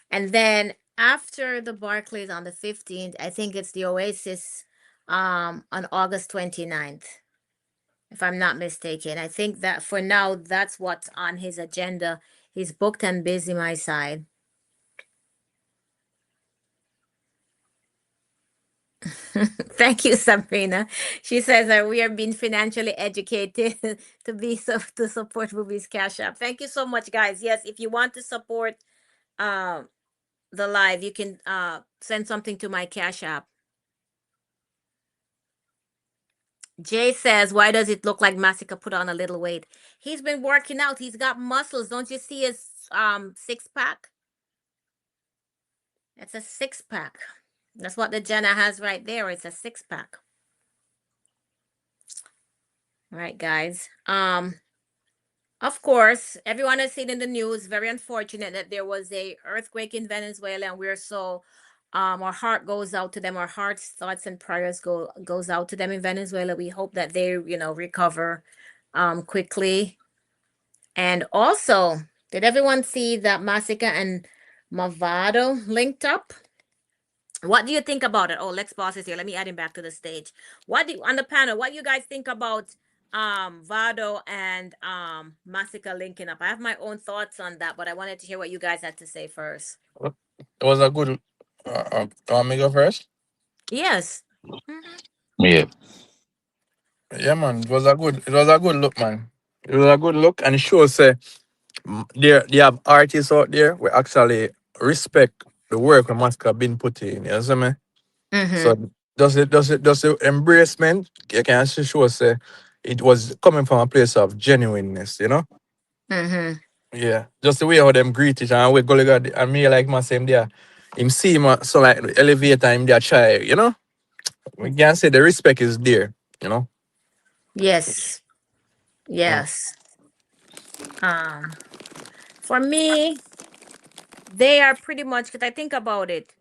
S5: And then after the Barclays on the 15th, I think it's the Oasis on August 29th, if I'm not mistaken. I think that for now, that's what's on his agenda. He's booked and busy, my side. Thank you, Sabrina. She says that we are being financially educated to support Ruby's Cash App. Thank you so much, guys. Yes, if you want to support the live, you can send something to my Cash App. Jay says, why does it look like Masicka put on a little weight? He's been working out. He's got muscles. Don't you see his six-pack? It's a six-pack. That's what the Jenna has right there. It's a six-pack. All right, guys. Of course, everyone has seen in the news, very unfortunate that there was a earthquake in Venezuela, and we're so our heart goes out to them. Our hearts, thoughts, and prayers goes out to them in Venezuela. We hope that they, recover quickly. And also, did everyone see that Masicka and Mavado linked up? What do you think about it? Oh, Lex Boss is here. Let me add him back to the stage. On the panel, what do you guys think about Vado and Masicka linking up? I have my own thoughts on that, but I wanted to hear what you guys had to say first.
S10: It was a good. Want me go first?
S5: Yes.
S6: Yeah.
S10: Yeah, man. It was a good look, man. It was a good look, and it shows they have artists out there who actually respect the work that Masicka been put in. You know what I mean? So does it embracement? You can actually show say it was coming from a place of genuineness, you know? Yeah. Just the way how them greet each and we go and me like my same there. Him see him so like the elevator him there try, you know? We can say the respect is there, you know?
S5: Yes. Yes. For me, they are pretty much, because I think about it,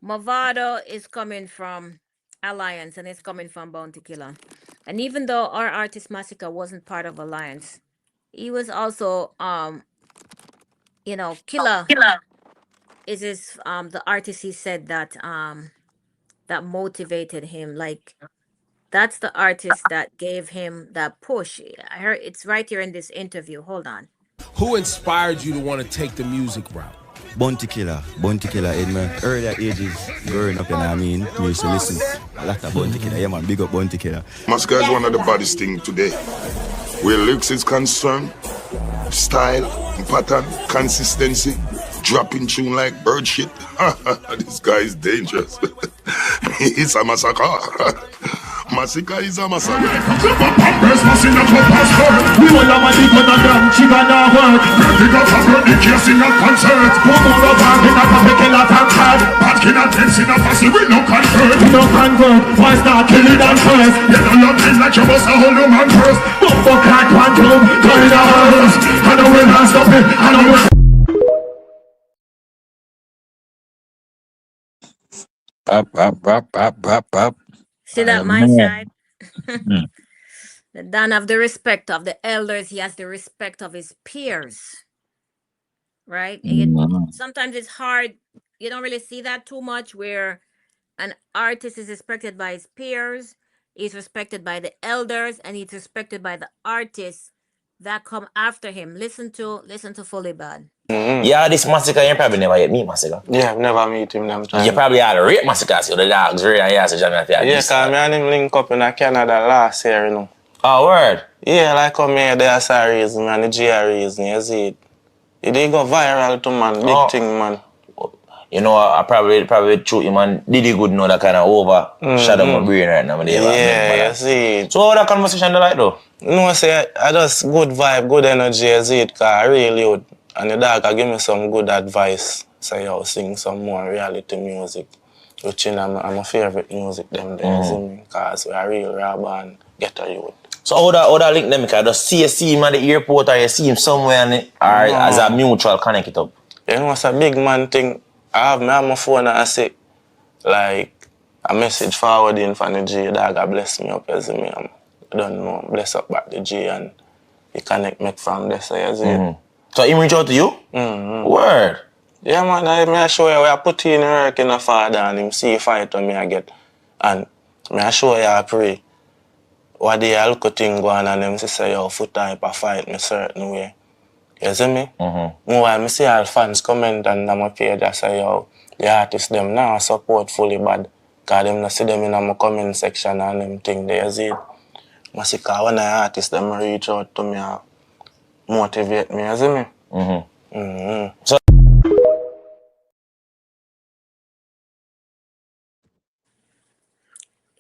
S5: Mavado is coming from Alliance and it's coming from Bounty Killer. And even though our artist Masicka wasn't part of Alliance, he was also Killer is his the artist he said that that motivated him. Like that's the artist that gave him that push. I heard it's right here in this interview. Hold on.
S3: Who inspired you to want to take the music route?
S11: Bounty Killer in my earlier ages growing up, you know what I mean? We used to listen a lot of Bounty Killer. Yeah, man, big up Bounty Killer.
S4: Masicka is one of the baddest things today. Where lyrics is concerned, style, pattern, consistency, dropping tune like bird shit. This guy is dangerous. He's a massacre. Masicka is a massacre. We want a big mother chicken and work. Pick up a birthday case in a concert. Who more of our in a particular tankard. Parking a tents in a fussy, we no convert. We no convert, why start killing and first? You know your thing like you must a hold them on first. Bumbo crack quantum, turn it out. I know we'll not stop it, I know we'll
S6: Up.
S5: See that my side? The Don have the respect of the elders. He has the respect of his peers. Right? Sometimes it's hard. You don't really see that too much where an artist is respected by his peers, he's respected by the elders, and he's respected by the artists that come after him. Listen to Fully Bad.
S12: Yeah, this Masicka, you probably never yet meet Masicka.
S13: Yeah, I've never meet him them time.
S12: You probably had a rate Masicka, so the dogs really and you ask Jonathan.
S13: Yeah, because me and him link up in Canada last year, you know.
S12: Oh, word?
S13: Yeah, like come here, there's a reason, and the GR reason, you see it. It did go viral to man, big thing, man.
S12: You know, I probably shoot him and did he good know that kind of overshadow my brain right now.
S13: Yeah, you see it.
S12: So how that conversation like though?
S13: No, say, I just good vibe, good energy, you see it, because I really would. And the dog give me some good advice. Say, yo, sing some more reality music. which is my favorite music them there, you see me? Because we are real raw and get a youth.
S12: So how that link them? Because you see him at the airport or you see him somewhere or as a mutual connect it up?
S13: You know, it's a big man thing. I have my phone and I say, like, a message forwarding from the G, dog, God bless me up, you see me? I don't know, bless up back the G and he connect me from there, so you see.
S12: So he reach out to you? Word.
S13: Yeah, man, I show you where I put in work in a father and him see fight on me I get. And I show you I pray. What they look at thing going and them say, yo, foot type of fight me certain way. You see me? More I see all fans comment and my page I say, yo, the artists them now support fully bad. Cause them not see them in my comment section and them thing they see it. Masicka, when the artists them reach out to me and motivate me, you see me?
S12: So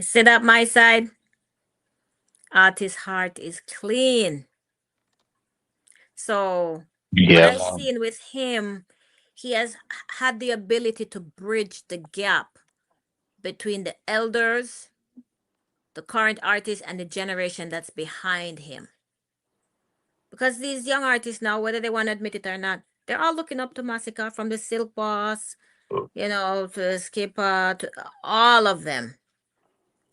S5: You see that my side? Artist's heart is clean. So what I've seen with him, he has had the ability to bridge the gap between the elders, the current artists, and the generation that's behind him. Because these young artists now, whether they want to admit it or not, they're all looking up to Masicka, from the Silk Boss, you know, to Skipper, to all of them.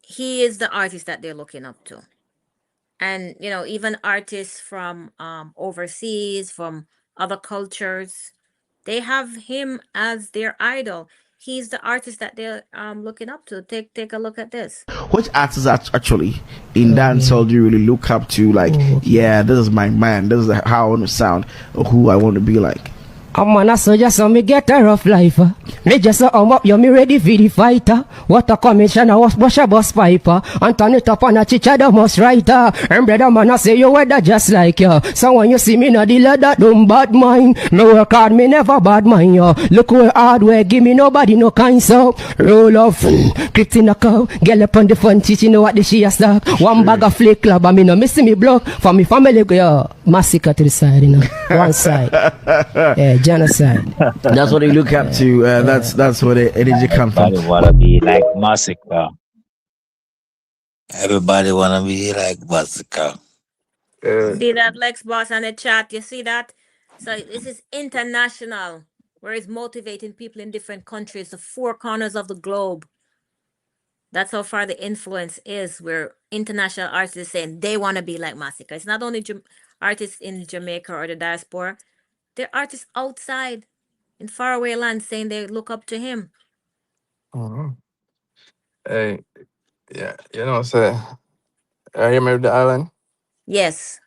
S5: He is the artist that they're looking up to. And, you know, even artists from overseas, from other cultures, they have him as their idol. He's the artist that they're looking up to. Take a look at this.
S14: Which artists actually in dancehall do you really look up to? Like, yeah, this is my man. This is how I want to sound, or who I want to be like.
S15: I'm on a soldier, so me get a rough life. Me just up, you me ready for the fighter. What a commission, I was bush a bus piper. And turn it up on a chicha, the most writer. And brother man, I say you weather just like you. So when you see me na the leather, don't bad mind. Me work hard, me never bad mind you. Look where hard work, give me nobody no kind so. Roll off, click in a cow. Get up on the front, teach you know what the she has stuck. One bag of flake club, I mean no missing me block. For me family, yo, Masicka to the side, you know. One side. Yeah, genocide.
S14: That's what they look up to. That's where the energy comes from.
S6: Everybody wanna be like Masicka. Everybody wanna be like Masicka.
S5: See that Lex Boss on the chat? You see that? So this is international, where it's motivating people in different countries, the four corners of the globe. That's how far the influence is, where international artists saying they want to be like Masicka. It's not only artists in Jamaica or the diaspora. They're artists outside in faraway lands saying they look up to him.
S10: Hey, yeah, you know, so I remember the island.
S5: Yes.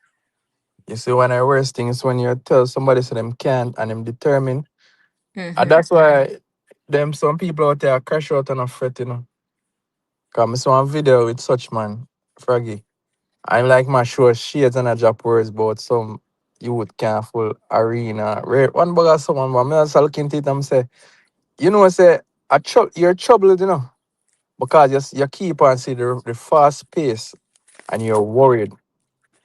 S10: You see, one of the worst things is when you tell somebody so them can't and them determined. And that's why them some people out there crash out on a fret, you know. Cause I saw a video with such man, Froggy. I'm like my show shades and I drop words about some youth can't full arena. One bug of someone, but I was looking at it and say, you know, say you're troubled, you know. Because you keep on see the fast pace and you're worried.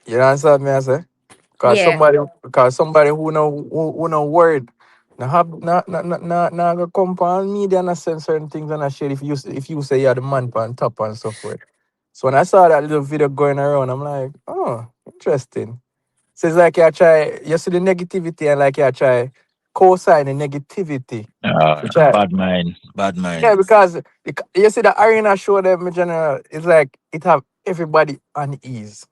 S10: You understand me, I say? Because somebody who no worried, go come on media and say certain things and I share if you say you're the man on top and so forth. So when I saw that little video going around, I'm like, oh, interesting. So it's like you see the negativity and like you try co-sign the negativity.
S6: Bad mind.
S10: Yeah, because you see the arena show them in general, it's like it have everybody on ease.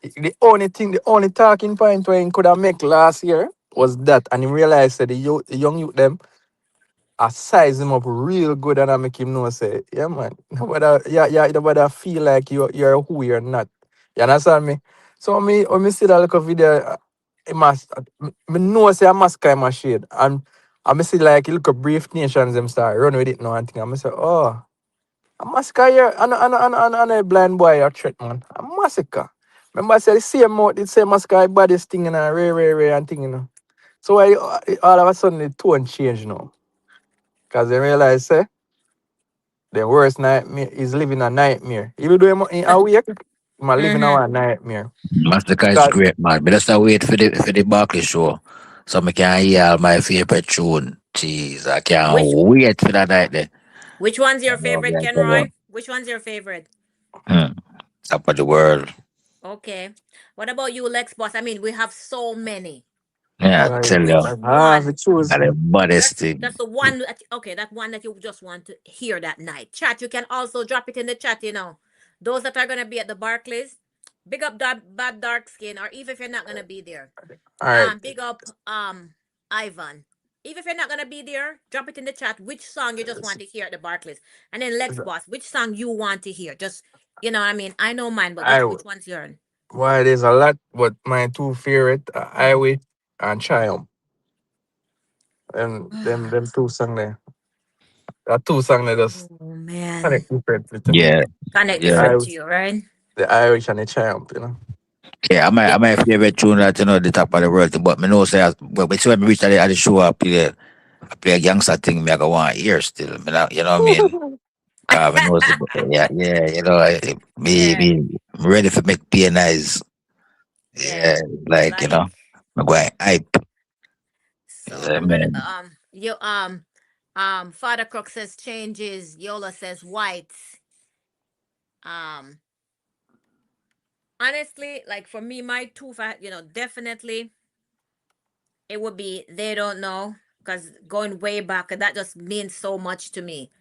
S10: The only talking point where he could have make last year was that, and he realized that the young youth them, I size him up real good, and I make him know say, yeah man, nobody feel like you're who you're not. You understand me? So when me see that little video, me know say I must kind my shade, and I see like look at Brave Nations them start run with it now and thing. I say, oh, a Masicka here, and a blind boy a threat man, a Masicka. Remember I said the same Masicka baddest thing in a rare and thing, you know. So why all of a sudden the tone change now? Because they realize say the worst nightmare is living a nightmare. Even though I'm awake, I'm living a nightmare.
S6: Masicka is great, man. But let's not wait for the Barkley show. So I can hear all my favorite tune. Jeez, I can't wait for that night there.
S5: Which one's your
S6: Oh,
S5: favorite,
S6: yeah, I tell you.
S5: Kenroy? Which one's your favorite?
S6: Top of the world.
S5: Okay. What about you, Lex Boss? I mean, we have so many.
S6: Yeah, I
S10: Like,
S6: tell you.
S5: Which
S10: I have to
S5: one?
S10: choose.
S6: And the baddest
S5: That's
S6: thing.
S5: the one okay, that one that you just want to hear that night. Chat, you can also drop it in the chat, you know. Those that are gonna be at the Barclays, big up that bad dark skin, or even if you're not gonna be there.
S10: All right.
S5: Big up Ivan. Even if you're not gonna be there, drop it in the chat which song you just want to hear at the Barclays. And then Lex Boss, which song you want to hear. Just you know what I mean? I know mine, but
S10: I
S5: which one's yours?
S10: Why there's a lot, but my two favorite Highway and Triumph. And them two song there. That two song there just
S5: Oh man.
S10: connect differently to me.
S6: Yeah.
S5: Connect
S10: The
S6: Yeah.
S5: different to
S10: Irish,
S5: you, right?
S10: the Irish and the Triumph, you know.
S6: Yeah,
S5: Yeah.
S6: I'm my favorite tune that, the top of the world. But me know say, but when me reach at the show, I play a gangster thing, me I go want ear still. Me not, you know what I mean? Cause me know, yeah,
S5: Yeah.
S6: I'm ready for make PNIs.
S5: Yeah.
S6: Yeah, like,
S5: Like
S6: I'm going hype.
S5: so
S6: Yeah,
S5: I'm gonna
S6: man.
S5: you Father Crook says changes, Yola says whites. Um honestly, like for me, my two definitely it would be they don't know because going way back that just means so much to me.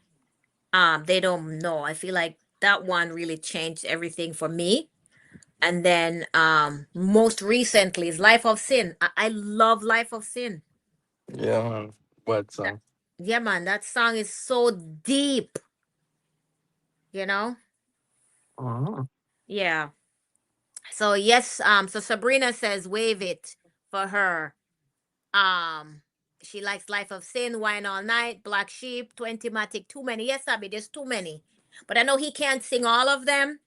S5: They don't know. I feel like that one really changed everything for me. And then most recently is Life of Sin. I love Life of Sin.
S10: Yeah, man. What
S5: That,
S10: song?
S5: yeah, man, that song is so deep, you know?
S10: Uh-huh.
S5: Yeah. So yes, so Sabrina says wave it for her. Um she likes Life of Sin, Wine All Night, Black Sheep, 20 Matic, too many. Yes, Abby, there's too many. But I know he can't sing all of them.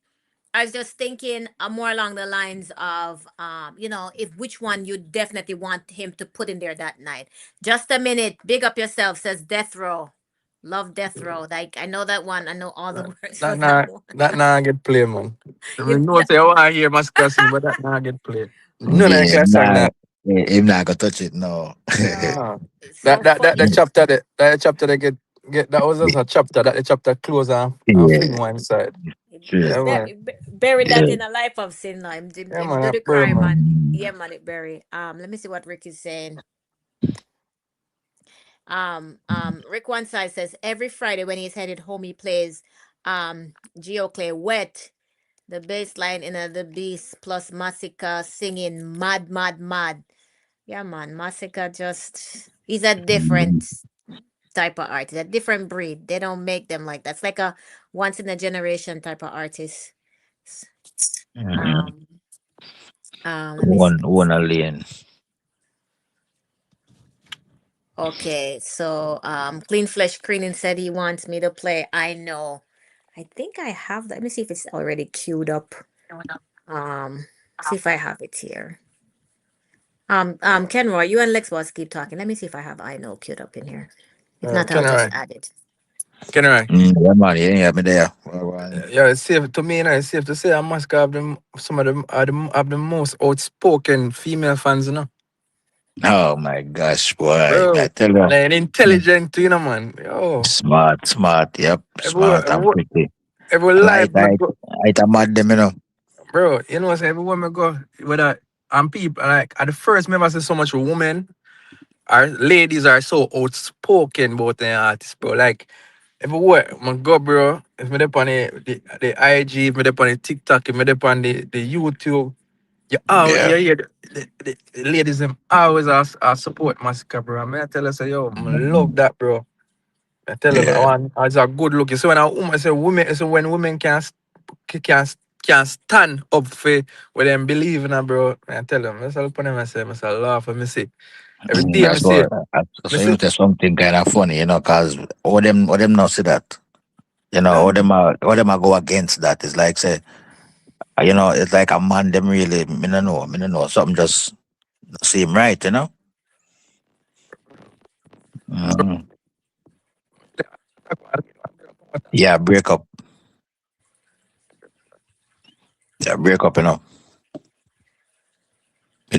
S5: I was just thinking more along the lines of, if which one you definitely want him to put in there that night. Just a minute. Big up yourself, says Death Row. Love Death Row. Like, I know that one. I know all the words for that one.
S10: That now get play, man. We
S5: You,
S10: know
S5: yeah.
S10: say I want to hear Masicka sing, but that now get play. None of them
S6: Yeah,
S10: can sing
S6: nah,
S10: that.
S6: him not gonna touch it, no.
S10: No.
S5: It's
S10: That
S5: so
S10: that that
S5: funny.
S10: the chapter that chapter they get that was just a chapter that the chapter close and
S6: Yeah,
S10: fling one side.
S6: true.
S10: Yeah, man.
S5: Bury that
S6: Yeah.
S5: in a Life of Sin. Now.
S10: Yeah,
S5: Him
S10: man.
S5: do
S10: That
S5: the
S10: bro,
S5: crime,
S10: man.
S5: man. Yeah, man, it bury. Let me see what Rick is saying. Rick one side says every Friday when he's headed home, he plays Geo Clay Wet, the bass line in the Beast plus Masicka singing mad, mad, mad. Yeah, man, Masicka just he's a different type of artist, a different breed. They don't make them like that. It's like a once in a generation type of artist.
S6: Mm-hmm.
S5: Um, let me see.
S6: One alien.
S5: Okay, so Clean Flesh Cleaning said he wants me to play. I know. I think I have that. Let me see if it's already queued up. See if I have it here. Kenroy, you and Lex Boss keep talking. Let me see if I have I know queued up in here. If not, I'll
S10: Can
S5: just
S10: I?
S5: add it.
S10: Can I?
S6: Yeah, man, you ain't have me there. Well, well.
S10: Yeah, it's safe to me. You know, it's safe to say I must have some of them have the most outspoken female fans. You know,
S6: Oh my gosh, boy. I
S10: bro.
S6: tell you.
S10: And intelligent, too, you know, man. Yo,
S6: Smart, yep.
S10: everywhere,
S6: Smart and
S10: everywhere,
S6: pretty.
S10: everywhere
S6: And
S10: life, me go.
S6: I mad them.
S10: Bro, you know, say everywhere me go, whether I'm people like at the first, me never see so much women or ladies are so outspoken about the artists, bro. Like everywhere, my go, bro. If me dey on the IG, if me dey on the TikTok, if me dey on the YouTube,
S6: Yeah,
S10: you hear the ladies them always are support Masicka, bro. And me I tell her say, yo, I love that, bro. I tell her, I
S6: yeah.
S10: want it's a good look. So when a woman say women, so when women can can stand up for what them believe in, bro. I tell them, I look on them and say, I say laugh and me say every day I
S6: That's
S10: say,
S6: what.
S10: me
S6: So
S10: say,
S6: you tell something kind of funny, cause all them not see that.
S10: yeah,
S6: All them are go against that. It's like say, it's like a man. Them really, me no know. Something just seem right. Mm. Yeah, break up. Yeah, break up. You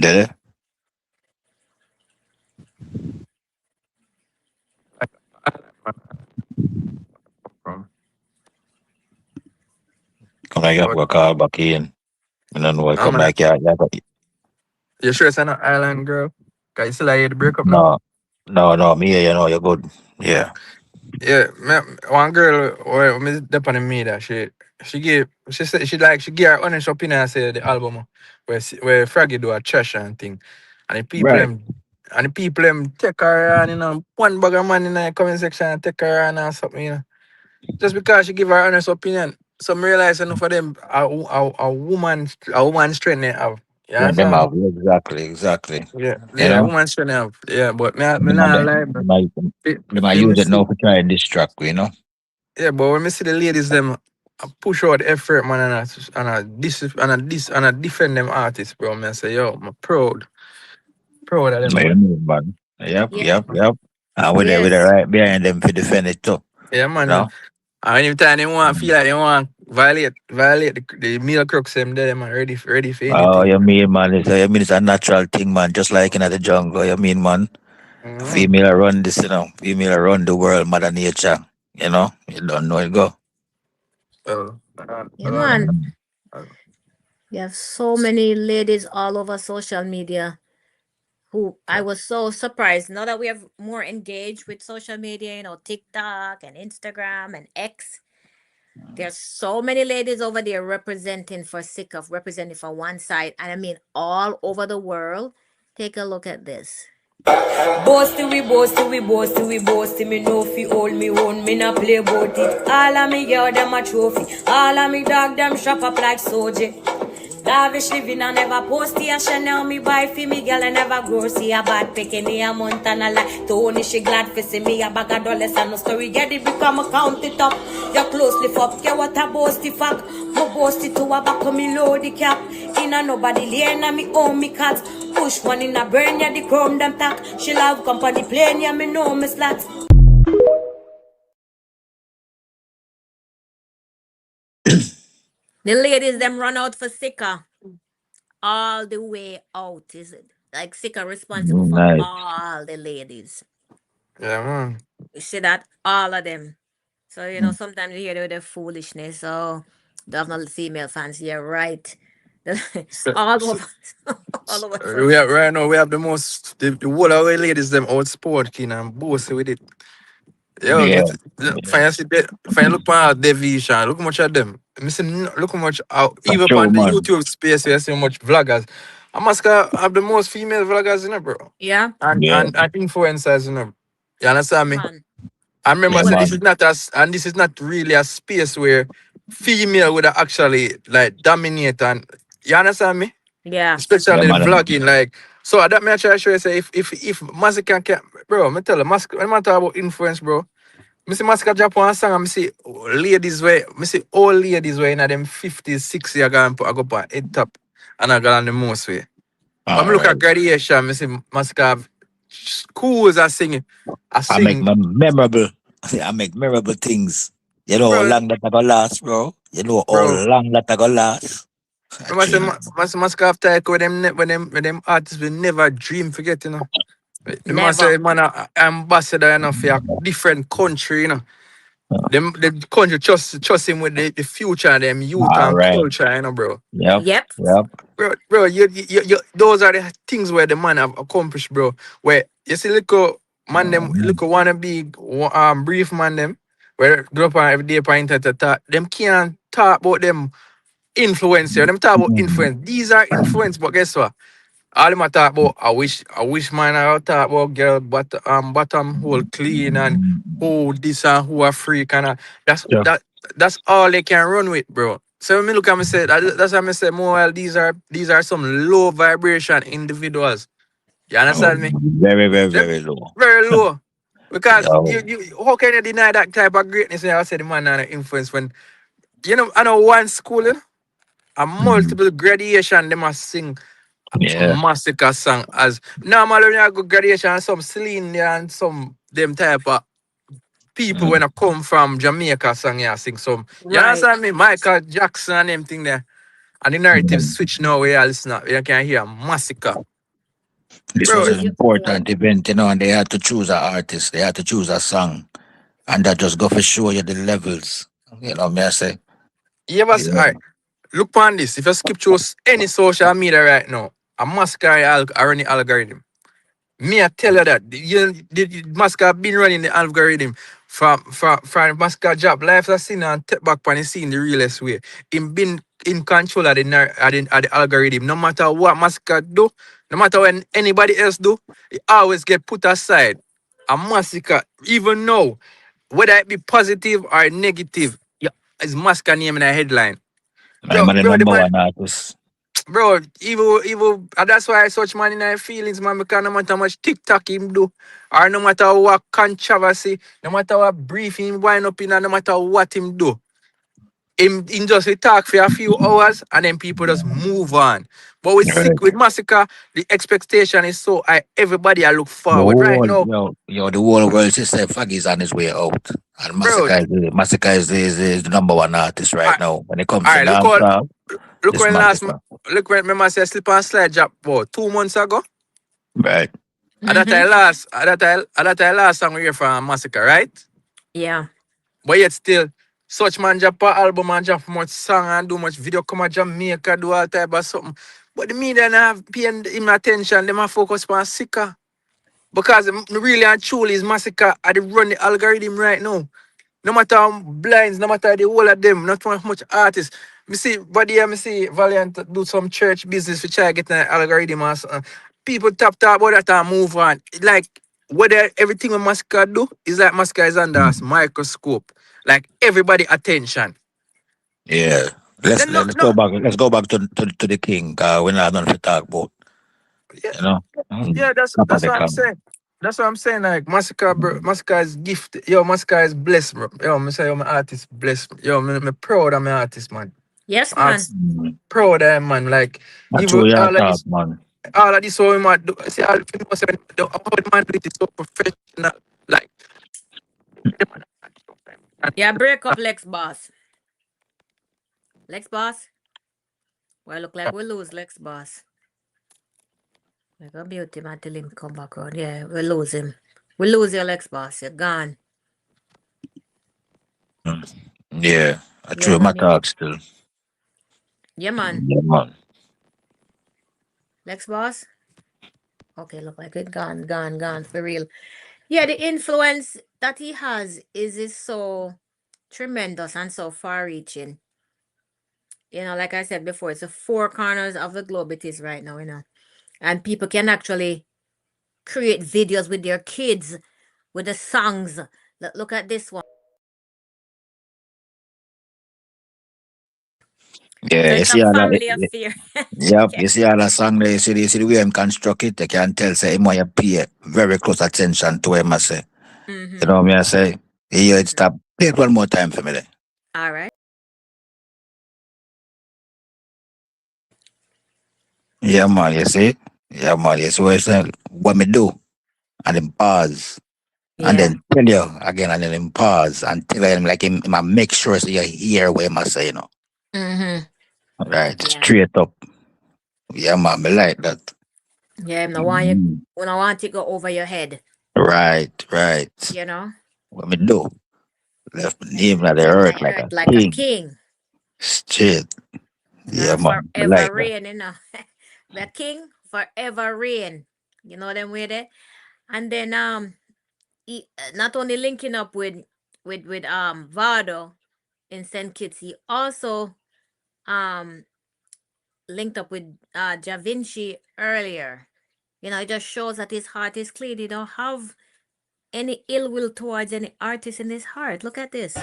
S6: did it. I have
S10: But
S6: to call back in. I don't know what
S10: I'm
S6: come
S10: gonna.
S6: back here.
S10: You sure it's an island girl? Cause you still hear the break up now.
S6: No, no, me, you know, you're good. Yeah.
S10: Yeah, one girl where me dep on the media, she said she gave her honest opinion and say the album where Fraggy do a trash and thing. And
S6: Right.
S10: the people them take her on, one bag of man in the comment section and take her on or something, Just because she give her honest opinion. Some realize enough of them a woman strength they have. You
S6: Yeah, them
S10: understand me?
S6: out. Exactly. You
S10: Yeah,
S6: know?
S10: woman strength they have. Yeah, but me
S6: Them are,
S10: not
S6: them,
S10: lie, but
S6: them are, them are use
S10: me
S6: it
S10: see.
S6: now to try and distract you, you know?
S10: Yeah, but when me see the ladies them push out effort, man, and I defend them artists, bro. Me I say, yo, I'm proud of them,
S6: What you
S10: man.
S6: mean, man? Yep,
S5: Yeah.
S6: yep, yep. And with the
S5: Yes.
S6: right behind them to defend it too.
S10: Yeah,
S6: You
S10: man.
S6: know?
S10: And anytime they want feel like they want violate the male crooks them there, man, ready for
S6: Oh,
S10: anything,
S6: you
S10: man.
S6: mean, man? It's a natural thing, man. Just like in the jungle. You mean, man?
S10: Mm-hmm.
S6: Female run this, Female run the world, Mother Nature. You know? You don't know it go.
S5: Yeah, man.
S10: Uh,
S5: You have so many ladies all over social media who I was so surprised. Now that we have more engaged with social media, TikTok and Instagram and X, there's so many ladies over there representing for Sikka, representing for one side, and I mean all over the world. Take a look at this.
S16: Boasty, we boasty, we boasty, we boasty. Me know fi hold me own, me not play about it. All of me girl them a trophy. All of me dog them strap up like soldier. Lavish living and never posty a Chanel me buy fi me girl and never grow see a bad picking a Montana like Tony she glad for see me a bag of dollars and no story get it become a count it up. You closely fuck get what a boasty fuck. Me boasty to a back of me load the cap. In a nobody lane and me own me cats. Push one in a brain yeah the chrome them tack. She love company plane yeah me know me slats.
S5: The ladies them run out for Sikka all the way out. Is it like Sikka responsible for
S6: Nice.
S5: all the ladies?
S10: Yeah, man.
S5: You see that all of them. So sometimes you hear the foolishness. So they have no female fans here, right?
S10: So,
S5: all
S10: so,
S5: over, all over
S10: we
S5: social
S10: have
S5: media.
S10: right now we have the whole of our ladies them outspoken keen and boasty with it. Yo,
S6: Yeah.
S10: find see find look at Deviation, look how much of them. Look how much
S6: For
S10: even
S6: sure,
S10: on the
S6: man.
S10: YouTube space we see how much vloggers. Amaska have the most female vloggers in it, bro.
S5: Yeah,
S6: Yeah.
S10: And influencers in it. You understand me?
S5: man.
S10: I remember
S6: Yeah,
S10: I said this is
S6: man.
S10: not this is not really a space where female would actually like dominate and you understand me?
S5: Yeah,
S6: Yeah,
S10: Especially the
S6: man.
S10: vlogging, like so that me I try to show you say if Masicka can bro, me tell you Masicka when I talk about influence, bro. Me see Masicka drop one song and me see ladies where me see all ladies where in them 50s, 60s I go up on head top and I got on the most way. When
S6: All
S10: me look
S6: right.
S10: at graduation, me see Masicka have schools are singing. I
S6: I make
S10: sing,
S6: my memorable. I make memorable things. You know how
S10: bro,
S6: long that I gonna last, bro. You know how
S10: bro.
S6: long that I gonna last. I
S10: Remember, say,
S6: think.
S10: Masicka have type with them artists will never dream forget, The man say
S5: never.
S10: man a ambassador for a different country. Them the country trust him with the future and them youth
S6: All
S10: and
S6: right.
S10: culture, bro.
S6: Yep.
S5: Yep.
S6: Yep.
S10: Bro, those are the things where the man have accomplished, bro. Where you see little man them
S6: Mhm.
S10: little wanna be brief man them where grow up on every day on internet talk, them can't talk about them influencer. Them talk about
S6: Mhm.
S10: influence. These are influence, but guess what? All them a talk about, I wish man I talk about girl but bottom hole clean and who this and who a freak and
S6: Yeah.
S10: that's all they can run with, bro. So when me look at me say that's why I say more well these are some low vibration individuals. You
S6: Oh,
S10: understand me?
S6: very, very,
S10: Them
S6: very low.
S10: very low. Because
S6: Yo.
S10: you how can you deny that type of greatness? I say the man and the influence when I know one school, a
S6: Mhm.
S10: multiple graduation they must sing
S6: Yeah.
S10: Masicka song as normally when you go graduation some Celine there and some them type of people when I come from Jamaica song yeah sing some you
S5: Right.
S10: understand me Michael Jackson and them thing there and the narrative
S6: Mhm.
S10: switch now where you listen up you can hear Masicka
S6: This
S10: bro
S6: was an
S5: You're right.
S6: important event, and they had to choose an artist. They had to choose a song, and that just go for show you the levels. Me I say.
S10: you ever
S6: Yeah.
S10: alright Look on this. If you skip through any social media right now, a Masicka are running algorithm. Me, I tell you that the Masicka been running the algorithm from Masicka job. Life has seen and take back on the scene the realest way. Him been in control of the algorithm. No matter what Masicka do, no matter when anybody else do, it always get put aside. A Masicka, even now, whether it be positive or negative, yeah, it's Masicka name in a headline.
S6: I'm
S10: Bro,
S6: the
S10: bro, the
S6: number
S10: man,
S6: one artist.
S10: bro, evil, and that's why I such man in our feelings, man, because no matter how much TikTok him do, or no matter what controversy, no matter what brief him wind up in, and no matter what him do, him just we talk for a few hours, and then people just move on. But with
S6: Right.
S10: Sick, with Masicka, the expectation is so high, everybody I look
S6: The
S10: forward. Right
S6: whole,
S10: now,
S6: the whole world just said Fag is on his way out. And
S10: bro,
S6: Masicka is the number one artist right
S10: alright,
S6: now. When it comes to
S10: alright,
S6: dancehall,
S10: look
S6: it's
S10: when
S6: Masicka.
S10: look when remember I said slip and slide drop about 2 months ago.
S6: Right.
S10: At that
S5: Mm-hmm.
S10: time last, last song we hear from Masicka, right?
S5: Yeah.
S10: But yet still, such man drop a album and drop much song and do much video come at Jamaica, do all type of something. But the media not have paying him attention, them have focus on Sikka. Because really and truly is Masicka at the run the algorithm right now. No matter how blinds, no matter the whole of them, not how much artists. Me see, body here, me see Valiant do some church business to try to get an algorithm or something. People talk about that and move on. Like, whether everything with Masicka do, is like Masicka is under a microscope. Like, everybody attention.
S6: Yeah. Let's
S10: Then no,
S6: let's
S10: no,
S6: go back. Let's go back to the king. We're not going to talk about,
S10: yeah,
S6: you know.
S10: yeah,
S6: Top of
S10: that's
S6: the
S10: what I'm
S6: come.
S10: saying. That's what I'm saying. Like Masicka, bro, Masicka is gifted. Yo, Masicka is blessed, bro. Yo, me say, yo, my artist blessed. Yo, me proud of my artist, man.
S5: Yes, man.
S10: Artist proud of him, man. Like
S6: That's
S10: even
S6: what you
S10: all of
S6: talk,
S10: this,
S6: man.
S10: so him do. See, all you know, say, how the man do it is so professional. Like,
S5: Yeah, break up Lex Boss. Lex Boss. Well, look like we lose Lex Boss. Like a beauty man till him come back on. Yeah, we lose him. We lose your Lex Boss. You're gone.
S6: Yeah. I
S5: Yeah,
S6: true
S5: no
S6: my
S5: need.
S6: talk still.
S5: Yeah, man.
S6: Yeah, man.
S5: Lex Boss. Okay, look like it gone for real. Yeah, the influence that he has is so tremendous and so far reaching. You know, like I said before, it's the four corners of the globe it is right now, you know. And people can actually create videos with their kids, with the songs. Look at this one. So
S6: Yeah, you
S5: it's a
S6: see how that,
S5: family affair.
S6: yep,
S5: Yeah.
S6: you see how that song there, you see the way him construct it, you can tell say him want you pay very close attention to him I say. You
S5: Mm-hmm.
S6: know what I say? Here it stop. Play it one more time for me there.
S5: All right.
S6: Yeah man, you see? Yeah man, you see what it's like, what me do? And then pause. And
S5: Yeah.
S6: then tell you again and then him pause and tell him like him I make sure so you hear what him I say, you know.
S5: Mm-hmm.
S6: Right,
S5: Yeah.
S6: straight up. Yeah man, me like that.
S5: Yeah, no want you
S6: Mhm.
S5: when I want it go over your head,
S6: Right.
S5: you know?
S6: What me do? Left me name like the
S5: Left
S6: earth
S5: my
S6: like
S5: earth
S6: a
S5: like a
S6: king.
S5: king.
S6: Straight. Yeah
S5: And
S6: man, me like
S5: forever
S6: that.
S5: reign, you know. The king forever reign. You know them way there. And then he not only linking up with Vado in St. Kitts, he also um linked up with Da Vinci earlier. You know, it just shows that his heart is clean. He don't have any ill will towards any artist in his heart. Look at this.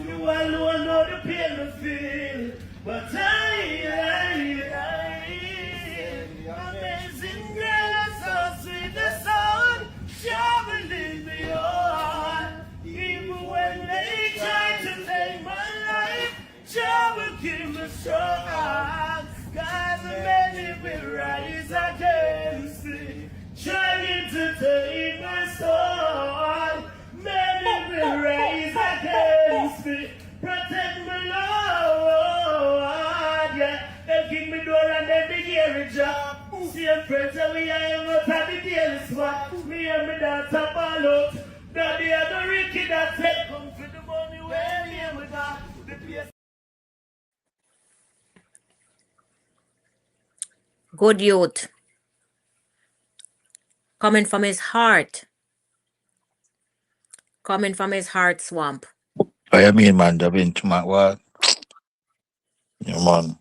S3: You alone know the pain I feel, but amazing grace, so sweet the sound, traveling beyond. Even when they try to take my life, Jah will keep me strong. Cause many will rise against me, trying to take my soul. Many will rise against me, protect me, Lord. Yeah, they kick me door and they big hear it, Jah. See a friends that we are
S4: dance a ball out. Daddy and the Ricky that said, come for the money where here we got. The place.
S5: Good youth. Coming from his heart. Coming from his heart, Swamp.
S6: I mean, man, they've been to my what? Yeah, man,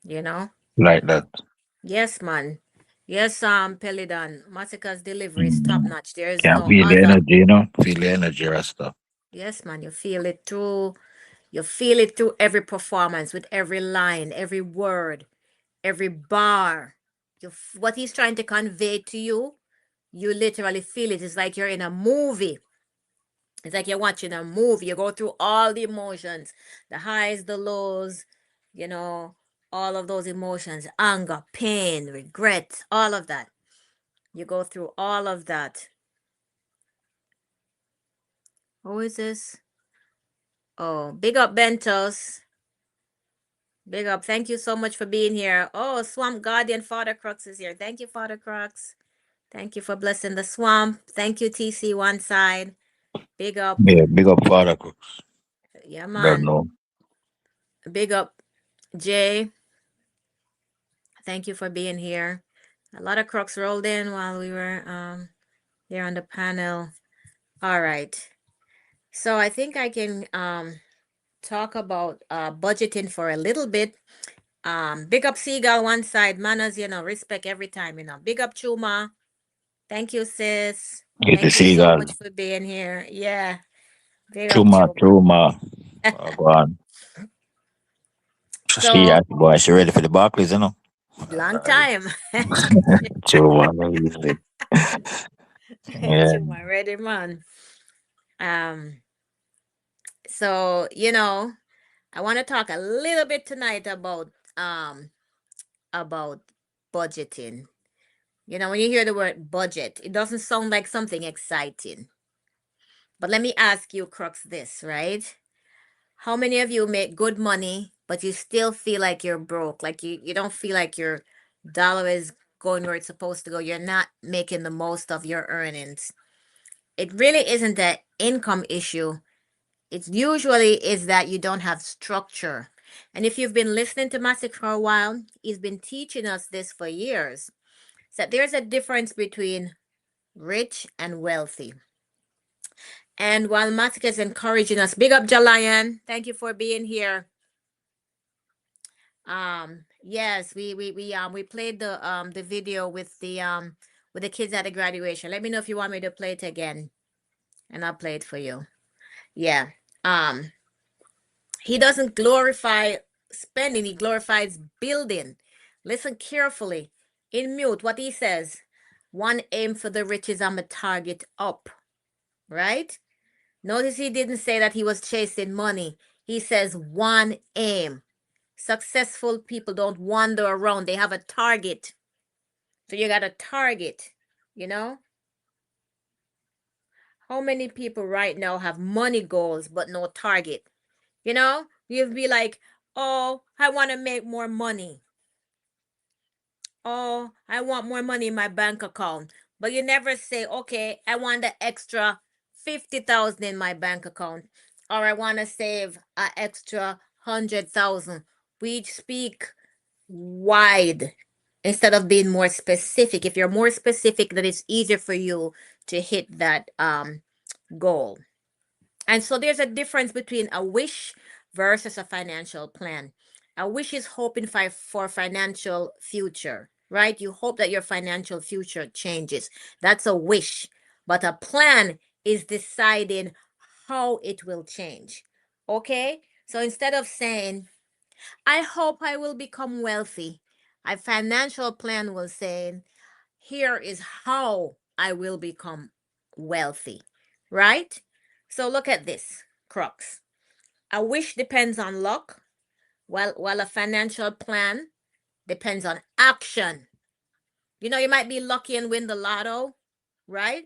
S5: You know?
S6: like that.
S5: Yes, man. Yes, Pelidan. Masicka's delivery is top
S6: Mm.
S5: notch. There is
S6: Can
S5: no
S6: feel the
S5: other.
S6: energy, you know? Feel the energy and stuff.
S5: Yes, man. You feel it through. You feel it through every performance, with every line, every word, every bar. What he's trying to convey to you, you literally feel it. It's like you're in a movie. It's like you're watching a movie. You go through all the emotions, the highs, the lows, you know, all of those emotions, anger, pain, regret, all of that. You go through all of that. Who is this? Oh, big up Bentos. Big up. Thank you so much for being here. Oh, Swamp Guardian Father Crux is here. Thank you, Father Crux. Thank you for blessing the swamp. Thank you, TC One Side. Big up.
S6: Yeah, big up Father Crooks.
S5: Yeah,
S6: Don't
S5: man.
S6: know.
S5: Big up, Jay. Thank you for being here. A lot of crooks rolled in while we were here on the panel. All right. So I think I can talk about budgeting for a little bit. Big up Seagull One Side. Manners, you know, respect every time, you know. Big up Chuma. Thank you, sis.
S6: Get the
S5: Thank you so
S6: seagull.
S5: much for being here. Yeah. Big up
S6: Chuma,
S5: Chuma.
S6: Chuma. Oh, go on. She
S5: So,
S6: asked, boy, she ready for the Barclays, you know?
S5: long time.
S6: Chuma, easy. Yeah.
S5: Chuma, ready, man. Um, so, you know, I want to talk a little bit tonight about budgeting. You know, when you hear the word budget, it doesn't sound like something exciting. But let me ask you, Crux, this, right? How many of you make good money, but you still feel like you're broke? Like you don't feel like your dollar is going where it's supposed to go. You're not making the most of your earnings. It really isn't an income issue. It usually is that you don't have structure. And if you've been listening to Masicka for a while, he's been teaching us this for years. So there's a difference between rich and wealthy. And while Masicka is encouraging us, big up Jalayan. Thank you for being here. Yes, we played the video with the kids at the graduation. Let me know if you want me to play it again, and I'll play it for you. Yeah. He doesn't glorify spending, he glorifies building. Listen carefully. In mute, what he says: one aim for the riches, I'm a target up. Right? Notice he didn't say that he was chasing money. He says one aim. Successful people don't wander around, they have a target. So you got a target, you know? How many people right now have money goals but no target? You know, you'd be like, oh, I want to make more money. Oh, I want more money in my bank account. But you never say, okay, I want the extra 50,000 in my bank account. Or I want to save an extra 100,000. We speak wide instead of being more specific. If you're more specific, then it's easier for you to hit that goal. And so there's a difference between a wish versus a financial plan. A wish is hoping for financial future, right? You hope that your financial future changes. That's a wish. But a plan is deciding how it will change. Okay? So instead of saying, I hope I will become wealthy, a financial plan will say, here is how I will become wealthy, right? So look at this, Crux. A wish depends on luck, while a financial plan depends on action. You know, you might be lucky and win the lotto, right?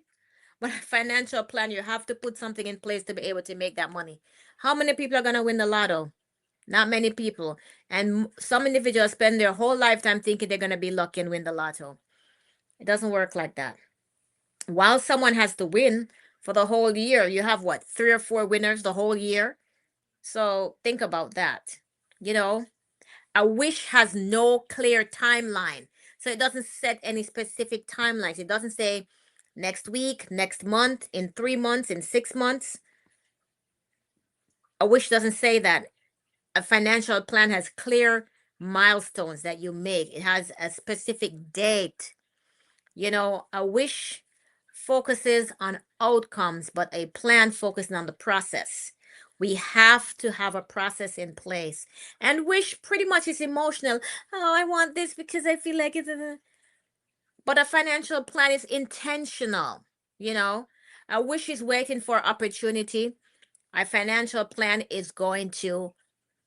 S5: But a financial plan, you have to put something in place to be able to make that money. How many people are going to win the lotto? Not many people. And some individuals spend their whole lifetime thinking they're going to be lucky and win the lotto. It doesn't work like that. While someone has to win for the whole year, you have what, 3 or 4 winners the whole year? So think about that. You know, a wish has no clear timeline. So it doesn't set any specific timelines. It doesn't say next week, next month, in 3 months, in 6 months. A wish doesn't say that. A financial plan has clear milestones that you make. It has a specific date. You know, a wish focuses on outcomes, but a plan focuses on the process. We have to have a process in place. And wish pretty much is emotional. Oh, I want this because I feel like it's. But a financial plan is intentional. You know, a wish is waiting for opportunity. A financial plan is going to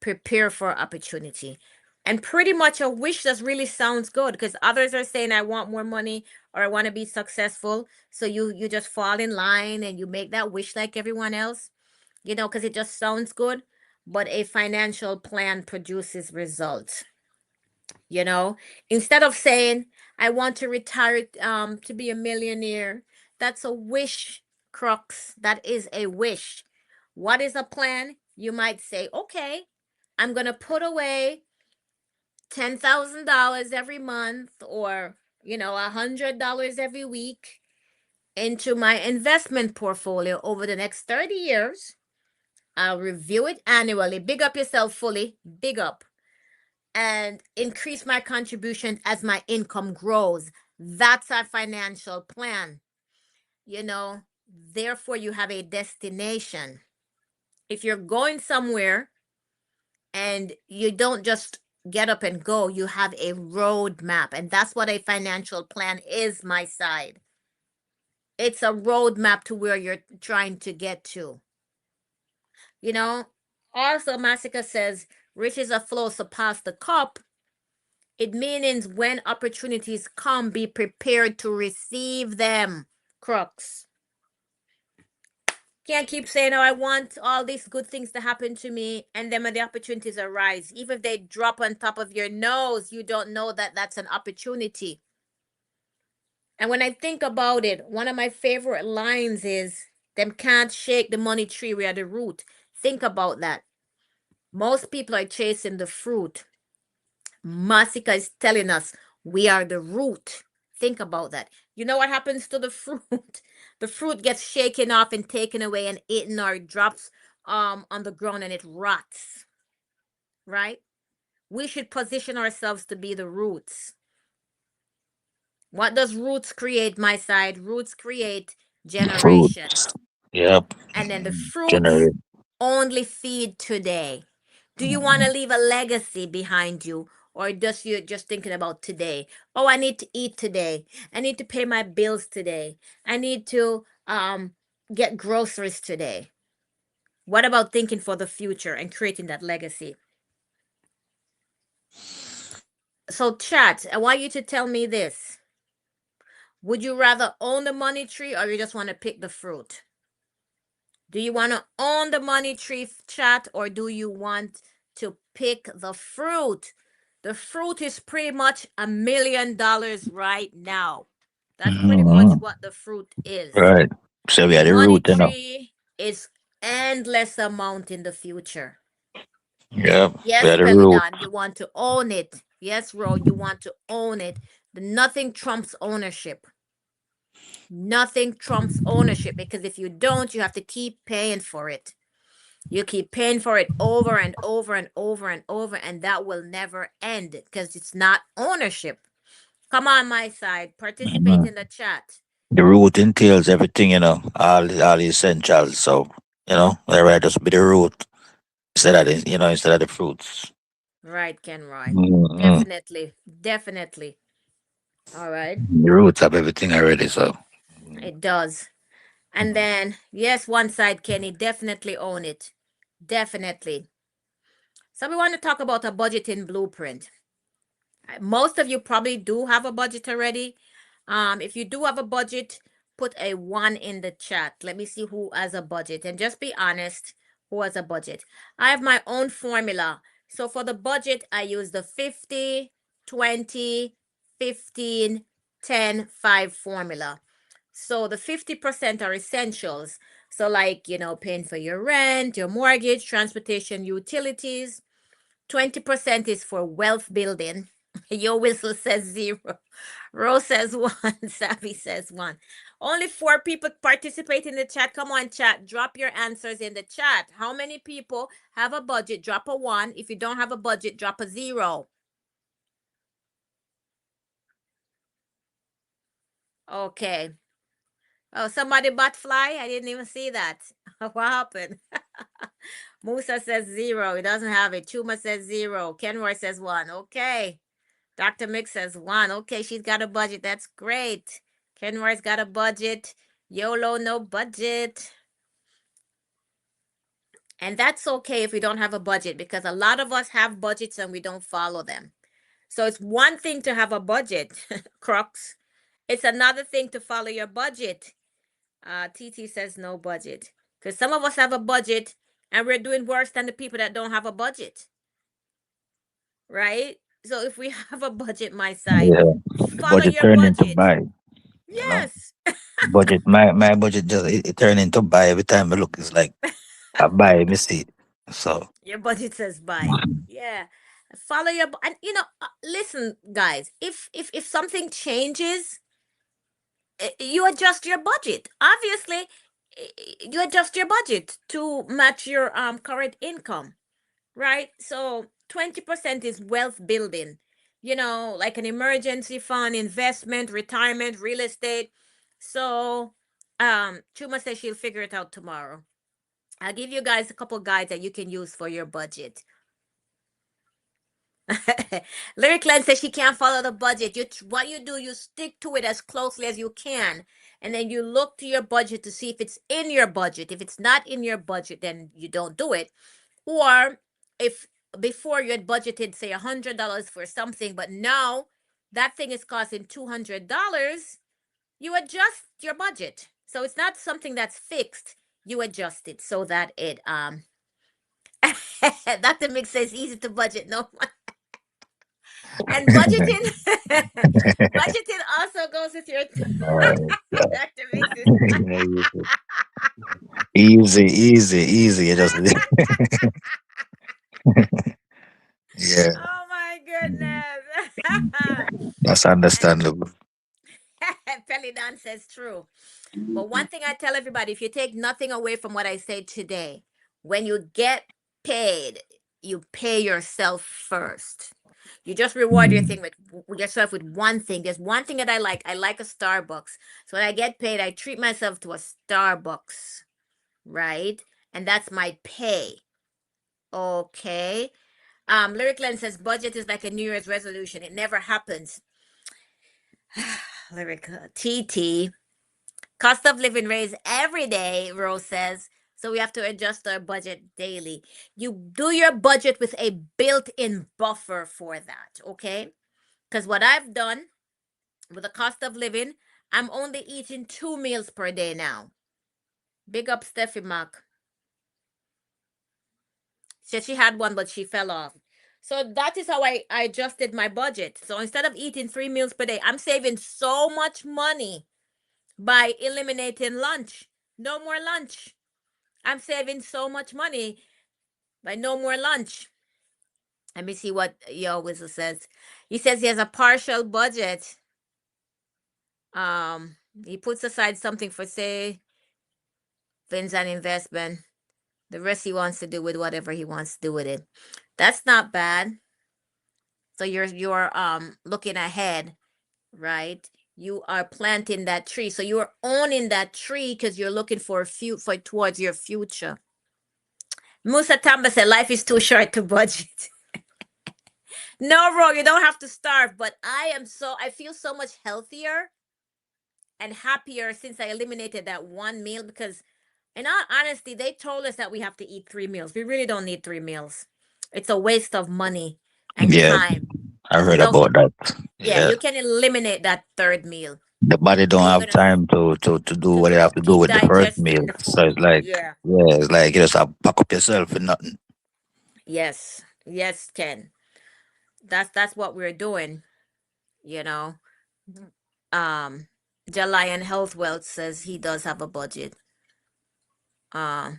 S5: prepare for opportunity. And pretty much a wish that really sounds good because others are saying, I want more money or I want to be successful. So you just fall in line and you make that wish like everyone else, you know, because it just sounds good. But a financial plan produces results. You know, instead of saying, I want to retire to be a millionaire, that's a wish, crux. That is a wish. What is a plan? You might say, okay, I'm going to put away $10,000 every month or, you know, $100 every week into my investment portfolio over the next 30 years. I'll review it annually. Big up yourself fully. Big up. And increase my contribution as my income grows. That's our financial plan. You know, therefore, you have a destination. If you're going somewhere and you don't just get up and go, you have a roadmap. And that's what a financial plan is, my side. It's a roadmap to where you're trying to get to. You know, also, Masicka says, riches are flow surpass the cup. It means when opportunities come, be prepared to receive them. Crux. Can't keep saying, oh, I want all these good things to happen to me, and then when the opportunities arise, even if they drop on top of your nose, you don't know that that's an opportunity. And when I think about it, one of my favorite lines is, them can't shake the money tree, we are the root. Think about that. Most people are chasing the fruit. Masicka is telling us we are the root. Think about that. You know what happens to the fruit? The fruit gets shaken off and taken away and eaten, or it drops on the ground and it rots. Right? We should position ourselves to be the roots. What does roots create, my side? Roots create
S6: Fruit.
S5: generation.
S6: Yep.
S5: And then the fruits
S6: Generate.
S5: only feed today. Do you want to leave a legacy behind you? Or just you're just thinking about today? Oh, I need to eat today. I need to pay my bills today. I need to get groceries today. What about thinking for the future and creating that legacy? So, chat, I want you to tell me this. Would you rather own the money tree or you just want to pick the fruit? Do you want to own the money tree, chat, or do you want to pick the fruit? The fruit is pretty much $1 million right now. That's pretty much what the fruit is.
S6: Right. So we
S5: The
S6: had the
S5: money
S6: root, you know.
S5: tree is endless amount in the future.
S6: Yep. We
S5: Yes,
S6: had the root.
S5: Peladon, you want to own it. Yes, Ro, you want to own it. Nothing trumps ownership. Nothing trumps ownership, because if you don't, you have to keep paying for it. You keep paying for it over and over and over and over, and that will never end because it's not ownership. Come on, my side, participate in the chat.
S6: The root entails everything, you know, all the essentials. So, you know, I rather just be the root instead of the fruits.
S5: Right, Kenroy.
S6: Mm-hmm.
S5: Definitely, definitely. All right.
S6: The roots have everything already, so.
S5: It does. And then, yes, one side, Kenny, definitely own it. Definitely. So we want to talk about a budgeting blueprint. Most of you probably do have a budget already. If you do have a budget, put a 1 in the chat. Let me see who has a budget. And just be honest, who has a budget. I have my own formula. So for the budget, I use the 50, 20, 15, 10, 5 formula. So the 50% are essentials. So like, paying for your rent, your mortgage, transportation, utilities. 20% is for wealth building. Your whistle says 0. Rose says 1. Savvy says 1. Only 4 people participate in the chat. Come on, chat. Drop your answers in the chat. How many people have a budget? Drop a 1. If you don't have a budget, drop a 0. Okay. Oh, somebody bot fly? I didn't even see that. What happened? Musa says 0. He doesn't have it. Chuma says 0. Kenroy says 1. Okay. Dr. Mix says 1. Okay, she's got a budget. That's great. Kenroy's got a budget. YOLO, no budget. And that's okay if we don't have a budget, because a lot of us have budgets and we don't follow them. So it's one thing to have a budget, Crux. It's another thing to follow your budget. TT says no budget. Because some of us have a budget and we're doing worse than the people that don't have a budget. Right? So if we have a budget, my side,
S6: Yeah, the
S5: follow
S6: budget
S5: your
S6: turned into
S5: budget.
S6: buy.
S5: Yes.
S6: Budget, my budget just it turned into buy every time I look. It's like I buy, me see. So
S5: Your budget says buy. Yeah. Follow your and listen, guys, if something changes, you adjust your budget. Obviously, you adjust your budget to match your current income, right? So 20% is wealth building, like an emergency fund, investment, retirement, real estate. So Chuma says she'll figure it out tomorrow. I'll give you guys a couple guides that you can use for your budget. Lyric Len says she can't follow the budget. What you do, you stick to it as closely as you can, and then you look to your budget to see if it's in your budget. If it's not in your budget, then you don't do it. Or if before you had budgeted, say, $100 for something, but now that thing is costing $200, you adjust your budget. So it's not something that's fixed. You adjust it so that it Dr. Mix says easy to budget. No. And budgeting budgeting also goes with your Dr. Mix is
S6: easy. It just yeah,
S5: oh my goodness.
S6: that's understandable.
S5: Pelidon says true. But one thing I tell everybody, if you take nothing away from what I say today, when you get paid, you pay yourself first. You just reward your thing with yourself with one thing. There's one thing that I like. I like a Starbucks. So when I get paid, I treat myself to a Starbucks, right? And that's my pay. Okay. Lyric Len says budget is like a New Year's resolution. It never happens. Lyric TT. Cost of living raise every day, Rose says. So we have to adjust our budget daily. You do your budget with a built-in buffer for that, okay? Because what I've done with the cost of living, I'm only eating 2 meals per day now. Big up Steffi Mac. She had one, but she fell off. So that is how I adjusted my budget. So instead of eating 3 meals per day, I'm saving so much money by eliminating lunch. No more lunch. I'm saving so much money by no more lunch. Let me see what Yo Whistle says. He says he has a partial budget. He puts aside something for savings and investment. The rest he wants to do with whatever he wants to do with it. That's not bad. So you're looking ahead, right? You are planting that tree. So you're owning that tree because you're looking for towards your future. Musa Tamba said life is too short to budget. No, bro, you don't have to starve. But I feel so much healthier and happier since I eliminated that one meal, because in all honesty, they told us that we have to eat 3 meals. We really don't need 3 meals. It's a waste of money and
S6: Yeah,
S5: time.
S6: I heard
S5: So
S6: about that.
S5: yeah,
S6: Yeah,
S5: you can eliminate that third meal.
S6: the body don't
S5: And you're
S6: have
S5: gonna
S6: time to do what you have to do
S5: keep
S6: with the first
S5: digesting
S6: meal.
S5: the
S6: So
S5: food.
S6: it's like,
S5: Yeah.
S6: yeah, it's like you just have to pack up yourself and nothing.
S5: Yes. Yes, Ken. That's what we're doing, you know. Um Jalion Health Wealth says he does have a budget. Pelidan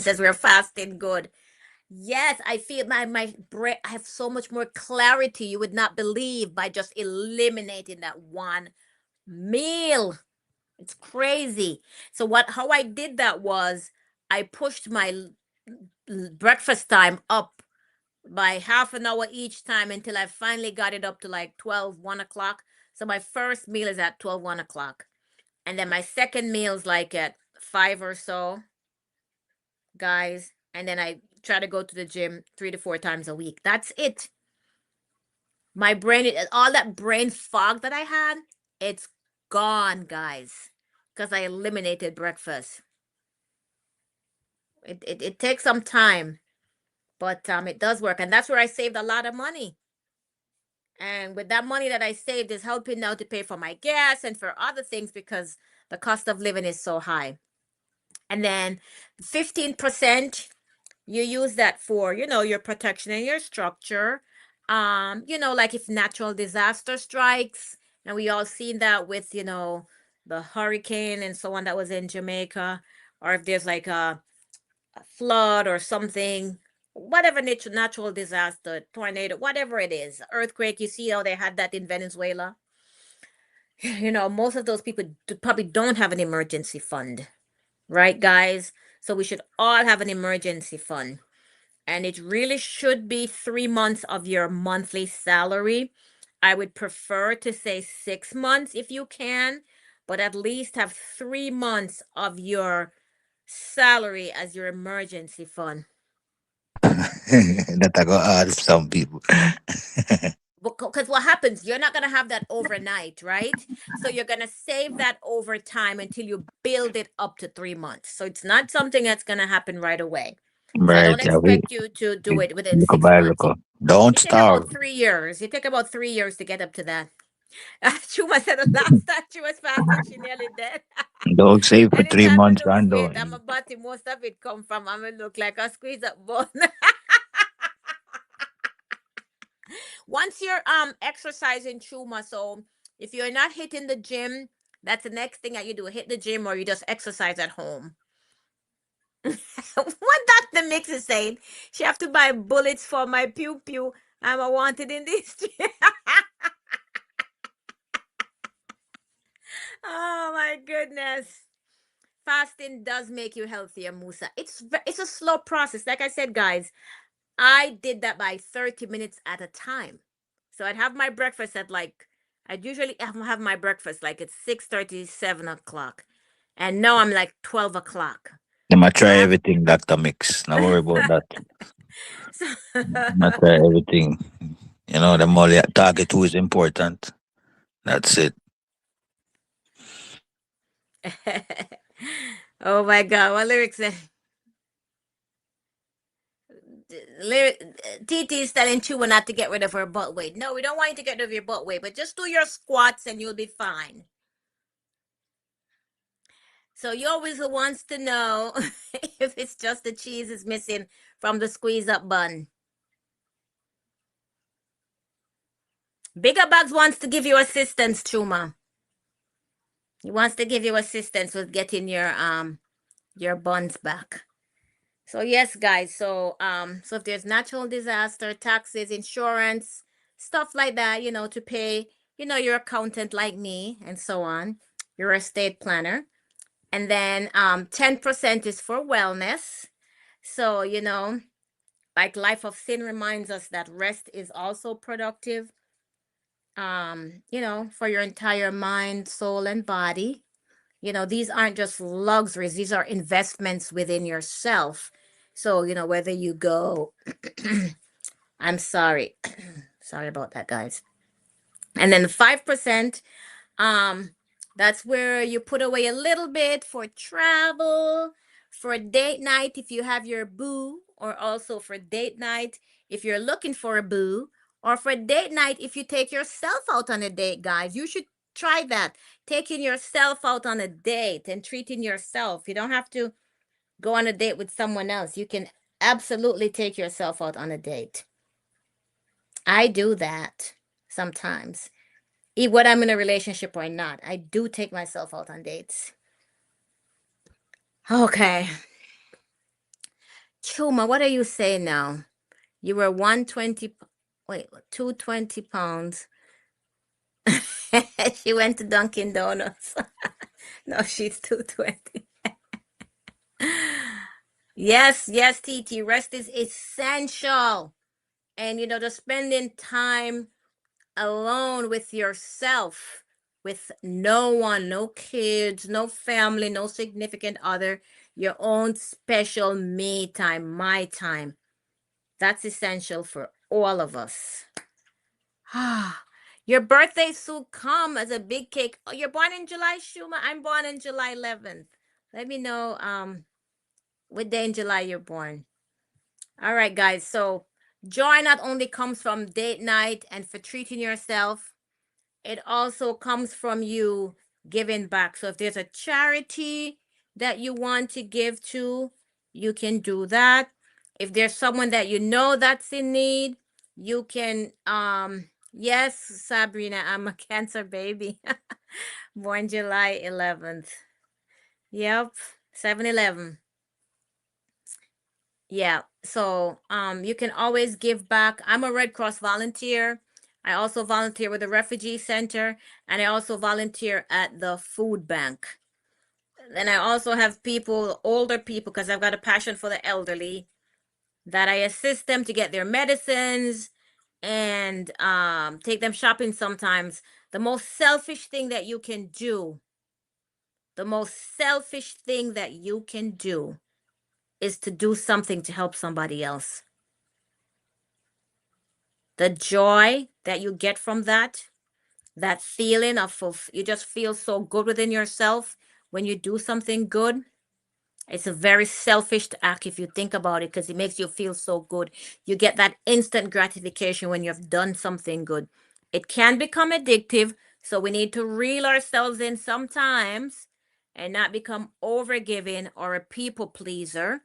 S5: says we're fasting good. Yes, I feel my brain. I have so much more clarity. You would not believe by just eliminating that one meal. It's crazy. So how I did that was I pushed my breakfast time up by half an hour each time until I finally got it up to like 12, 1 o'clock. So my first meal is at 12, 1 o'clock. And then my second meal is like at 5 or so, guys. And then I try to go to the gym 3 to 4 times a week. That's it. My brain, all that brain fog that I had, it's gone, guys, because I eliminated breakfast. It takes some time, but it does work. And that's where I saved a lot of money. And with that money that I saved is helping now to pay for my gas and for other things because the cost of living is so high. And then 15%, you use that for, your protection and your structure. Like if natural disaster strikes, and we all seen that with, the hurricane and so on that was in Jamaica, or if there's like a flood or something, whatever natural disaster, tornado, whatever it is, earthquake. You see how they had that in Venezuela. Most of those people probably don't have an emergency fund, right, guys? So we should all have an emergency fund, and it really should be 3 months of your monthly salary. I would prefer to say 6 months if you can, but at least have 3 months of your salary as your emergency fund.
S6: That I go add some people.
S5: Because what happens, you're not going to have that overnight, right? So you're going to save that over time until you build it up to 3 months. So it's not something that's going to happen right away. So I
S6: Right,
S5: don't
S6: yeah, we
S5: expect you to do it within
S6: look
S5: 6
S6: by
S5: months.
S6: look. Don't
S5: You take about
S6: starve.
S5: 3 years. You take about 3 years to get up to that. Chuma said the last time she was fasting, she nearly dead.
S6: Don't save for three
S5: Anytime I
S6: months
S5: lose
S6: and
S5: weight,
S6: don't
S5: I'm
S6: eat.
S5: about to most of it come from. I'm gonna look like a squeeze up bone. Once you're exercising, Chuma, so if you're not hitting the gym, that's the next thing that you do. Hit the gym or you just exercise at home. What Dr. Mix is saying, she have to buy bullets for my pew pew. I'm a wanted in this street. Oh my goodness. Fasting does make you healthier, Musa. It's a slow process. Like I said, guys, I did that by 30 minutes at a time. So I'd have my breakfast at like, I'd usually have my breakfast like at 6:30, 7 o'clock. And now I'm like 12 o'clock.
S6: They might
S5: So
S6: try
S5: I have
S6: everything, Dr. Mix. Not worry about that.
S5: so
S6: Might try everything. The only target who is important. That's it.
S5: Oh my God, what lyrics say? TT is telling Chuma not to get rid of her butt weight. No, we don't want you to get rid of your butt weight, but just do your squats and you'll be fine. So you always wants to know if it's just the cheese is missing from the squeeze up bun. Bigger Bugs wants to give you assistance, Chuma. He wants to give you assistance with getting your buns back. So yes, guys. So if there's natural disaster, taxes, insurance, stuff like that, to pay, your accountant like me and so on, your estate planner. And then 10% is for wellness. So, like Life of Sin reminds us that rest is also productive, for your entire mind, soul, and body. These aren't just luxuries, these are investments within yourself. So, whether you go, I'm sorry, sorry about that, guys. And then 5%, um, that's where you put away a little bit for travel, for date night if you have your boo, or also for date night if you're looking for a boo, or for date night if you take yourself out on a date, guys. You should try that. Taking yourself out on a date and treating yourself. You don't have to go on a date with someone else. You can absolutely take yourself out on a date. I do that sometimes. whether I'm in a relationship or not, I do take myself out on dates. Okay. Chuma, what are you saying now? You were 120, wait, 220 pounds. She went to Dunkin' Donuts. No, she's 220. Yes, yes, TT. Rest is essential. And, just spending time alone with yourself, with no one, no kids, no family, no significant other, your own special me time, my time. That's essential for all of us. Your birthday soon come as a big cake. Oh, you're born in July, Shuma? I'm born in July 11th. Let me know what day in July you're born. All right, guys. So joy not only comes from date night and for treating yourself, it also comes from you giving back. So if there's a charity that you want to give to, you can do that. If there's someone that you know that's in need, you can yes, Sabrina, I'm a Cancer baby. Born July 11th. Yep, 7/11. Yeah, so you can always give back. I'm a Red Cross volunteer. I also volunteer with the refugee center, and I also volunteer at the food bank. Then I also have people, older people, because I've got a passion for the elderly, that I assist them to get their medicines and take them shopping sometimes. The most selfish thing that you can do, the most selfish thing that you can do is to do something to help somebody else. The joy that you get from that feeling of you just feel so good within yourself when you do something good. It's a very selfish act if you think about it, because it makes you feel so good. You get that instant gratification when you've done something good. It can become addictive, so we need to reel ourselves in sometimes and not become overgiving or a people pleaser.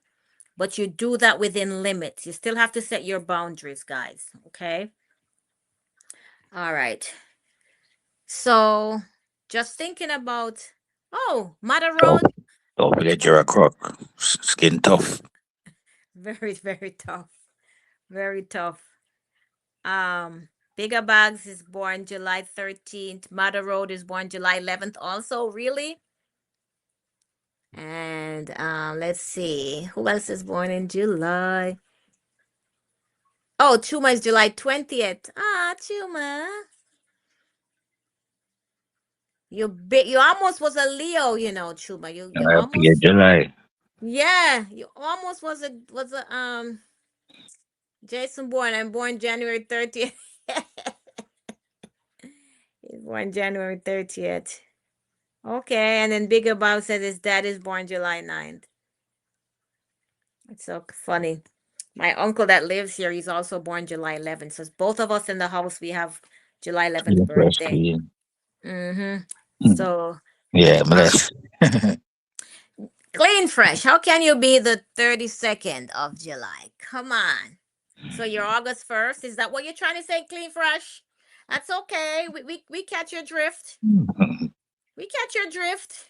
S5: But you do that within limits. You still have to set your boundaries, guys. Okay? All right. So just thinking about, Mother Road.
S6: Don't forget you're a crook. Skin tough.
S5: Very, very tough. Very tough. Bigger Bags is born July 13th. Mother Road is born July 11th also, really? And let's see. Who else is born in July? Oh, Chuma is July 20th. Ah, Chuma. You almost was a Leo, Chuma. You
S6: Yeah,
S5: almost,
S6: July.
S5: yeah, you almost was a Jason born. I'm born January 30th. He's born January 30th. Okay, and then Bigger Bob says his dad is born July 9th. It's so funny. My uncle that lives here, he's also born July 11th. So it's both of us in the house, we have July 11th
S6: Yeah, fresh
S5: birthday.
S6: clean.
S5: Mm-hmm.
S6: Mm.
S5: So
S6: Yeah, bless.
S5: clean fresh. How can you be the 32nd of July? Come on. So you're August 1st. Is that what you're trying to say, clean fresh? That's okay. We catch your drift. We catch your drift.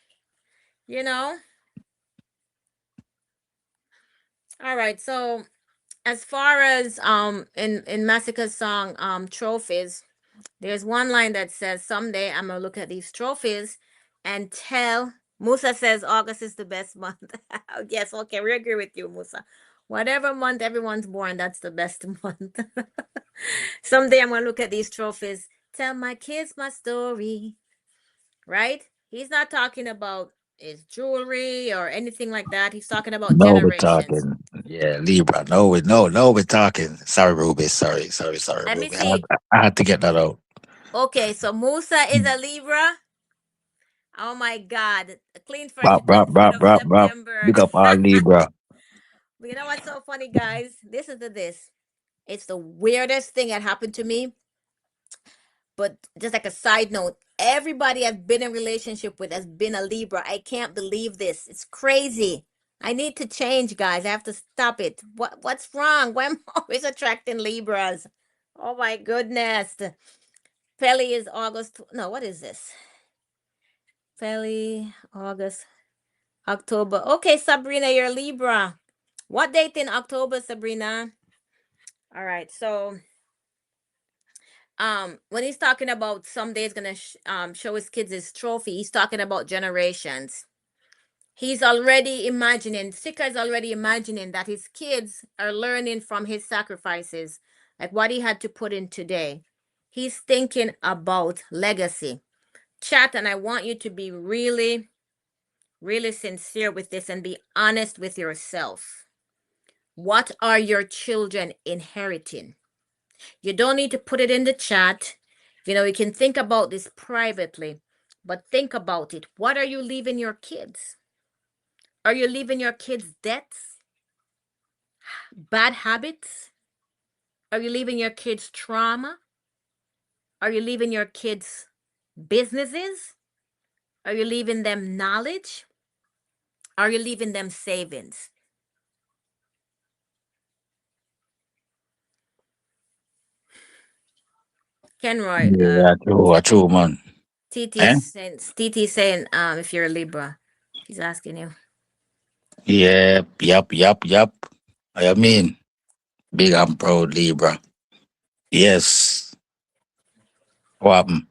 S5: All right. So as far as in Masicka's song trophies, there's one line that says, someday I'm gonna look at these trophies and tell. Musa says August is the best month. Yes, okay, we agree with you, Musa. Whatever month everyone's born, that's the best month. Someday I'm gonna look at these trophies, tell my kids my story. Right? He's not talking about his jewelry or anything like that. He's talking about
S6: No, we're
S5: generations.
S6: talking. Yeah, Libra. No, we're talking. Sorry, Ruby. Sorry,
S5: Let me
S6: Ruby.
S5: see.
S6: I had to get that out.
S5: Okay, so Musa is a Libra. Oh my God. Clean Fresh
S6: Bop,
S5: is
S6: bop,
S5: 23rd
S6: bop,
S5: of
S6: bop, bop.
S5: September.
S6: Big up all Libra.
S5: But you know what's so funny, guys? Listen to this. It's the weirdest thing that happened to me. But just like a side note, everybody I've been in relationship with has been a Libra. I can't believe this. It's crazy. I need to change, guys. I have to stop it. What's wrong? Why am I always attracting Libras? Oh my goodness. Feli is August. No, what is this? Feli, August, October. Okay, Sabrina, you're Libra. What date in October, Sabrina? All right, so when he's talking about someday he's gonna show his kids his trophy, he's talking about generations. He's already imagining, Sikka is already imagining that his kids are learning from his sacrifices, like what he had to put in today. He's thinking about legacy. Chat, and I want you to be really, really sincere with this and be honest with yourself. What are your children inheriting? You don't need to put it in the chat. You can think about this privately, but think about it. What are you leaving your kids? Are you leaving your kids debts? Bad habits? Are you leaving your kids trauma? Are you leaving your kids businesses? Are you leaving them knowledge? Are you leaving them savings? Kenroy,
S6: Yeah, true, man. Eh?
S5: TT saying, if you're a Libra, he's asking you.
S6: Yep. I mean, big and proud Libra. Yes. What happened?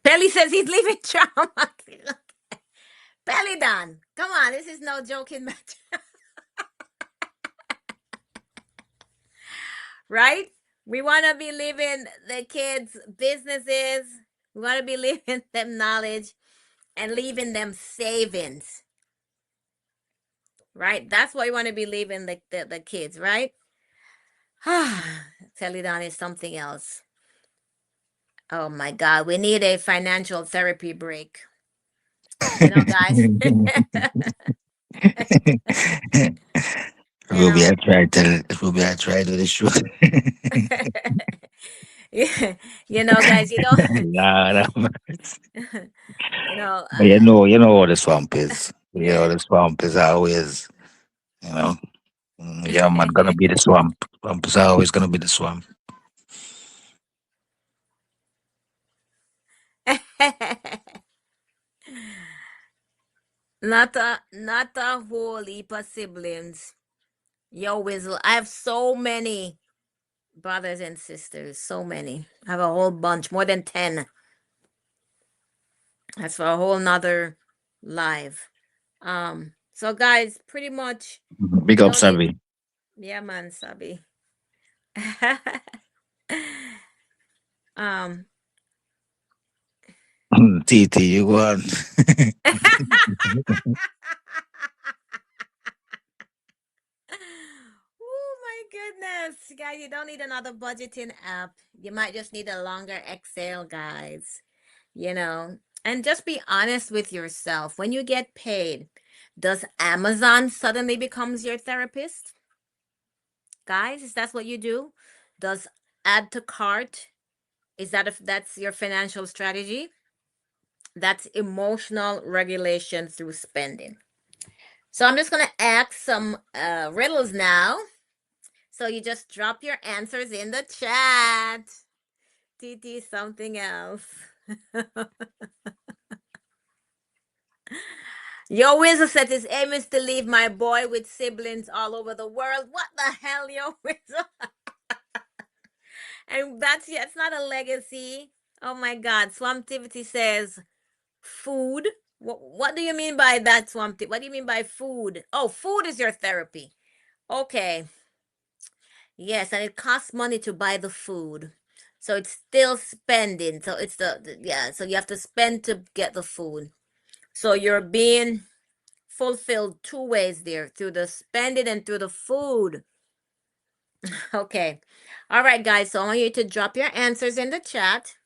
S5: Pelly says he's leaving trauma. Pelly Don, come on, this is no joking matter. Right? We want to be leaving the kids businesses. We want to be leaving them knowledge and leaving them savings. Right? That's what you want to be leaving the kids, right? Telidon is something else. Oh my God, we need a financial therapy break. Guys.
S6: Ruby, I tried to the show.
S5: Yeah, guys,
S6: Lord have
S5: mercy.
S6: But you know what the swamp is. You know the swamp is always, yeah, man, gonna be the swamp. Swamp is always gonna be the swamp.
S5: not a whole heap of siblings. Yo, Wizzle, I have so many brothers and sisters. So many. I have a whole bunch, more than 10. That's for a whole nother live. So guys, pretty much
S6: Big up, Sabi.
S5: Yeah, man, Sabi.
S6: TT, you go on.
S5: Oh my goodness, guys, you don't need another budgeting app. You might just need a longer Excel, guys. And just be honest with yourself. When you get paid, does Amazon suddenly becomes your therapist? Guys, is that what you do? Does add to cart? Is that if that's your financial strategy? That's emotional regulation through spending. So I'm just going to ask some riddles now. So you just drop your answers in the chat. TT something else. Yo, Wizard said his aim is to leave my boy with siblings all over the world. What the hell, yo, Wizard? And that's not a legacy. Oh my God. Swamptivity says food. What do you mean by that, Swamptivity? What do you mean by food? Oh, food is your therapy. Okay. Yes, and it costs money to buy the food. So it's still spending. So it's so you have to spend to get the food. So you're being fulfilled two ways there, through the spending and through the food. Okay. All right, guys. So I want you to drop your answers in the chat.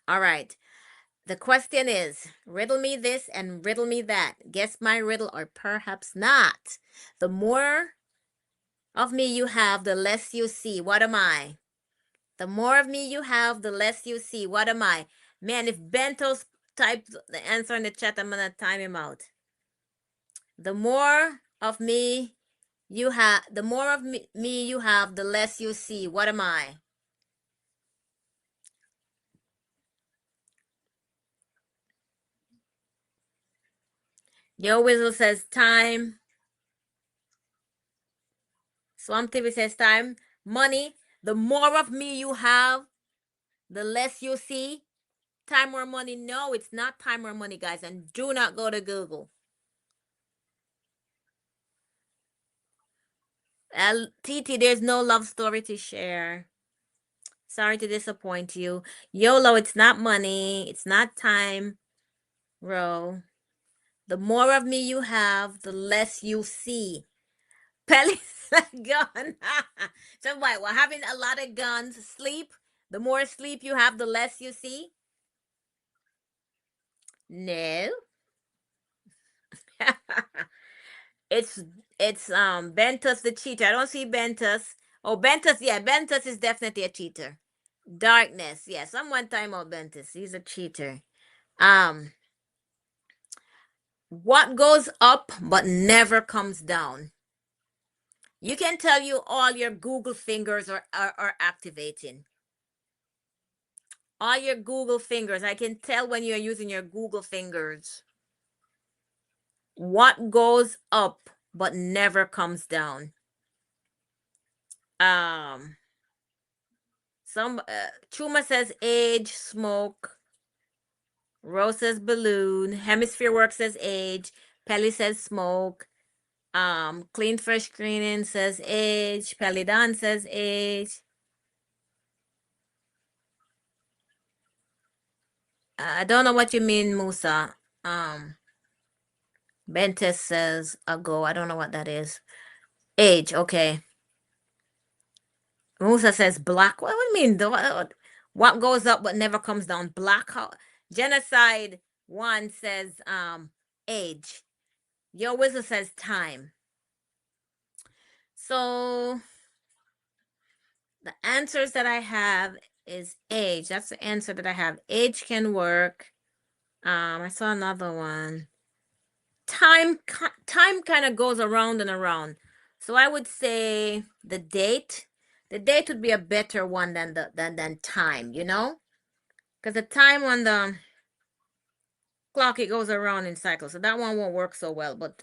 S5: All right. The question is, riddle me this and riddle me that. Guess my riddle or perhaps not. The more of me you have, the less you see. What am I? The more of me you have, the less you see. What am I? Man, if Bento's typed the answer in the chat, I'm going to time him out. The more of me the more of me you have, the less you see. What am I? Yo Whistle says time. Swamp TV says time. Money. The more of me you have, the less you see. Time or money? No, it's not time or money, guys. And do not go to Google. TT, there's no love story to share. Sorry to disappoint you. YOLO, it's not money. It's not time. Ro. The more of me you have, the less you see. Pelly's a gun. So what? Well, having a lot of guns, sleep. The more sleep you have, the less you see. No. it's Bentus the cheater. I don't see Bentus. Oh, Bentus, yeah, Bentus is definitely a cheater. Darkness, yeah. Someone time out Bentus. He's a cheater. What goes up but never comes down? You can tell you all your Google fingers are activating. All your Google fingers. I can tell when you're using your Google fingers. What goes up but never comes down? Chuma says age, smoke. Rose says balloon. Hemisphere Work says age. Pelly says smoke. Clean Fresh Screening says age. Pelidon says age. I don't know what you mean, Musa. Bentes says ago. I don't know what that is. Age, okay. Musa says black. What do you mean? What goes up but never comes down? Black. Genocide one says age. Your Whistle says time. So the answers that I have is age. That's the answer that I have. Age can work. I saw another one. Time kind of goes around and around. So I would say the date. The date would be a better one than time, you know? Because the time on the clock, it goes around in cycles. So that one won't work so well. But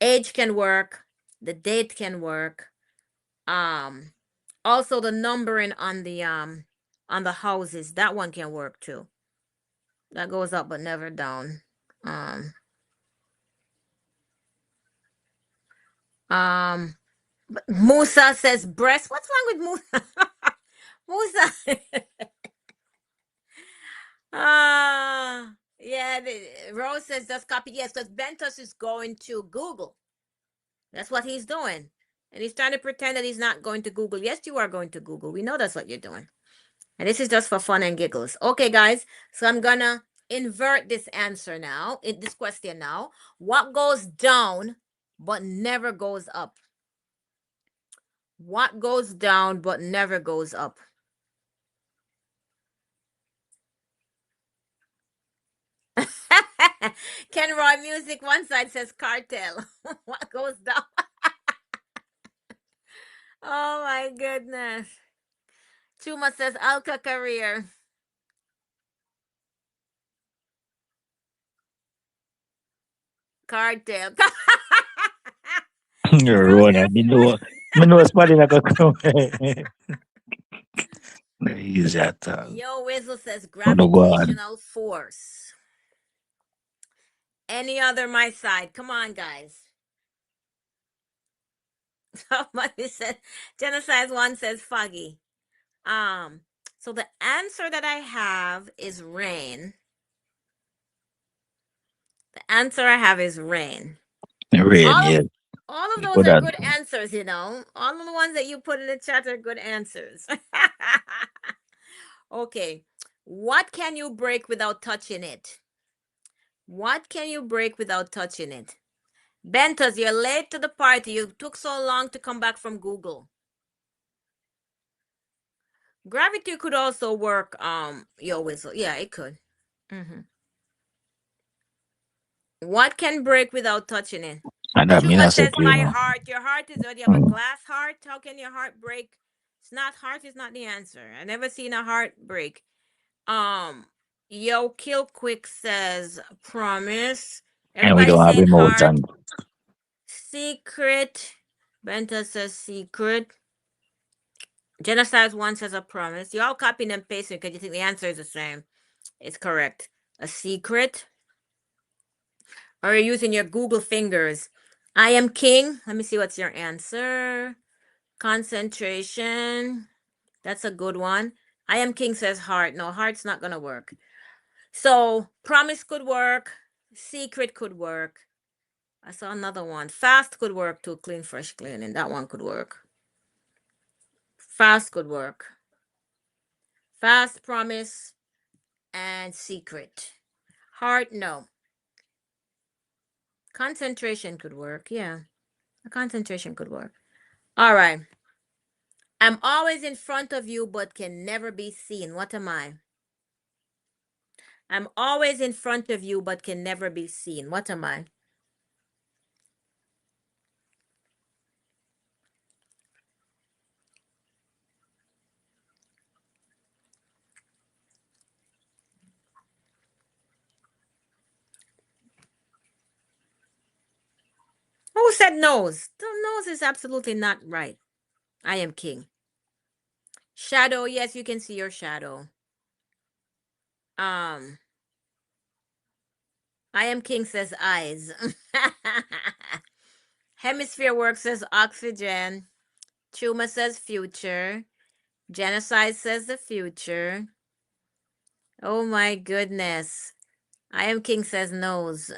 S5: age can work. The date can work. Also the numbering on the houses, that one can work too. That goes up but never down. Musa says breast. What's wrong with Musa? Musa. Yeah, Rose says just copy. Yes, because Bentos is going to Google. That's what he's doing. And he's trying to pretend that he's not going to Google. Yes, you are going to Google. We know that's what you're doing. And this is just for fun and giggles. Okay, guys. So I'm gonna invert this answer now, this question now. What goes down but never goes up? What goes down but never goes up? Ken Roy Music, one side says cartel. What goes down? Oh my goodness. Chuma says Alka career. Cartel.
S6: Rona, me know somebody like a come. Easy at
S5: Yo Whistle says
S6: no go on.
S5: gravitational force. Any other my side? Come on, guys. Somebody said genocide one says foggy. So the answer that I have is rain. The answer I have is rain.
S6: Rain, yeah.
S5: All of those are good answers, you know. All of the ones that you put in the chat are good answers. Okay. What can you break without touching it? What can you break without touching it? Bentos, you're late to the party. You took so long to come back from Google. Gravity could also work, Yo Whistle. Yeah, it could. What can break without touching it?
S6: And that mean I
S5: Chuma
S6: said
S5: says
S6: to you
S5: my
S6: know.
S5: heart. Your heart is what? You have a glass heart? How can your heart break? It's not heart is not the answer. I never seen a heart break. Yo, Kill Quick says promise.
S6: And we
S5: Everybody
S6: don't have
S5: saying heart.
S6: emotion.
S5: Secret. Benta says secret. Genocide one says a promise. You all copying and pasting because you think the answer is the same. It's correct. A secret. Or you're using your Google fingers. I am king. Let me see what's your answer. Concentration. That's a good one. I am king says heart. No, heart's not gonna work. So promise could work. Secret could work. I saw another one. Fast could work too. Clean, fresh, cleaning. That one could work. Fast could work. Fast, promise, and secret. Heart, no. Concentration could work. Yeah. A concentration could work. All right. I'm always in front of you but can never be seen. What am I? I'm always in front of you but can never be seen. What am I? Who said nose? The nose is absolutely not right. I am king. Shadow, yes, you can see your shadow. I am king says eyes. Hemisphere work says oxygen. Chuma says future. Genocide says the future. Oh my goodness. I am king says nose.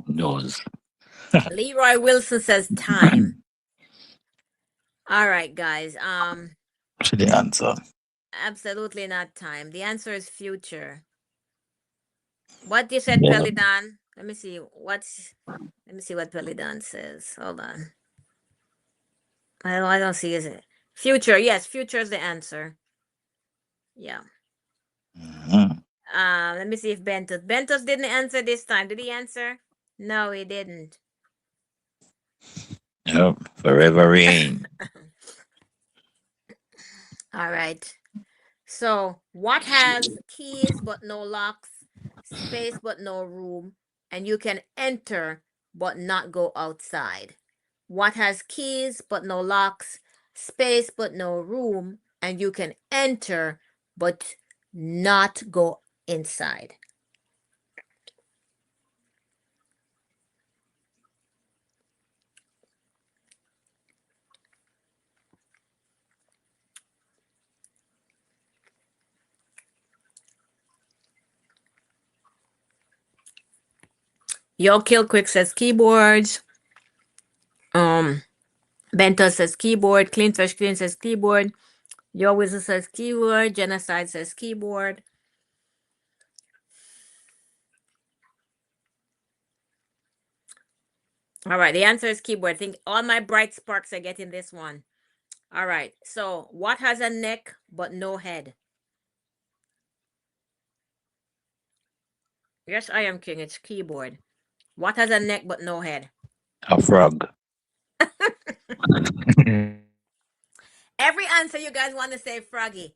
S6: Nose.
S5: Leroy Wilson says time. All right, guys.
S6: To the answer.
S5: Absolutely not time. The answer is future. What you said,
S6: Yeah.
S5: Pelidon? Let me see. Let me see what Pelidon says. Hold on. I don't see it. Future. Yes, future is the answer. Yeah. Let me see if Bentos didn't answer this time. Did he answer? No, he didn't.
S6: Yep. Forever rain.
S5: All right. So, what has keys but no locks, space but no room, and you can enter but not go outside? What has keys but no locks, space but no room, and you can enter but not go inside? Yo Kill Quick says keyboards. Bento says keyboard. Clean Fresh Clean says keyboard. Yo Wizard says keyboard. Genocide says keyboard. All right, the answer is keyboard. I think all my bright sparks are getting this one. All right, so what has a neck but no head? Yes, I am king. It's keyboard. What has a neck but no head?
S6: A frog.
S5: Every answer you guys want to say froggy.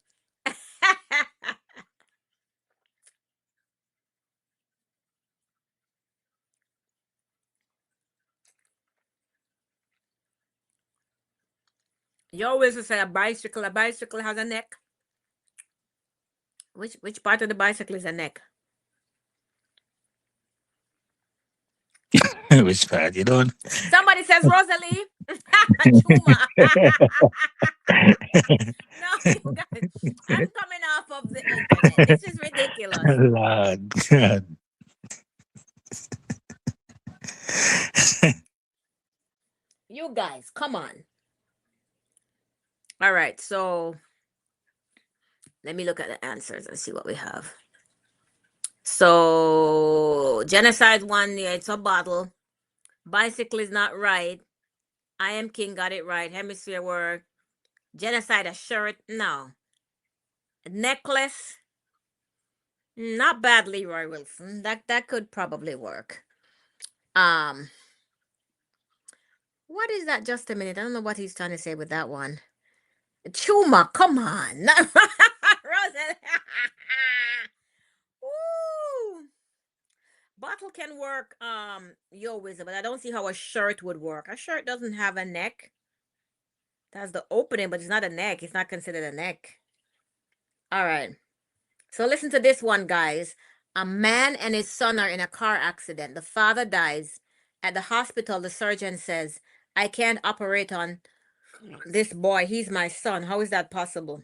S5: You always say a bicycle. A bicycle has a neck. Which part of the bicycle is a neck?
S6: Which part you don't?
S5: Somebody says Rosalie. Chuma. No, you guys. I'm coming off of the internet. This is ridiculous.
S6: Lord God.
S5: You guys, come on. All right, so let me look at the answers and see what we have. So genocide one, yeah, it's a bottle. Bicycle is not right. I am king got it right. Hemisphere word. Genocide a shirt. No. A necklace. Not bad, Leroy Wilson. That could probably work. What is that? Just a minute. I don't know what he's trying to say with that one. Chuma, come on. Rosen. Woo. Bottle can work, Yo Wizard, but I don't see how a shirt would work. A shirt doesn't have a neck. That's the opening, but it's not a neck. It's not considered a neck. All right. So listen to this one, guys. A man and his son are in a car accident. The father dies. At the hospital, the surgeon says, I can't operate on this boy. He's my son. How is that possible?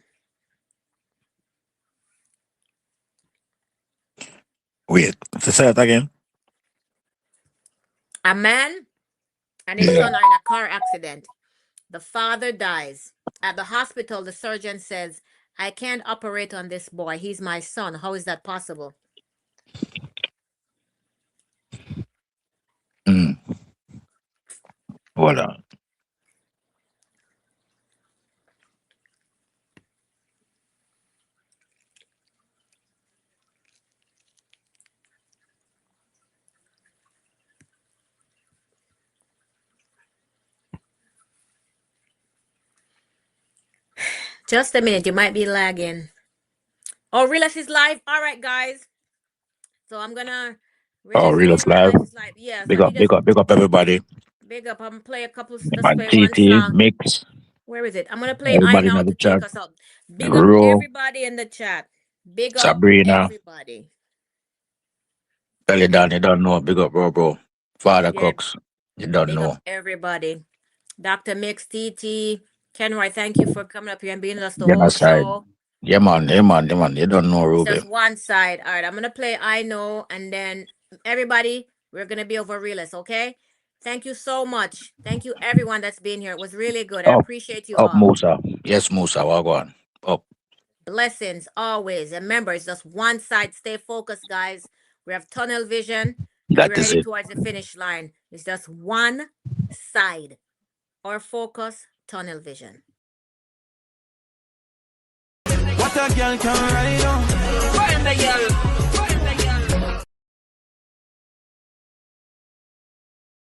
S6: Wait, say that again.
S5: A man and his son are in a car accident. The father dies. At the hospital, the surgeon says, I can't operate on this boy. He's my son. How is that possible?
S6: Hold on.
S5: Just a minute. You might be lagging. Oh, Realist is live. All right, guys. So I'm gonna
S6: Realist live.
S5: Yeah,
S6: Big up everybody.
S5: Big up. I'm gonna play a couple.
S6: Man, TT, Mix.
S5: Where is it? I'm gonna play I
S6: Everybody
S5: Now
S6: in the
S5: to take
S6: chat.
S5: us out. Big up
S6: Ro,
S5: everybody in the chat. Big up
S6: Sabrina.
S5: everybody.
S6: Belly down, you don't know. Big up, bro. Father
S5: Yeah.
S6: Cooks, you don't
S5: Big
S6: know.
S5: up everybody. Dr. Mix, TT, Kenroy, thank you for coming up here and being with us the
S6: Yeah,
S5: whole
S6: side.
S5: show.
S6: Yeah, man. You don't know,
S5: It's
S6: Ruby.
S5: just one side. All right, I'm gonna play I Know, and then everybody, we're gonna be over Realist, okay? Thank you so much. Thank you everyone that's been here. It was really good. I appreciate you
S6: Up,
S5: all.
S6: Musa. Yes, Musa. Wagwan. Up.
S5: Blessings always. And remember, it's just one side. Stay focused, guys. We have tunnel vision, and
S6: That
S5: we're
S6: is
S5: heading
S6: it.
S5: towards the finish line. It's just one side. Or focus, tunnel vision.
S3: What a girl can ride on. Find the girl.